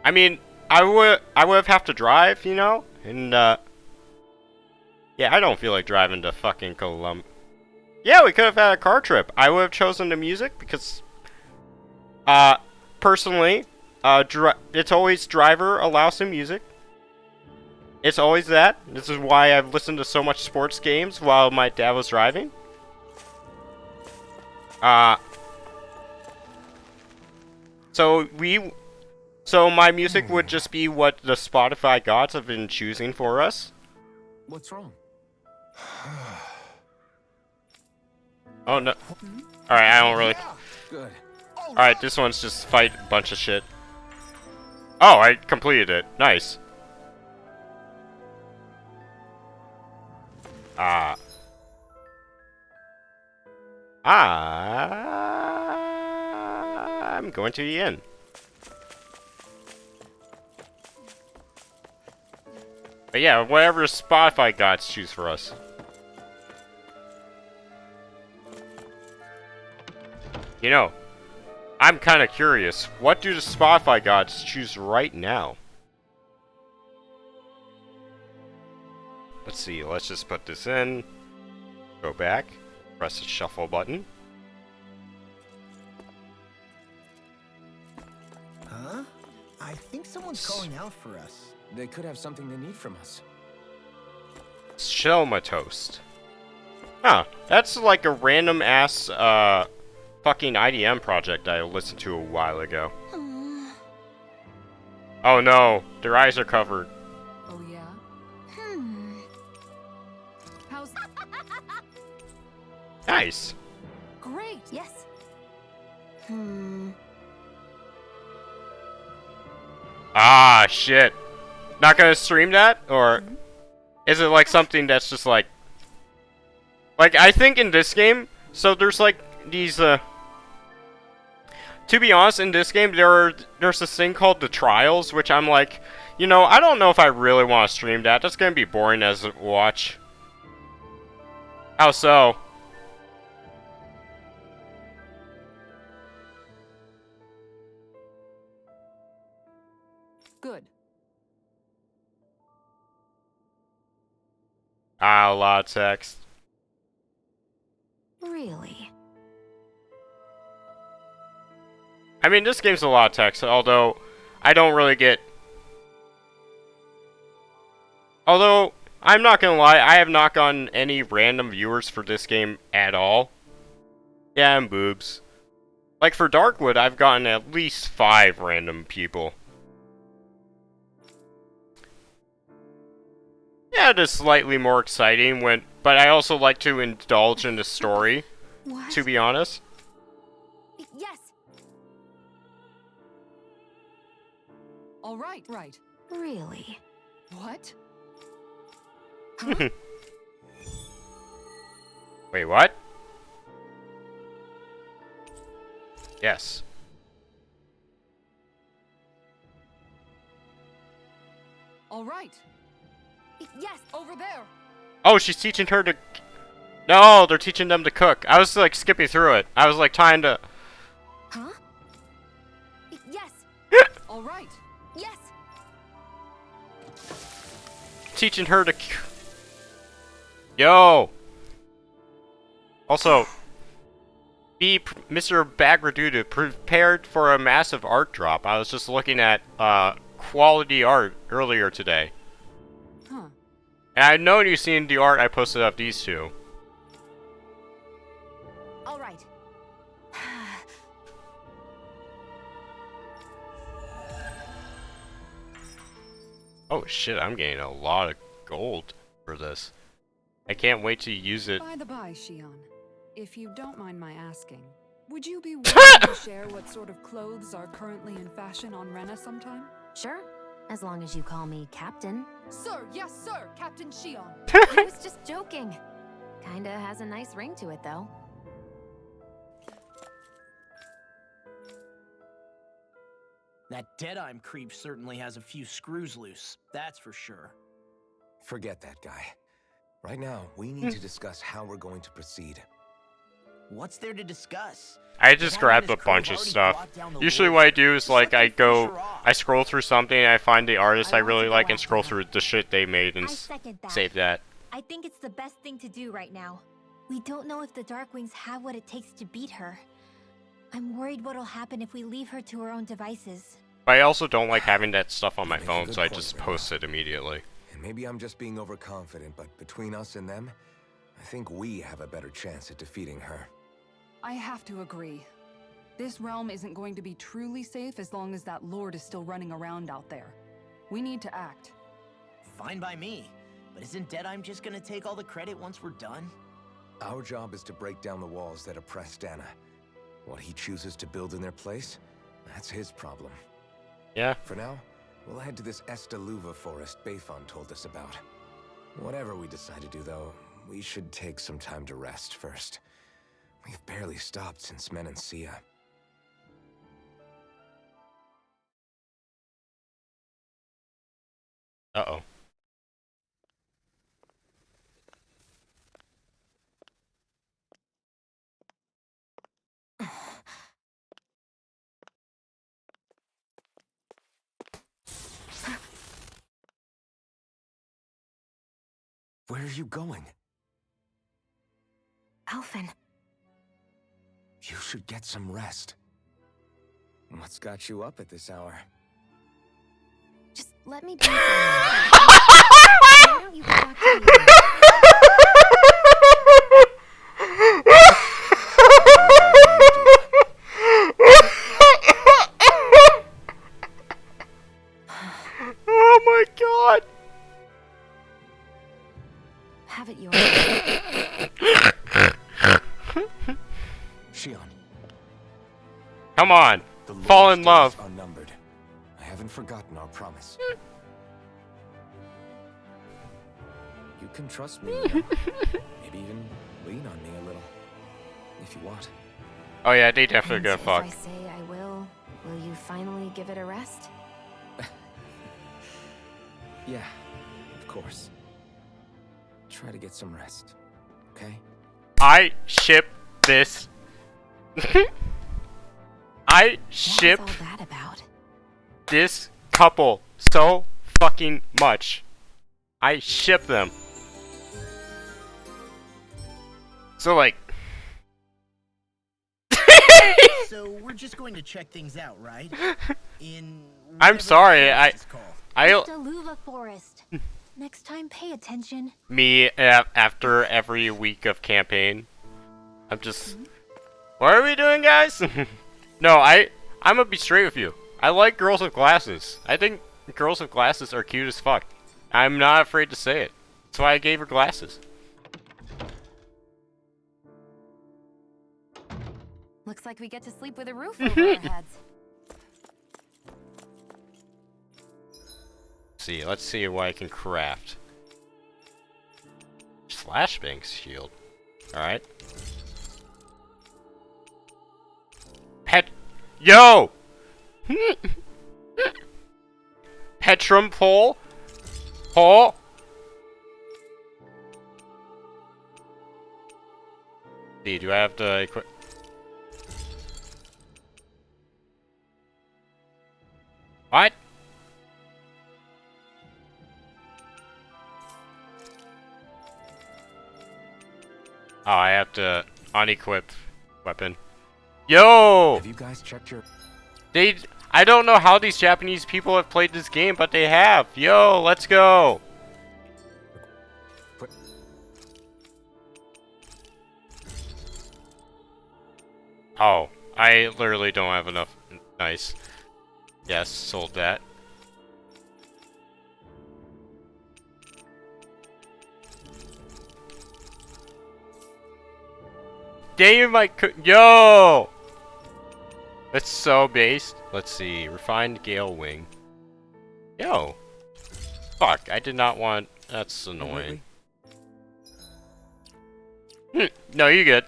I mean, I would have to drive, you know? And, yeah, I don't feel like driving to fucking Columbus. Yeah, we could have had a car trip. I would have chosen the music because, personally, it's always driver allows some music. It's always that. This is why I've listened to so much sports games while my dad was driving. So my music would just be what the Spotify gods have been choosing for us. What's wrong? Oh no. Alright, I don't really. Good. Alright, this one's just fight a bunch of shit. Oh, I completed it. Nice. I'm going to the inn. But yeah, whatever Spotify gods choose for us. You know, I'm kind of curious. What do the Spotify gods choose right now? Let's see. Let's just put this in. Go back. Press the shuffle button. Huh? I think someone's calling out for us. They could have something they need from us. Shelma toast. Huh. That's like a random ass, fucking IDM project I listened to a while ago. Oh no, their eyes are covered. Oh yeah? How's... Nice. Great! Yes. Ah, shit. Not gonna stream that? Or is it like something that's just like... Like, I think in this game, so there's like these, to be honest, in this game, there's this thing called the Trials, which I'm like, you know, I don't know if I really want to stream that. That's gonna be boring as a watch. How so? Good. Ah, a lot of text. Really? I mean, this game's a lot of text, although I don't really get... Although, I'm not gonna lie, I have not gotten any random viewers for this game at all. Yeah, and boobs. Like, for Darkwood, I've gotten at least 5 random people. Yeah, it is slightly more exciting but I also like to indulge in the story, What? to be honest. Yes. All right, right. Really? What? Wait, what? Yes. All right. Yes. Over there. Oh, she's teaching her to... No, they're teaching them to cook. I was, like, skipping through it. I was, like, trying to... Huh? Yes. All right. Yes. Teaching her to... Yo! Also, Mr. Bagraduda prepared for a massive art drop. I was just looking at, quality art earlier today. Huh. And I know you've seen the art I posted of these two. All right. Oh shit, I'm getting a lot of gold for this. I can't wait to use it. By the by, Shion, if you don't mind my asking, would you be willing to share what sort of clothes are currently in fashion on Rena sometime? Sure, as long as you call me Captain. Sir, yes sir, Captain Shion. I was just joking. Kinda has a nice ring to it, though. That Deadeye creep certainly has a few screws loose, that's for sure. Forget that guy. Right now, we need to discuss how we're going to proceed. What's there to discuss? I just grabbed a bunch of stuff. Usually what I do is like I scroll through something and I find the artist I really like and scroll through the shit they made and I second that. save that. I think it's the best thing to do right now. We don't know if the Darkwings have what it takes to beat her. I'm worried what'll happen if we leave her to her own devices. But I also don't like having that stuff on my Makes a phone, good so I point, just Rena. post it immediately. And maybe I'm just being overconfident, but between us and them, I think we have a better chance at defeating her. I have to agree. This realm isn't going to be truly safe as long as that Lord is still running around out there. We need to act. Fine by me. But isn't Deadeye just gonna take all the credit once we're done? Our job is to break down the walls that oppress Dana. What he chooses to build in their place, that's his problem. Yeah. For now, we'll head to this Estaluva forest Bayfon told us about. Whatever we decide to do, though, we should take some time to rest first. We've barely stopped since Menancia. Uh-oh. Where are you going? Alphen, You should get some rest. What's got you up at this hour? just let me be for a minute. Why don't you go back to the Oh my god! Have it your way. Shion, Come on! the Fall Lord's in love. days Unnumbered. I haven't forgotten our promise. You can trust me. Maybe even lean on me a little, if you want. Oh yeah, they definitely And gonna if fuck. I say I will you finally give it a rest? Yeah, of course. Try to get some rest, okay? I ship this. I ship What's all that about? this couple so fucking much. I ship them. So like So we're just going to check things out, right? I'm sorry, Estaluva Forest. Next time, pay attention. me after every week of campaign, I'm just, what are we doing, guys? No, I'm gonna be straight with you. I like girls with glasses. I think girls with glasses are cute as fuck. I'm not afraid to say it. That's why I gave her glasses. Looks like we get to sleep with a roof over our heads. Let's see what I can craft. Flashbang shield. Alright. Yo! Petrum pole? Pole? Do I have to equip? What? Oh, I have to unequip weapon. Yo! Have you guys checked your... I don't know how these Japanese people have played this game, but they have. Yo, let's go! Oh, I literally don't have enough. Nice. Yes, sold that. damn my yo! That's so based. Let's see. Refined Gale Wing. Yo. Fuck, I did not want... That's annoying. No, you good.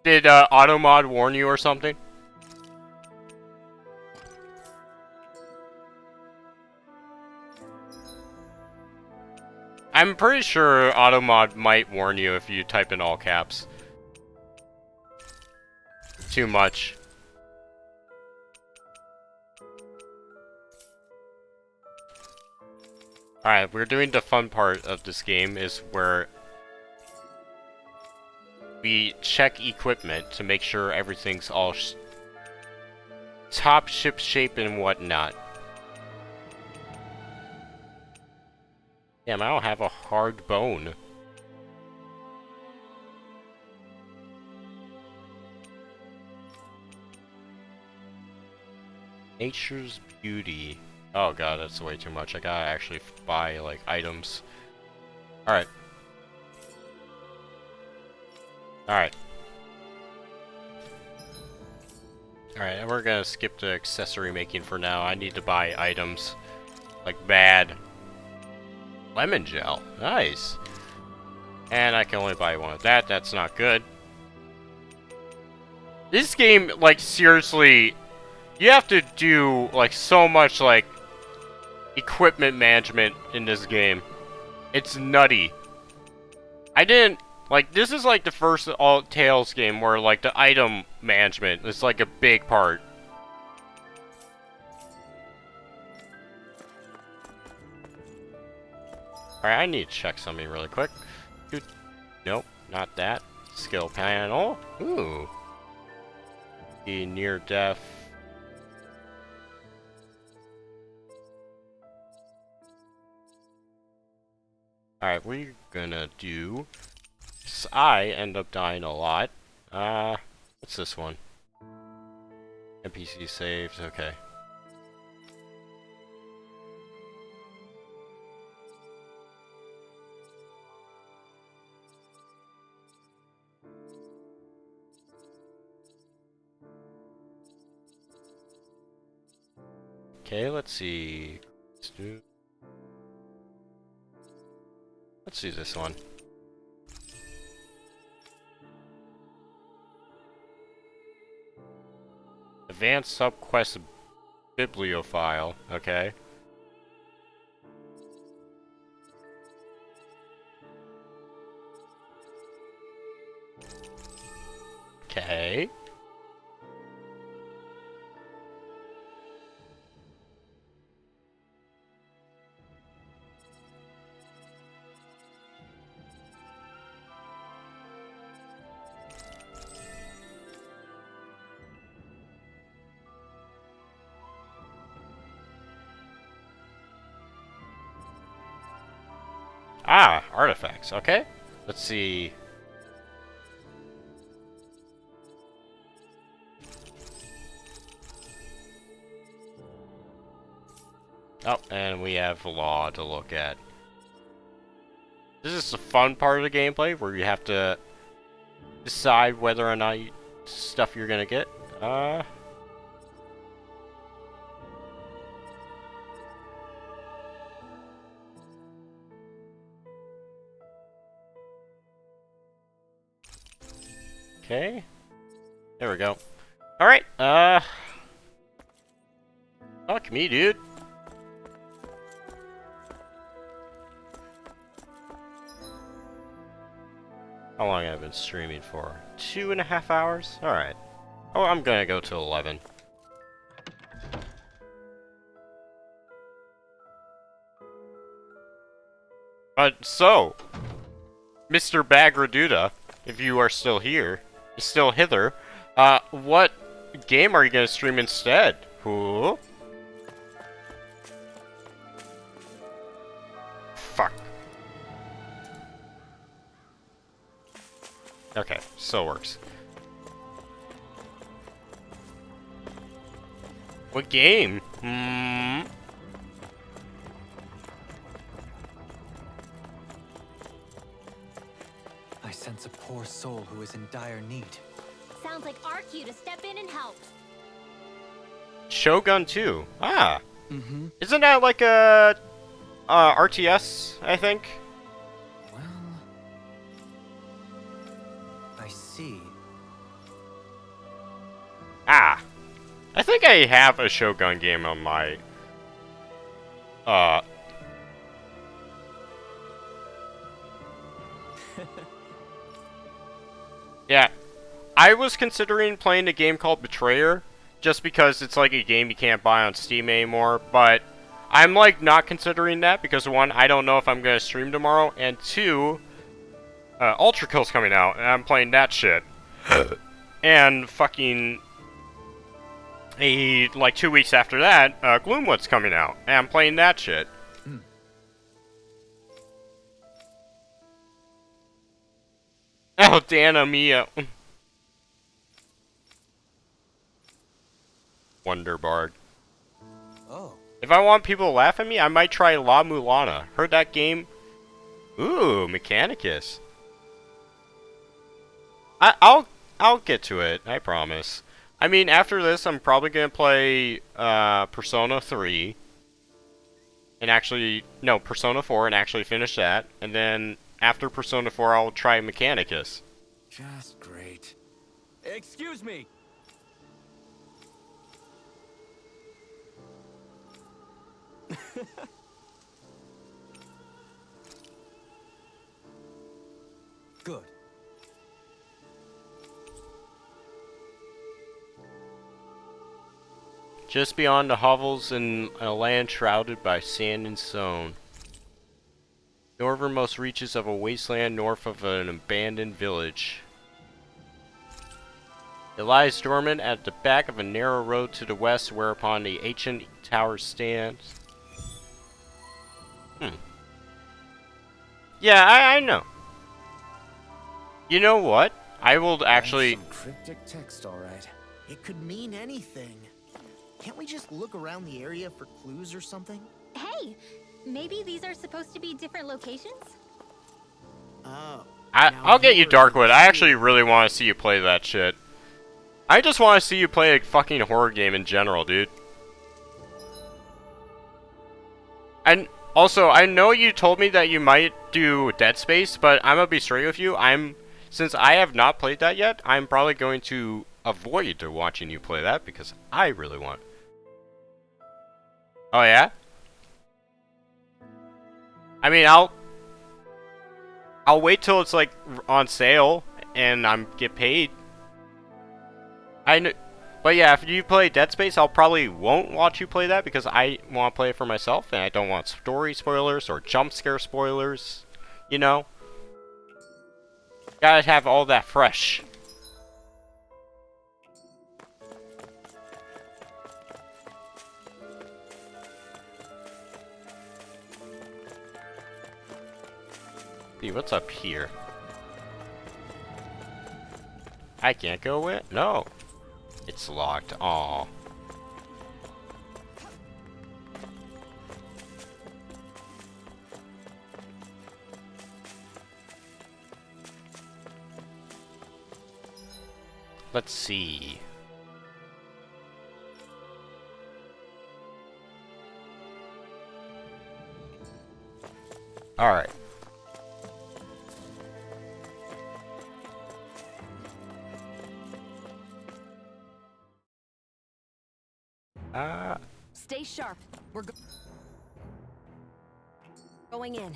Did Automod warn you or something? I'm pretty sure Automod might warn you if you type in all caps. Too much. Alright, we're doing the fun part of this game is where we check equipment to make sure everything's all top ship shape and whatnot. Damn, I don't have a hard bone. Nature's Beauty. Oh god, that's way too much. I gotta actually buy, like, items. Alright. Alright. Alright, and we're gonna skip the accessory making for now. I need to buy items. Like, bad. Lemon gel. Nice. And I can only buy one of that. That's not good. This game, like, seriously... You have to do, like, so much, like... equipment management in this game. It's nutty. I didn't... Like, this is, like, the first Tales game where, like, the item management is, like, a big part. Alright, I need to check something really quick. Dude, nope, not that. Skill panel. Ooh. The near death. Alright, we're gonna do... I end up dying a lot. What's this one? NPC saves, okay. Okay, let's see. Let's do this one. Advanced subquest bibliophile. Okay. Okay. Ah, artifacts. Okay. Let's see. Oh, and we have law to look at. This is the fun part of the gameplay where you have to decide whether or not stuff you're gonna get. Okay. There we go. Alright, fuck me, dude. How long have I been streaming for? 2.5 hours? Alright. Oh, I'm gonna go to 11. So, Mr. Bagraduda, if you are still here, still hither, what game are you gonna stream instead? Ooh. Fuck. Okay, so it works. What game? I I sense a poor soul who is in dire need. Sounds like our cue to step in and help. Shogun 2. Ah. Mm-hmm. Isn't that like a RTS, I think? Well, I see. Ah. I think I have a Shogun game on my yeah. I was considering playing a game called Betrayer, just because it's like a game you can't buy on Steam anymore, but I'm like not considering that because one, I don't know if I'm gonna stream tomorrow, and two, Ultra Kill's coming out, and I'm playing that shit. And fucking like 2 weeks after that, Gloomwood's coming out, and I'm playing that shit. Oh, Dana Mia. Wonderbard. Oh. If I want people to laugh at me, I might try La Mulana. Heard that game? Ooh, Mechanicus. I'll get to it, I promise. I mean, after this, I'm probably gonna play Persona 3. And actually, no, Persona 4 and actually finish that. And then after Persona 4, I'll try Mechanicus. Just great. Excuse me. Good. Just beyond the hovels in a land shrouded by sand and stone. Northernmost reaches of a wasteland north of an abandoned village. It lies dormant at the back of a narrow road to the west, whereupon the ancient tower stands. Yeah, I know. You know what? I will actually... Some cryptic text, all right. It could mean anything. Can't we just look around the area for clues or something? Hey, maybe these are supposed to be different locations? Oh. I'll get you Darkwood. I actually really want to see you play that shit. I just want to see you play a fucking horror game in general, dude. And also, I know you told me that you might do Dead Space, but I'm gonna be straight with you. Since I have not played that yet, I'm probably going to avoid watching you play that because I really want. Oh yeah? I mean, I'll wait till it's like on sale and I'm get paid. But yeah, if you play Dead Space, I'll probably won't watch you play that because I want to play it for myself and I don't want story spoilers or jump scare spoilers, you know? Gotta have all that fresh. See, what's up here? I can't go in? No. It's locked. Aw. Let's see. All right. Stay sharp. We're going in.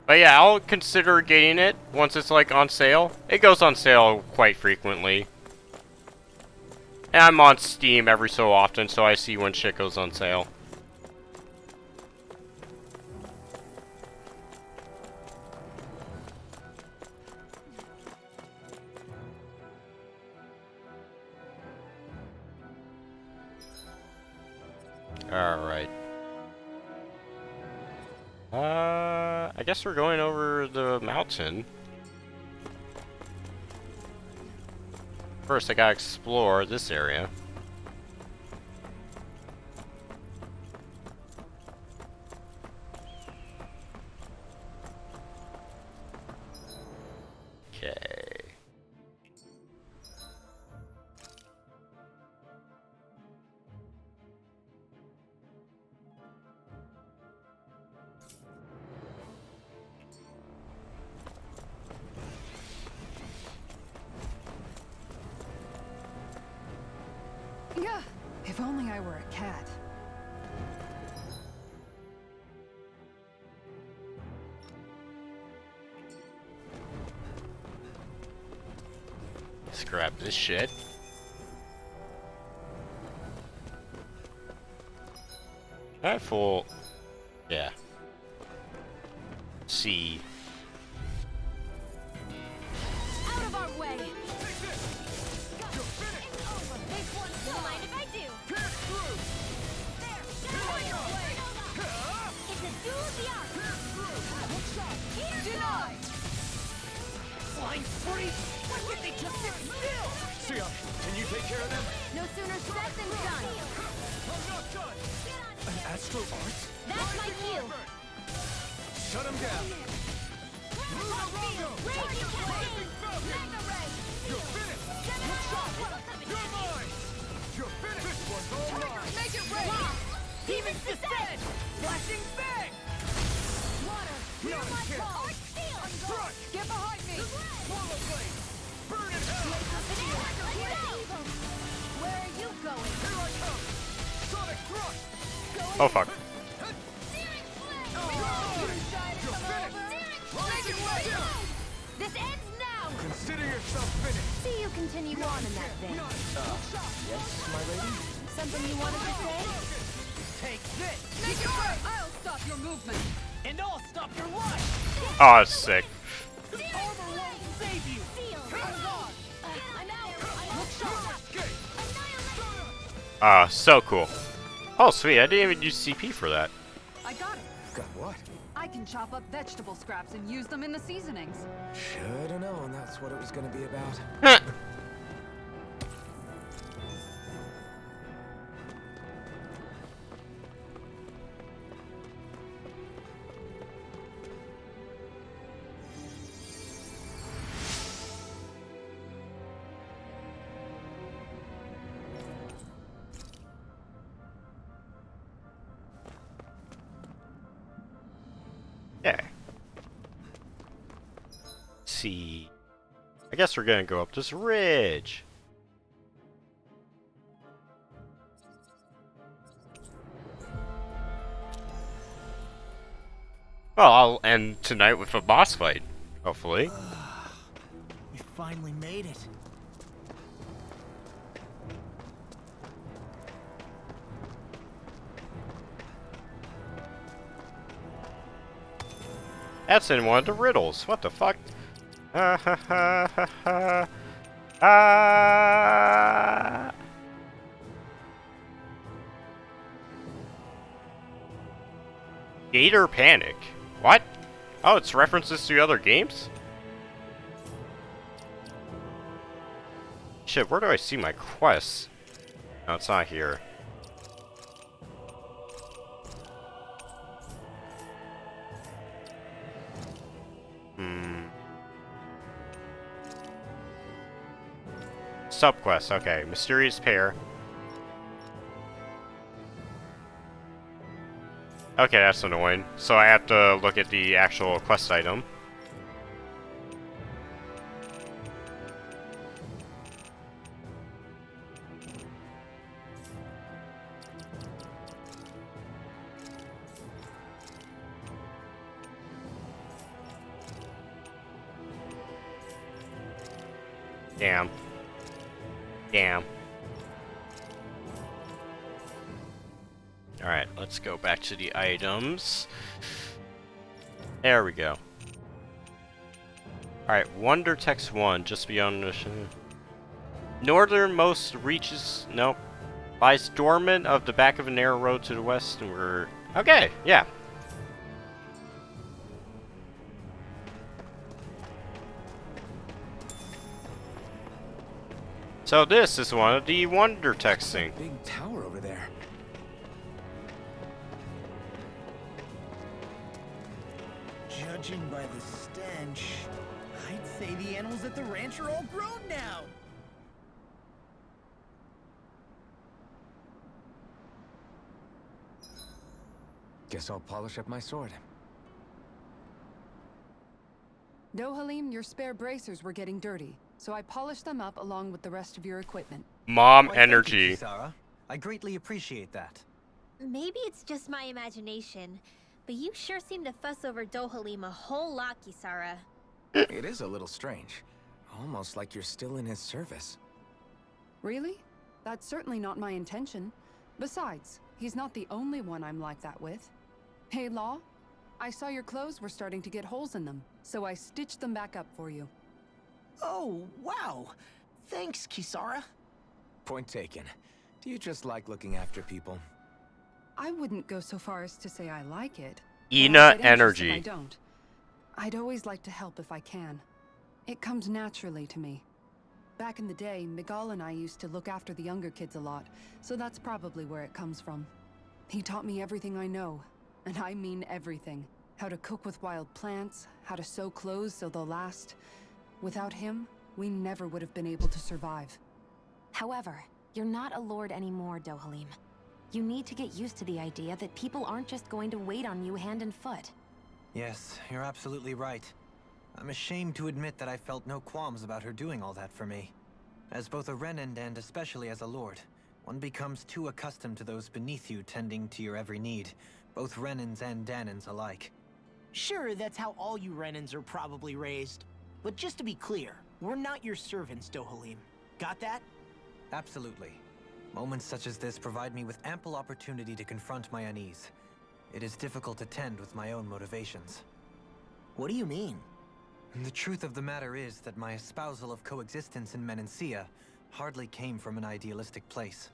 But yeah, I'll consider getting it once it's like on sale. It goes on sale quite frequently. And I'm on Steam every so often, so I see when shit goes on sale. Alright. I guess we're going over the mountain. First, I gotta explore this area. If only I were a cat. Let's grab this shit. Alright, full. Yeah. C. Out of our way! It's over. This one's gone. Mind if I do? Pierce through! There! Get out of way! It's a duel of the arts! Pierce through! Hook shot! Here's Denied! Flying freak! Why can't they just sit still? Sion, can you take care of them? no sooner said than done! I'm not done! An Astro Art? That's my cue! Shut him down! Raging Captain! Mega Ray! You're finished! Hook shot! You're mine! You're finished! This one's all mine! Make it rain! Demons descend! Flashing bang! Water! Hear my call! Art steel! Strike! Get behind me! Swallow blade! Burn in hell! Where are you going? Here I come! Sonic thrust! Oh fuck. This ends now! Consider yourself finished! See you continue on in that vein. Yes, my lady? Something you wanted to say? Take this! Make it right! I'll stop your movement! And I'll stop your life! Oh, that's sick. This armor won't save you! Hang on! I'm out! Escape! Ah, so cool. Oh, sweet. I didn't even use CP for that. I got it! Got what? I can chop up vegetable scraps and use them in the seasonings. Should've known that's what it was gonna be about. Yeah. See. I guess we're gonna go up this ridge. Well, I'll end tonight with a boss fight, hopefully. We finally made it. That's in one of the riddles. What the fuck? Ha ha ha ha ha. Ah. Gator Panic. What? Oh, it's references to other games? Shit, where do I see my quests? No, it's not here. Subquest, okay. Mysterious pair. Okay, that's annoying. So I have to look at the actual quest item. Damn. Damn. Alright, let's go back to the items. There we go. Alright, Wonder Text 1, just beyond the... Northernmost reaches... Nope. Lies dormant of the back of a narrow road to the west, and we're... Okay, yeah. So this is one of the Wonder Texting. Big tower over there. Judging by the stench, I'd say the animals at the ranch are all grown now. Guess I'll polish up my sword. Dohalim, your spare bracers were getting dirty, so I polished them up along with the rest of your equipment. Mom Why, thank you, energy. Kisara. I greatly appreciate that. Maybe it's just my imagination, but you sure seem to fuss over Dohalim a whole lot, Kisara. It is a little strange. Almost like you're still in his service. Really? That's certainly not my intention. Besides, he's not the only one I'm like that with. Hey, Law, I saw your clothes were starting to get holes in them, so I stitched them back up for you. Oh, wow. Thanks, Kisara. Point taken. Do you just like looking after people? I wouldn't go so far as to say I like it. Ina I'd get anxious energy. if I don't. I'd always like to help if I can. It comes naturally to me. Back in the day, Miguel and I used to look after the younger kids a lot, so that's probably where it comes from. He taught me everything I know, and I mean everything. How to cook with wild plants, how to sew clothes so they'll last. Without him, we never would have been able to survive. However, you're not a lord anymore, Dohalim. You need to get used to the idea that people aren't just going to wait on you hand and foot. Yes, you're absolutely right. I'm ashamed to admit that I felt no qualms about her doing all that for me. As both a Renan and especially as a lord, one becomes too accustomed to those beneath you tending to your every need, both Renans and Danans alike. Sure, that's how all you Renans are probably raised. But just to be clear, we're not your servants, Dohalim. Got that? Absolutely. Moments such as this provide me with ample opportunity to confront my unease. It is difficult to tend with my own motivations. What do you mean? The truth of the matter is that my espousal of coexistence in Menancia hardly came from an idealistic place.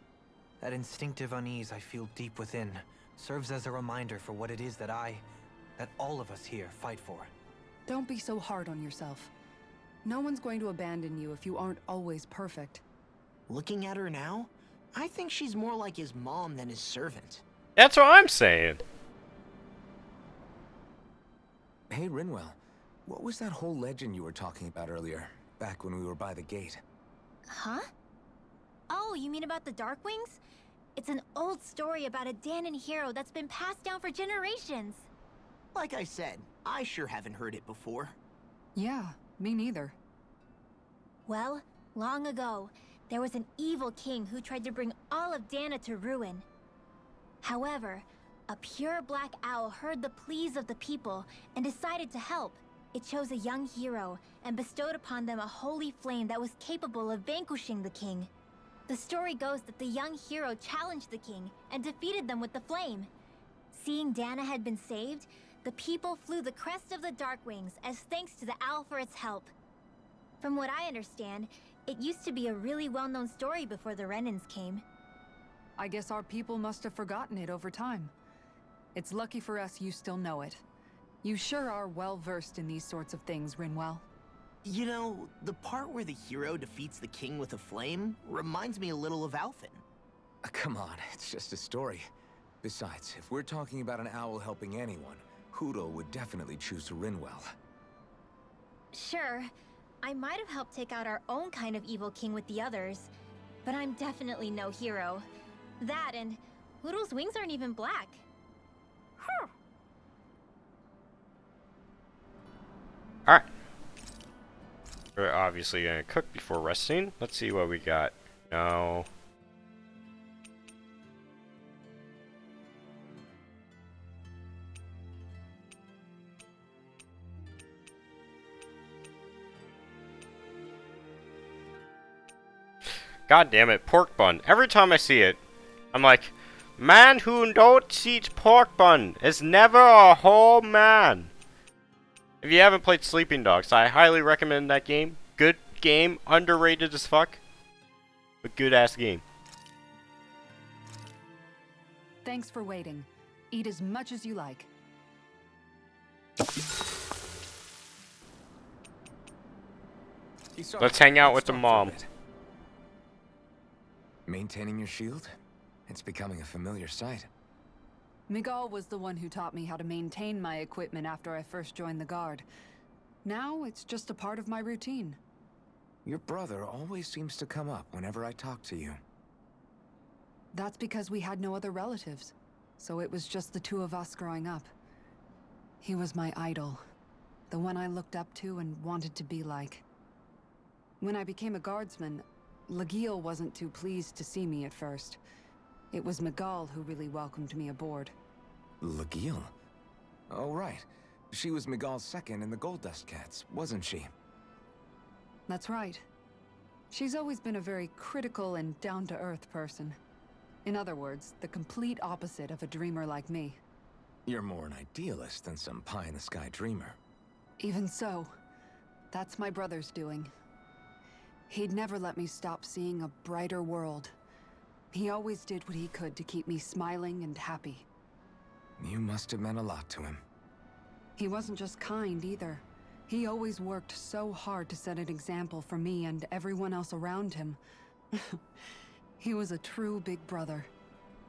That instinctive unease I feel deep within serves as a reminder for what it is that all of us here fight for. Don't be so hard on yourself. No one's going to abandon you if you aren't always perfect. Looking at her now, I think she's more like his mom than his servant. That's what I'm saying. Hey, Rinwell. What was that whole legend you were talking about earlier, back when we were by the gate? Huh? Oh, you mean about the Darkwings? It's an old story about a Danan hero that's been passed down for generations. Like I said, I sure haven't heard it before. Yeah, me neither. Well, long ago, there was an evil king who tried to bring all of Dana to ruin. However, a pure black owl heard the pleas of the people and decided to help. It chose a young hero and bestowed upon them a holy flame that was capable of vanquishing the king. The story goes that the young hero challenged the king and defeated them with the flame. Seeing Dana had been saved, the people flew the crest of the Darkwings as thanks to the owl for its help. From what I understand, it used to be a really well-known story before the Renans came. I guess our people must have forgotten it over time. It's lucky for us you still know it. You sure are well-versed in these sorts of things, Rinwell. You know, the part where the hero defeats the king with a flame reminds me a little of Alphen. Come on, it's just a story. Besides, if we're talking about an owl helping anyone, Hootle would definitely choose Rinwell. Sure, I might have helped take out our own kind of evil king with the others, but I'm definitely no hero. That and Hootle's wings aren't even black. Alright. We're obviously gonna cook before resting. Let's see what we got. No. God damn it, pork bun. Every time I see it, I'm like, man who don't eat pork bun is never a whole man. If you haven't played Sleeping Dogs, I highly recommend that game. Good game, underrated as fuck, but good ass game. Thanks for waiting. Eat as much as you like. Let's hang out with the mom. Maintaining your shield? It's becoming a familiar sight. Miguel was the one who taught me how to maintain my equipment after I first joined the Guard. Now it's just a part of my routine. Your brother always seems to come up whenever I talk to you. That's because we had no other relatives, so it was just the two of us growing up. He was my idol, the one I looked up to and wanted to be like. When I became a guardsman, Lagiel wasn't too pleased to see me at first. It was Miguel who really welcomed me aboard. Lagiel? Oh, right. She was Miguel's second in the Gold Dust Cats, wasn't she? That's right. She's always been a very critical and down-to-earth person. In other words, the complete opposite of a dreamer like me. You're more an idealist than some pie-in-the-sky dreamer. Even so, that's my brother's doing. He'd never let me stop seeing a brighter world. He always did what he could to keep me smiling and happy. You must have meant a lot to him. He wasn't just kind either. He always worked so hard to set an example for me and everyone else around him. He was a true big brother.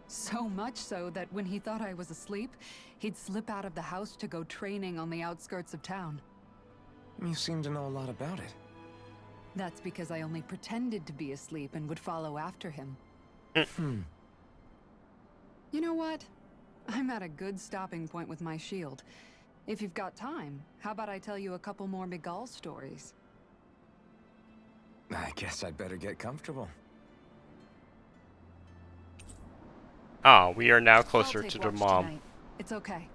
So much so that when he thought I was asleep, he'd slip out of the house to go training on the outskirts of town. You seem to know a lot about it. That's because I only pretended to be asleep and would follow after him. You know what? I'm at a good stopping point with my shield. If you've got time, how about I tell you a couple more Miguel stories? I guess I'd better get comfortable. Ah, we are now closer I'll take to the watch mom. tonight. It's okay.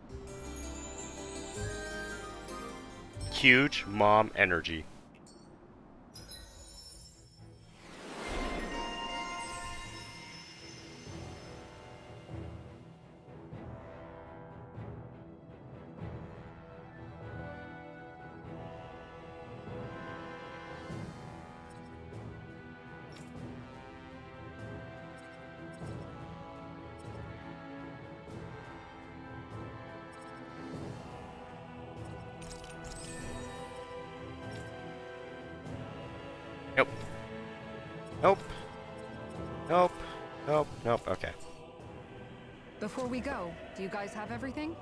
Huge mom energy. Nope. Nope. Nope. Nope. Nope. Okay. Before we go, do you guys have everything?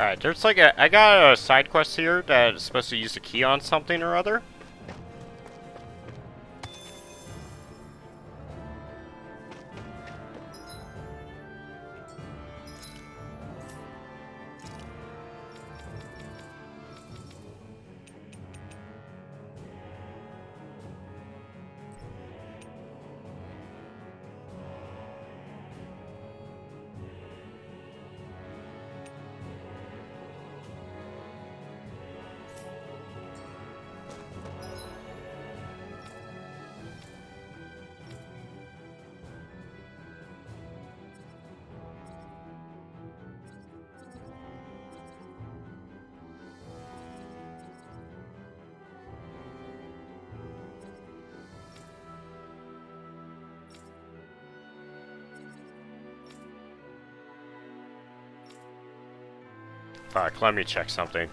Alright, there's like I got a side quest here that is supposed to use a key on something or other. Fuck, let me check something.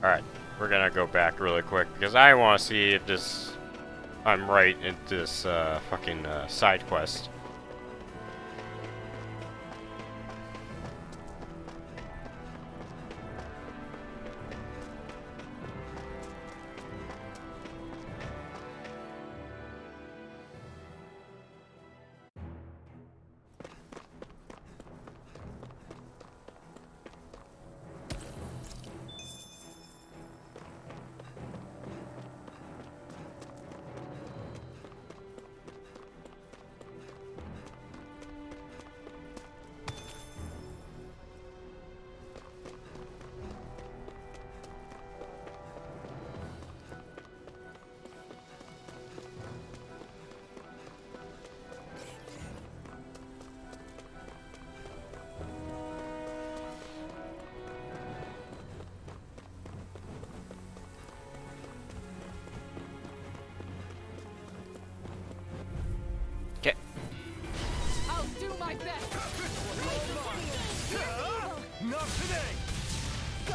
Alright, we're gonna go back really quick because I want to see if I'm right in this fucking side quest.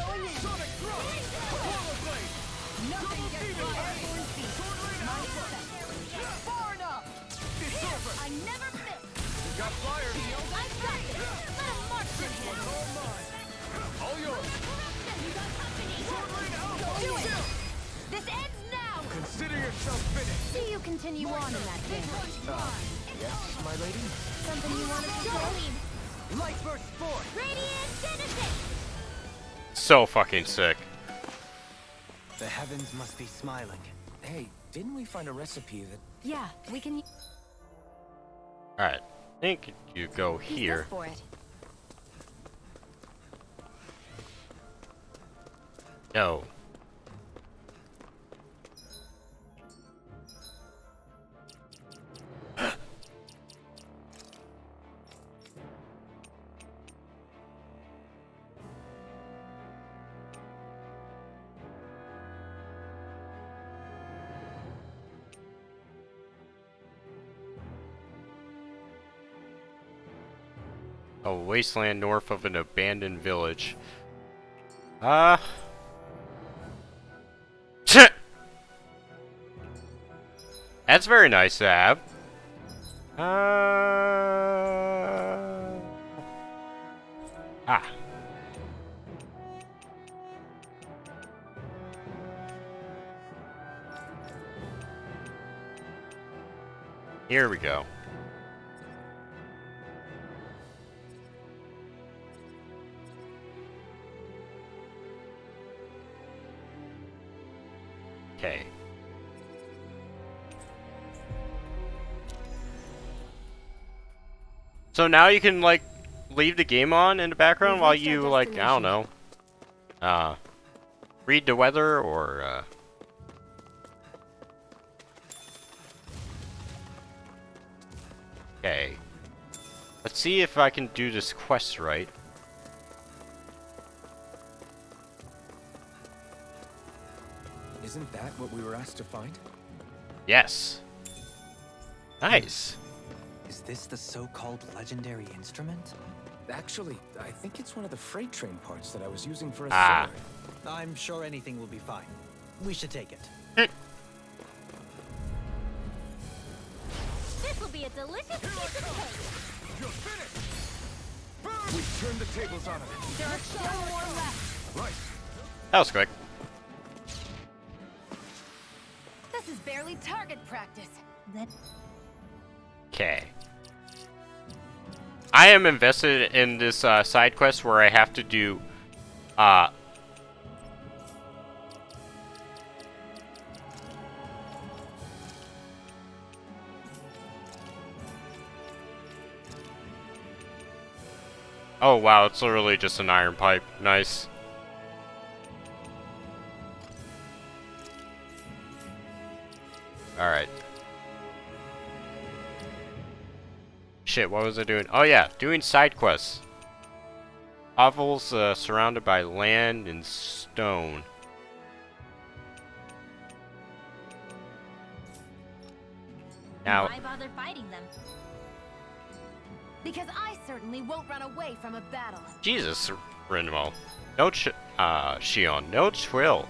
Going in. Sonic thrust. Polar blade. Nothing gets by Airborne feet. My set. Far enough. It's over. I never miss. You got flyers. I got this. Let him march in here. All mine. All yours. You got company. Do it. This ends now. Consider yourself finished. See you continue on in that game. Yes, my lady? Something you wanted to say? Light burst forth. Radiant Genesis. So fucking sick. The heavens must be smiling. Hey, didn't we find a recipe that... Yeah, we can use Alright. I think you go this here. for it. No. A wasteland north of an abandoned village. That's very nice, Ab. Here we go. Okay. So now you can like leave the game on in the background We've while reached our you like, I don't know, read the weather or Okay. Let's see if I can do this quest right. Isn't that what we were asked to find? Yes. Nice. Is this the so-called legendary instrument? Actually, I think it's one of the freight train parts that I was using for a Ah. sword. I'm sure anything will be fine. We should take it. This will be a delicious piece of cake. You're finished. We turned the tables on it. There are still more left. Right. That was quick. This is barely target practice. Let Okay. I am invested in this side quest where I have to do Oh wow, it's literally just an iron pipe. Nice. Alright. Shit, what was I doing? Oh yeah, doing side quests. Hovels surrounded by land and stone. Now, why bother fighting them? Because I certainly won't run away from a battle. Jesus, Rinmo. No Shion, no chill.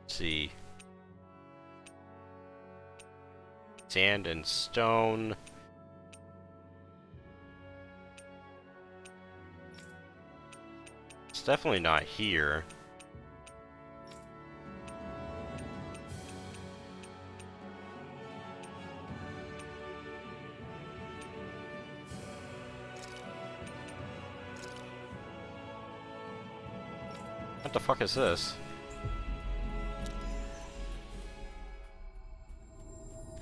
Let's see. Sand and stone. It's definitely not here. What the fuck is this?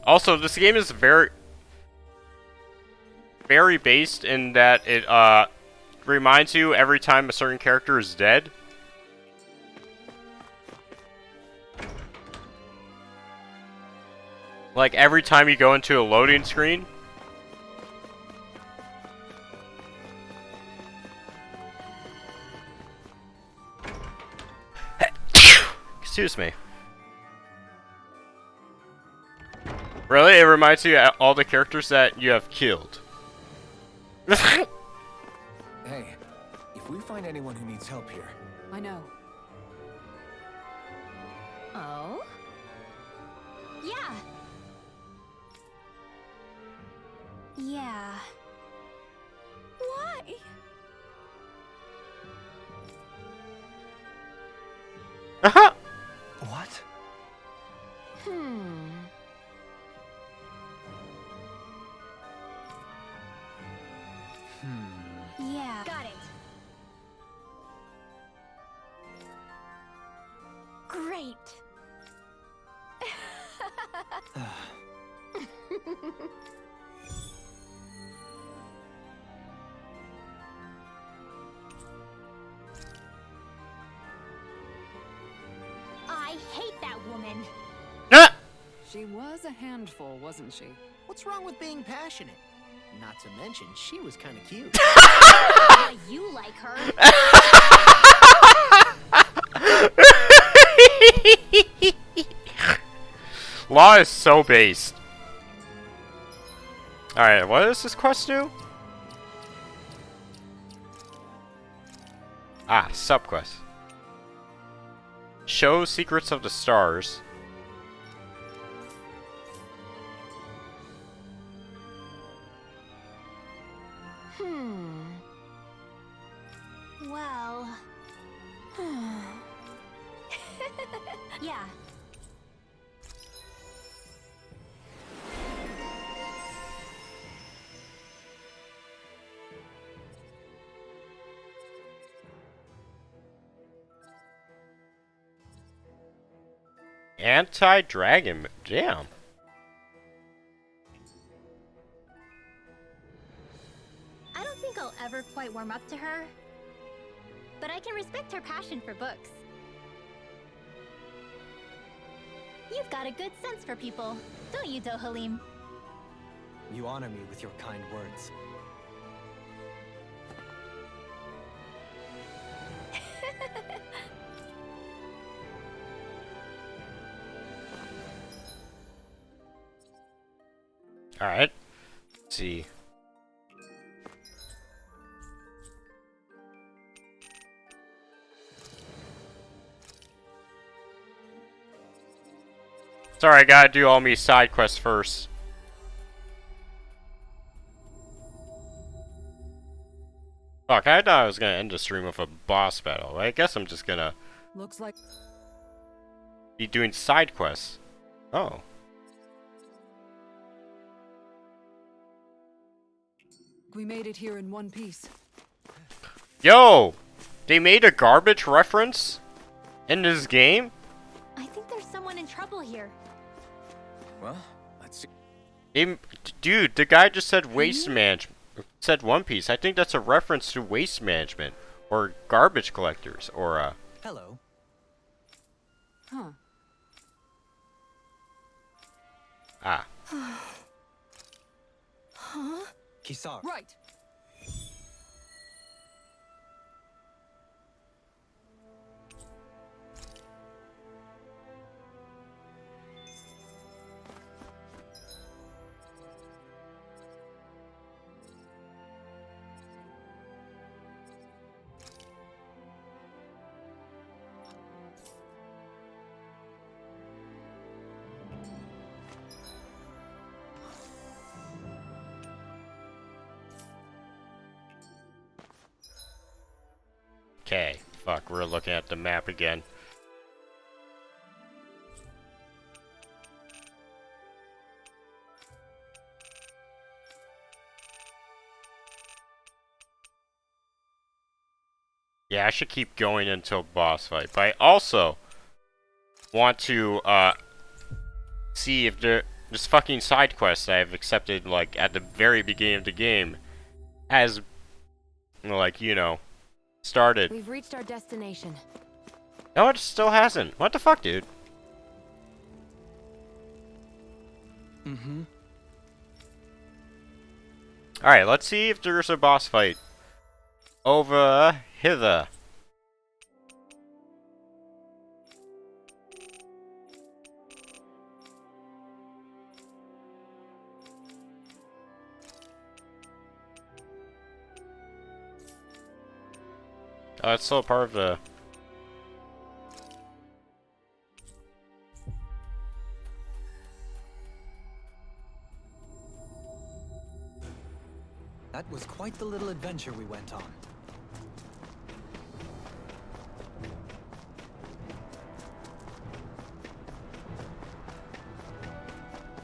Also, this game is very based in that it reminds you every time a certain character is dead. Like every time you go into a loading screen. Excuse me. Really? It reminds you of all the characters that you have killed. Hey, if If we find anyone who needs help here... I know. Oh? Yeah. Yeah. Why? Uh-huh. What? Hmm. Yeah. Got it. Great. I hate that woman. Ah! She was a handful, wasn't she? What's wrong with being passionate? Not to mention, she was kind of cute. Why you like her? Law is so based. Alright, what does this quest do? Ah, subquest. Show secrets of the stars. Well... yeah. Anti-dragon. Damn. I don't think I'll ever quite warm up to her, but I can respect her passion for books. You've got a good sense for people, don't you, Dohalim? You honor me with your kind words. Alright. Let's see. Sorry, I gotta do all me side quests first. Fuck, I thought I was gonna end the stream with a boss battle. I guess I'm just gonna Looks like be doing side quests. Oh. we made it here in one piece. Yo! They made a garbage reference in this game? I think there's someone in trouble here. Well, let's see. Dude, the guy just said waste management. Said One Piece. I think that's a reference to waste management. Or garbage collectors. Or, Hello. Huh. Ah. Kisar. Right. Okay. Fuck, we're looking at the map again. Yeah, I should keep going until boss fight. But I also want to see if this fucking side quest that I've accepted like at the very beginning of the game has, like, you know, started. We've reached our destination. No, it still hasn't. What the fuck, dude? Mm-hmm. Alright, let's see if there's a boss fight over hither. Oh, it's still a part of the... That was quite the little adventure we went on.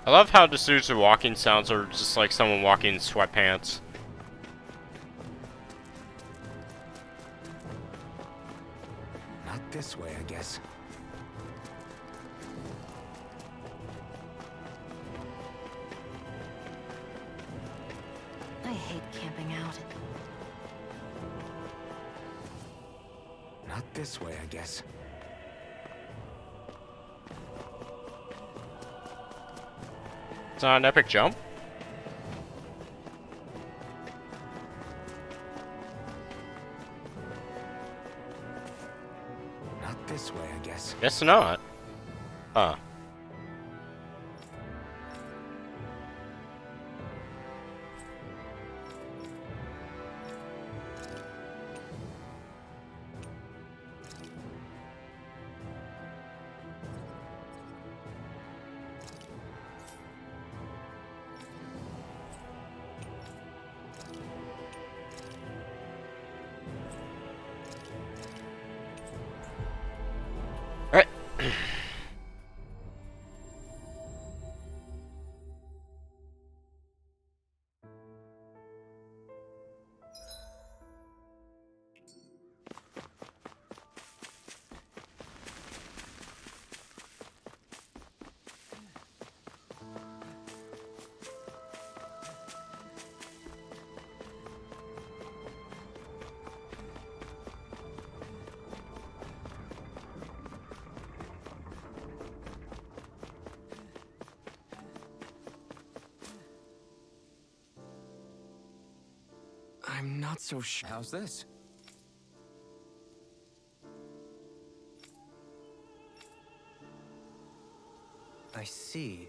I love how the Suzu walking sounds are just like someone walking in sweatpants. Not this way, I guess. I hate camping out. Not this way, I guess. It's not an epic jump? Not this way, I guess. Guess not. Huh. Alright. I'm not so sure. How's this? I see.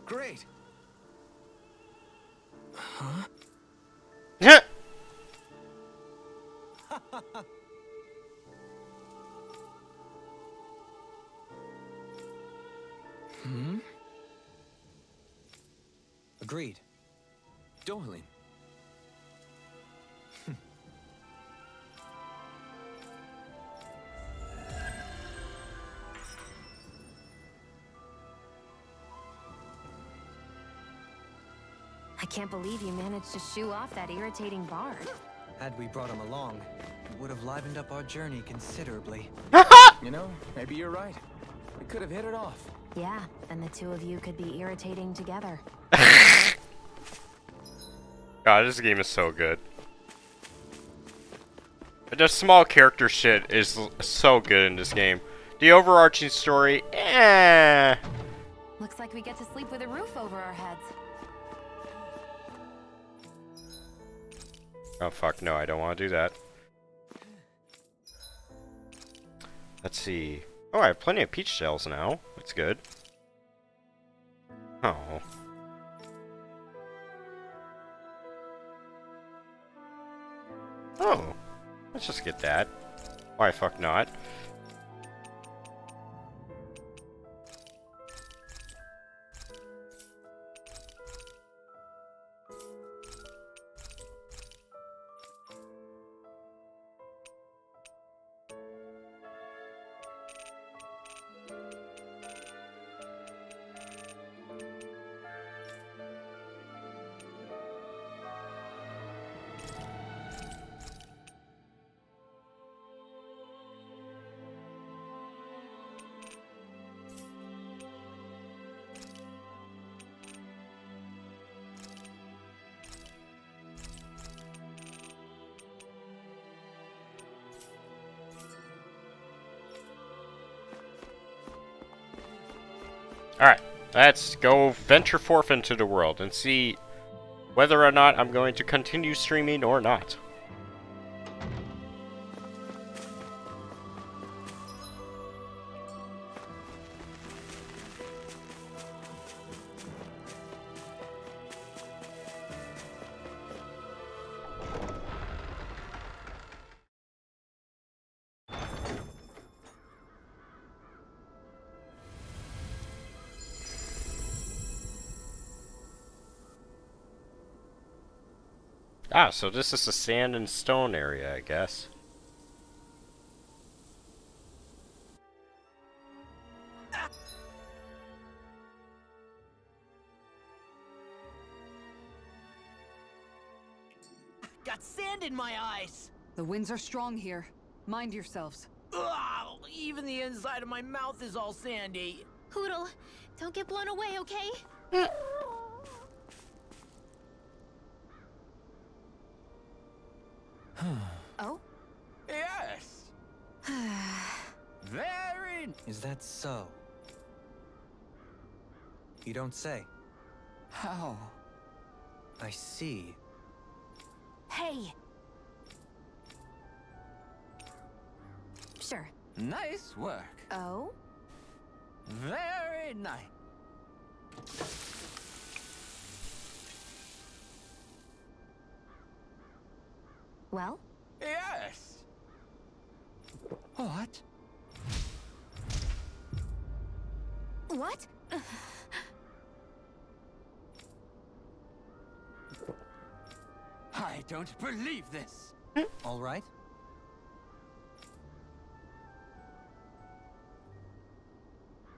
Great! Huh? Hmm? Agreed. Dolan. I can't believe you managed to shoo off that irritating bard. Had we brought him along, it would have livened up our journey considerably. You know, maybe you're right. We could have hit it off. Yeah, and the two of you could be irritating together. God, this game is so good. The small character shit is so good in this game. The overarching story, eh. Looks like we get to sleep with a roof over our heads. Oh fuck, no, I don't want to do that. Let's see. Oh, I have plenty of peach shells now. That's good. Oh. Oh. Let's just get that. Why fuck not? Alright, let's go venture forth into the world and see whether or not I'm going to continue streaming or not. Ah, so this is a sand and stone area, I guess. Got sand in my eyes! The winds are strong here. Mind yourselves. Ugh, even the inside of my mouth is all sandy. Hootle, don't get blown away, okay? Oh? Yes! Very... Is that so? You don't say. How? I see. Hey! Sure. Nice work. Oh? Very nice. Well? Yes! What? What? I don't believe this. All right.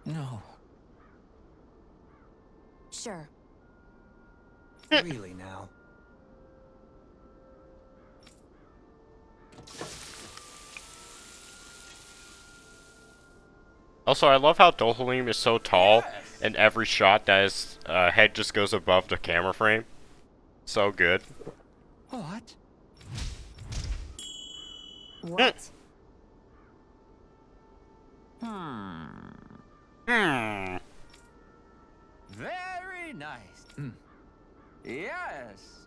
No. Sure. Really now. Also, I love how Dohalim is so tall, and every shot that his head just goes above the camera frame. So good. What? What? Hmm. Very nice. Yes.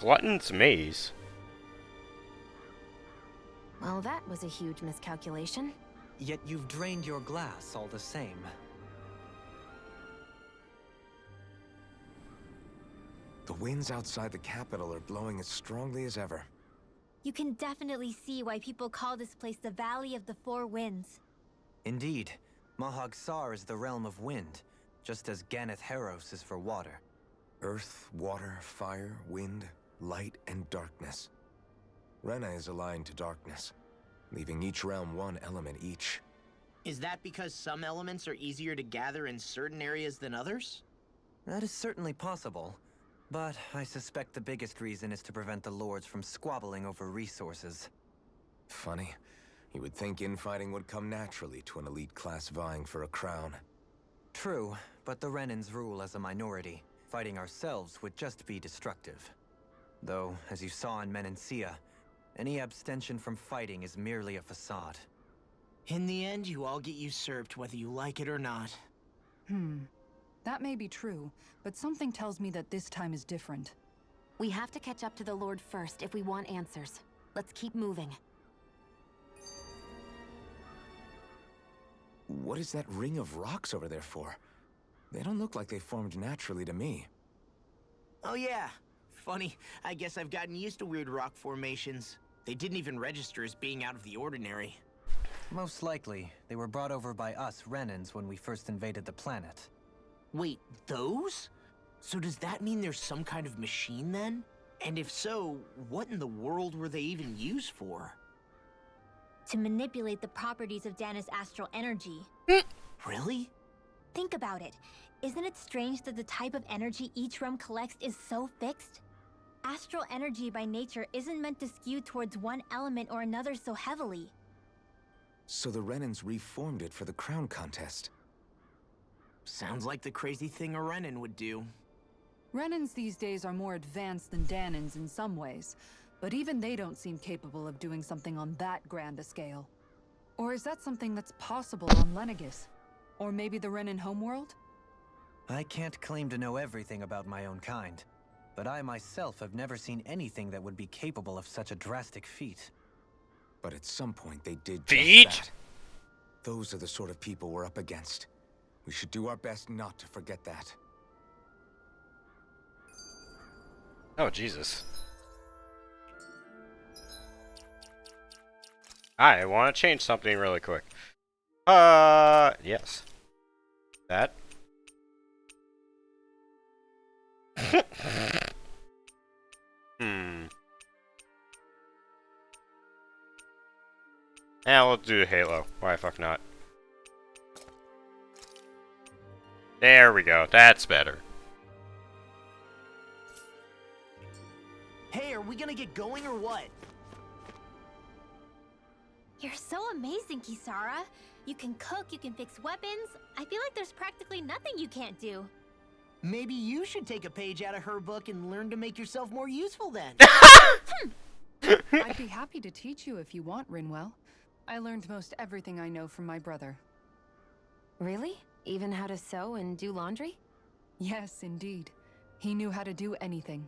Glutton's Maze. Well, that was a huge miscalculation. Yet you've drained your glass all the same. The winds outside the capital are blowing as strongly as ever. You can definitely see why people call this place the Valley of the Four Winds. Indeed, Mahag Sar is the realm of wind, just as Ganeth Heros is for water. Earth, water, fire, wind, light, and darkness. Rena is aligned to darkness, leaving each realm one element each. Is that because some elements are easier to gather in certain areas than others? That is certainly possible, but I suspect the biggest reason is to prevent the lords from squabbling over resources. Funny. You would think infighting would come naturally to an elite class vying for a crown. True, but the Renans rule as a minority. Fighting ourselves would just be destructive. Though, as you saw in Menancia, any abstention from fighting is merely a facade. In the end, you all get usurped whether you like it or not. That may be true, but something tells me that this time is different. We have to catch up to the Lord first if we want answers. Let's keep moving. What is that ring of rocks over there for? They don't look like they formed naturally to me. Oh yeah. Funny, I guess I've gotten used to weird rock formations. They didn't even register as being out of the ordinary. Most likely, they were brought over by us Renans when we first invaded the planet. Wait, those? So does that mean there's some kind of machine then? And if so, what in the world were they even used for? To manipulate the properties of Dana's astral energy. Really? Think about it. Isn't it strange that the type of energy each realm collects is so fixed? Astral energy by nature isn't meant to skew towards one element or another so heavily. So the Renans reformed it for the crown contest. Sounds like the crazy thing a Renan would do. Renans these days are more advanced than Danans in some ways, but even they don't seem capable of doing something on that grand a scale. Or is that something that's possible on Lenegis? Or maybe the Renan homeworld? I can't claim to know everything about my own kind, but I myself have never seen anything that would be capable of such a drastic feat. But at some point they did Feat? just that. Those are the sort of people we're up against. We should do our best not to forget that. Oh, Jesus. I want to change something really quick. Yes. That? Yeah, we'll do Halo. Why the fuck not? There we go. That's better. Hey, are we gonna get going or what? You're so amazing, Kisara. You can cook, you can fix weapons. I feel like there's practically nothing you can't do. Maybe you should take a page out of her book and learn to make yourself more useful then. I'd be happy to teach you if you want, Rinwell. I learned most everything I know from my brother. Really? Even how to sew and do laundry? Yes, indeed. He knew how to do anything.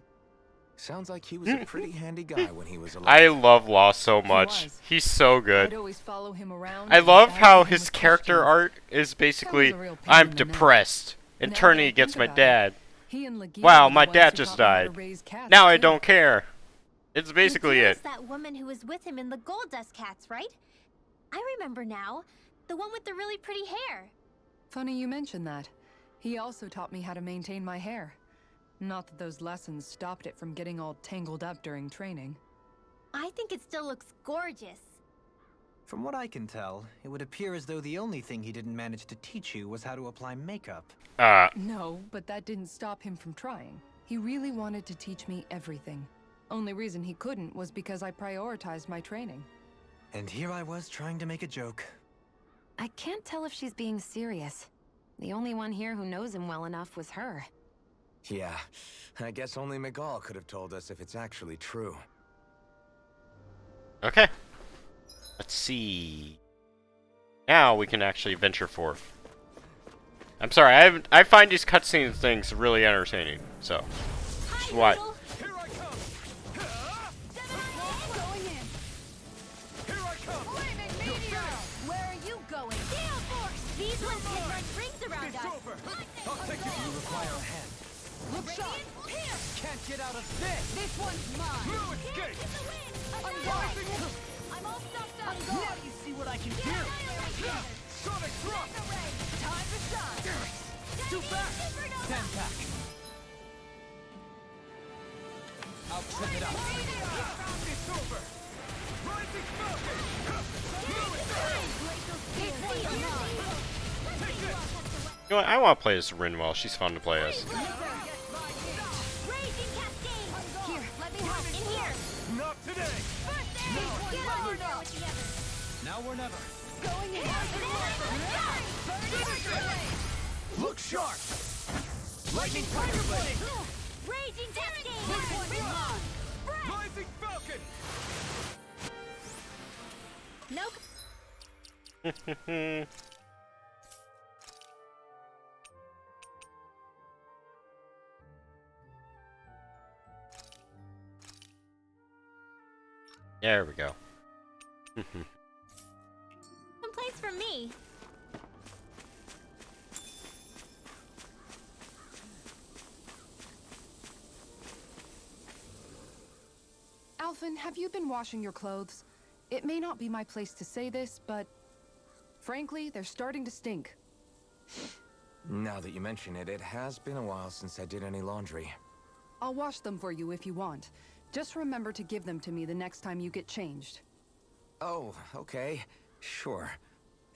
Sounds like he was a pretty handy guy when he was alive. I love Law so much. was. He's so I'd good. always follow him around. I and love badger how him his with character questions. art is basically, a real pain I'm in the neck. depressed, and Now that turning I against think my about it, dad. He and Legia Wow, were the my ones dad who just taught me how to died. raise cats, Now I too. don't care. It's basically Legia's it. that woman who was with him in the Gold Dust Cats, right? I remember now. The one with the really pretty hair. Funny you mention that. He also taught me how to maintain my hair. Not that those lessons stopped it from getting all tangled up during training. I think it still looks gorgeous. From what I can tell, it would appear as though the only thing he didn't manage to teach you was how to apply makeup. No, but that didn't stop him from trying. He really wanted to teach me everything. Only reason he couldn't was because I prioritized my training. And here I was trying to make a joke. I can't tell if she's being serious. The only one here who knows him well enough was her. Yeah, I guess only Miguel could have told us if it's actually true. Okay. Let's see. Now we can actually venture forth. I'm sorry, I find these cutscene things really entertaining, so. Just what? Here I come! Going in. Here I come! Flaming meteor. Where are you going? Gale Force! These ones can run rings around It's us. over! I'll take it! You require a hand. Look sharp. Can't get out of this! This one's mine. No escape! I'm going. I'm all stuffed up. Now you see what I can do. Sonic drop! Time to shine. Too fast! Stand back! I'll trip it up. It's over! Rising Falcon! You know what? I want to play as Rinwell. She's fun to play as. Raging Cascade! Here, let me help. In here! Not today! Now or never. Going in. Look sharp! Lightning Tiger Blade! Raging Cascade! This one's mine. Rising Falcon! Nope. There we go. Some place for me. Alphen, have you been washing your clothes? It may not be my place to say this, but frankly, they're starting to stink. Now that you mention it, it has been a while since I did any laundry. I'll wash them for you if you want. Just remember to give them to me the next time you get changed. Oh, okay. Sure.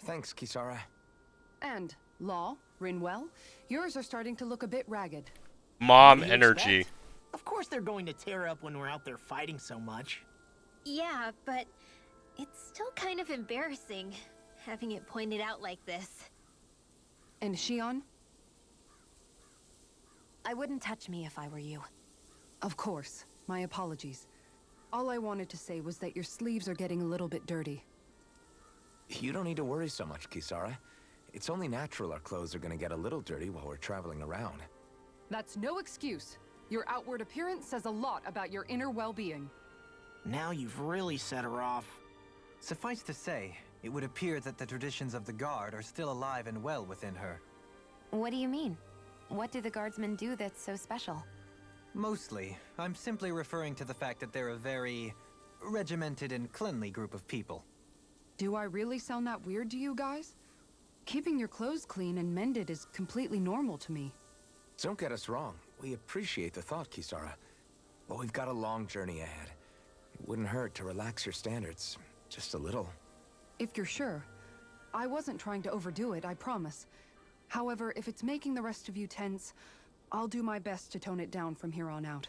Thanks, Kisara. And, Law, Rinwell, yours are starting to look a bit ragged. Mom What do you energy. expect? Of course they're going to tear up when we're out there fighting so much. Yeah, but it's still kind of embarrassing having it pointed out like this. And Shion? I wouldn't touch me if I were you. Of course. My apologies. All I wanted to say was that your sleeves are getting a little bit dirty. You don't need to worry so much, Kisara. It's only natural our clothes are gonna get a little dirty while we're traveling around. That's no excuse. Your outward appearance says a lot about your inner well-being. Now you've really set her off. Suffice to say, it would appear that the traditions of the Guard are still alive and well within her. What do you mean? What do the guardsmen do that's so special? Mostly, I'm simply referring to the fact that they're a very regimented and cleanly group of people. Do I really sound that weird to you guys? Keeping your clothes clean and mended is completely normal to me. Don't get us wrong. We appreciate the thought, Kisara. But we've got a long journey ahead. It wouldn't hurt to relax your standards. Just a little. If you're sure. I wasn't trying to overdo it, I promise. However, if it's making the rest of you tense, I'll do my best to tone it down from here on out.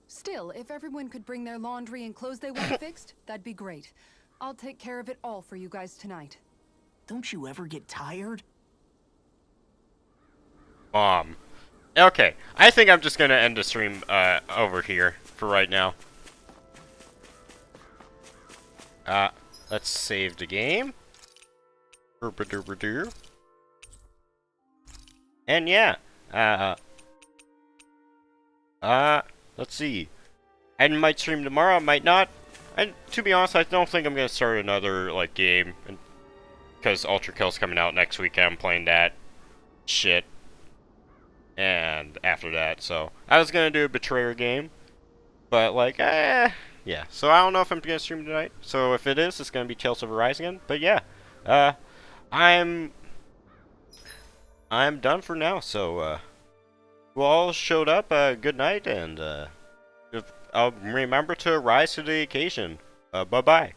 Still, if everyone could bring their laundry and clothes they want fixed, that'd be great. I'll take care of it all for you guys tonight. Don't you ever get tired? Okay, I think I'm just gonna end the stream over here for right now. Let's save the game. And yeah, let's see. I might stream tomorrow, I might not. And to be honest, I don't think I'm gonna start another like game, because Ultra Kill's coming out next week. And I'm playing that shit. And after that, so I was gonna do a Betrayer game, but like, yeah. So I don't know if I'm gonna stream tonight. So if it is, it's gonna be Tales of Arise again. But yeah, I'm done for now. So who all showed up, good night, and I'll remember to rise to the occasion. Bye bye.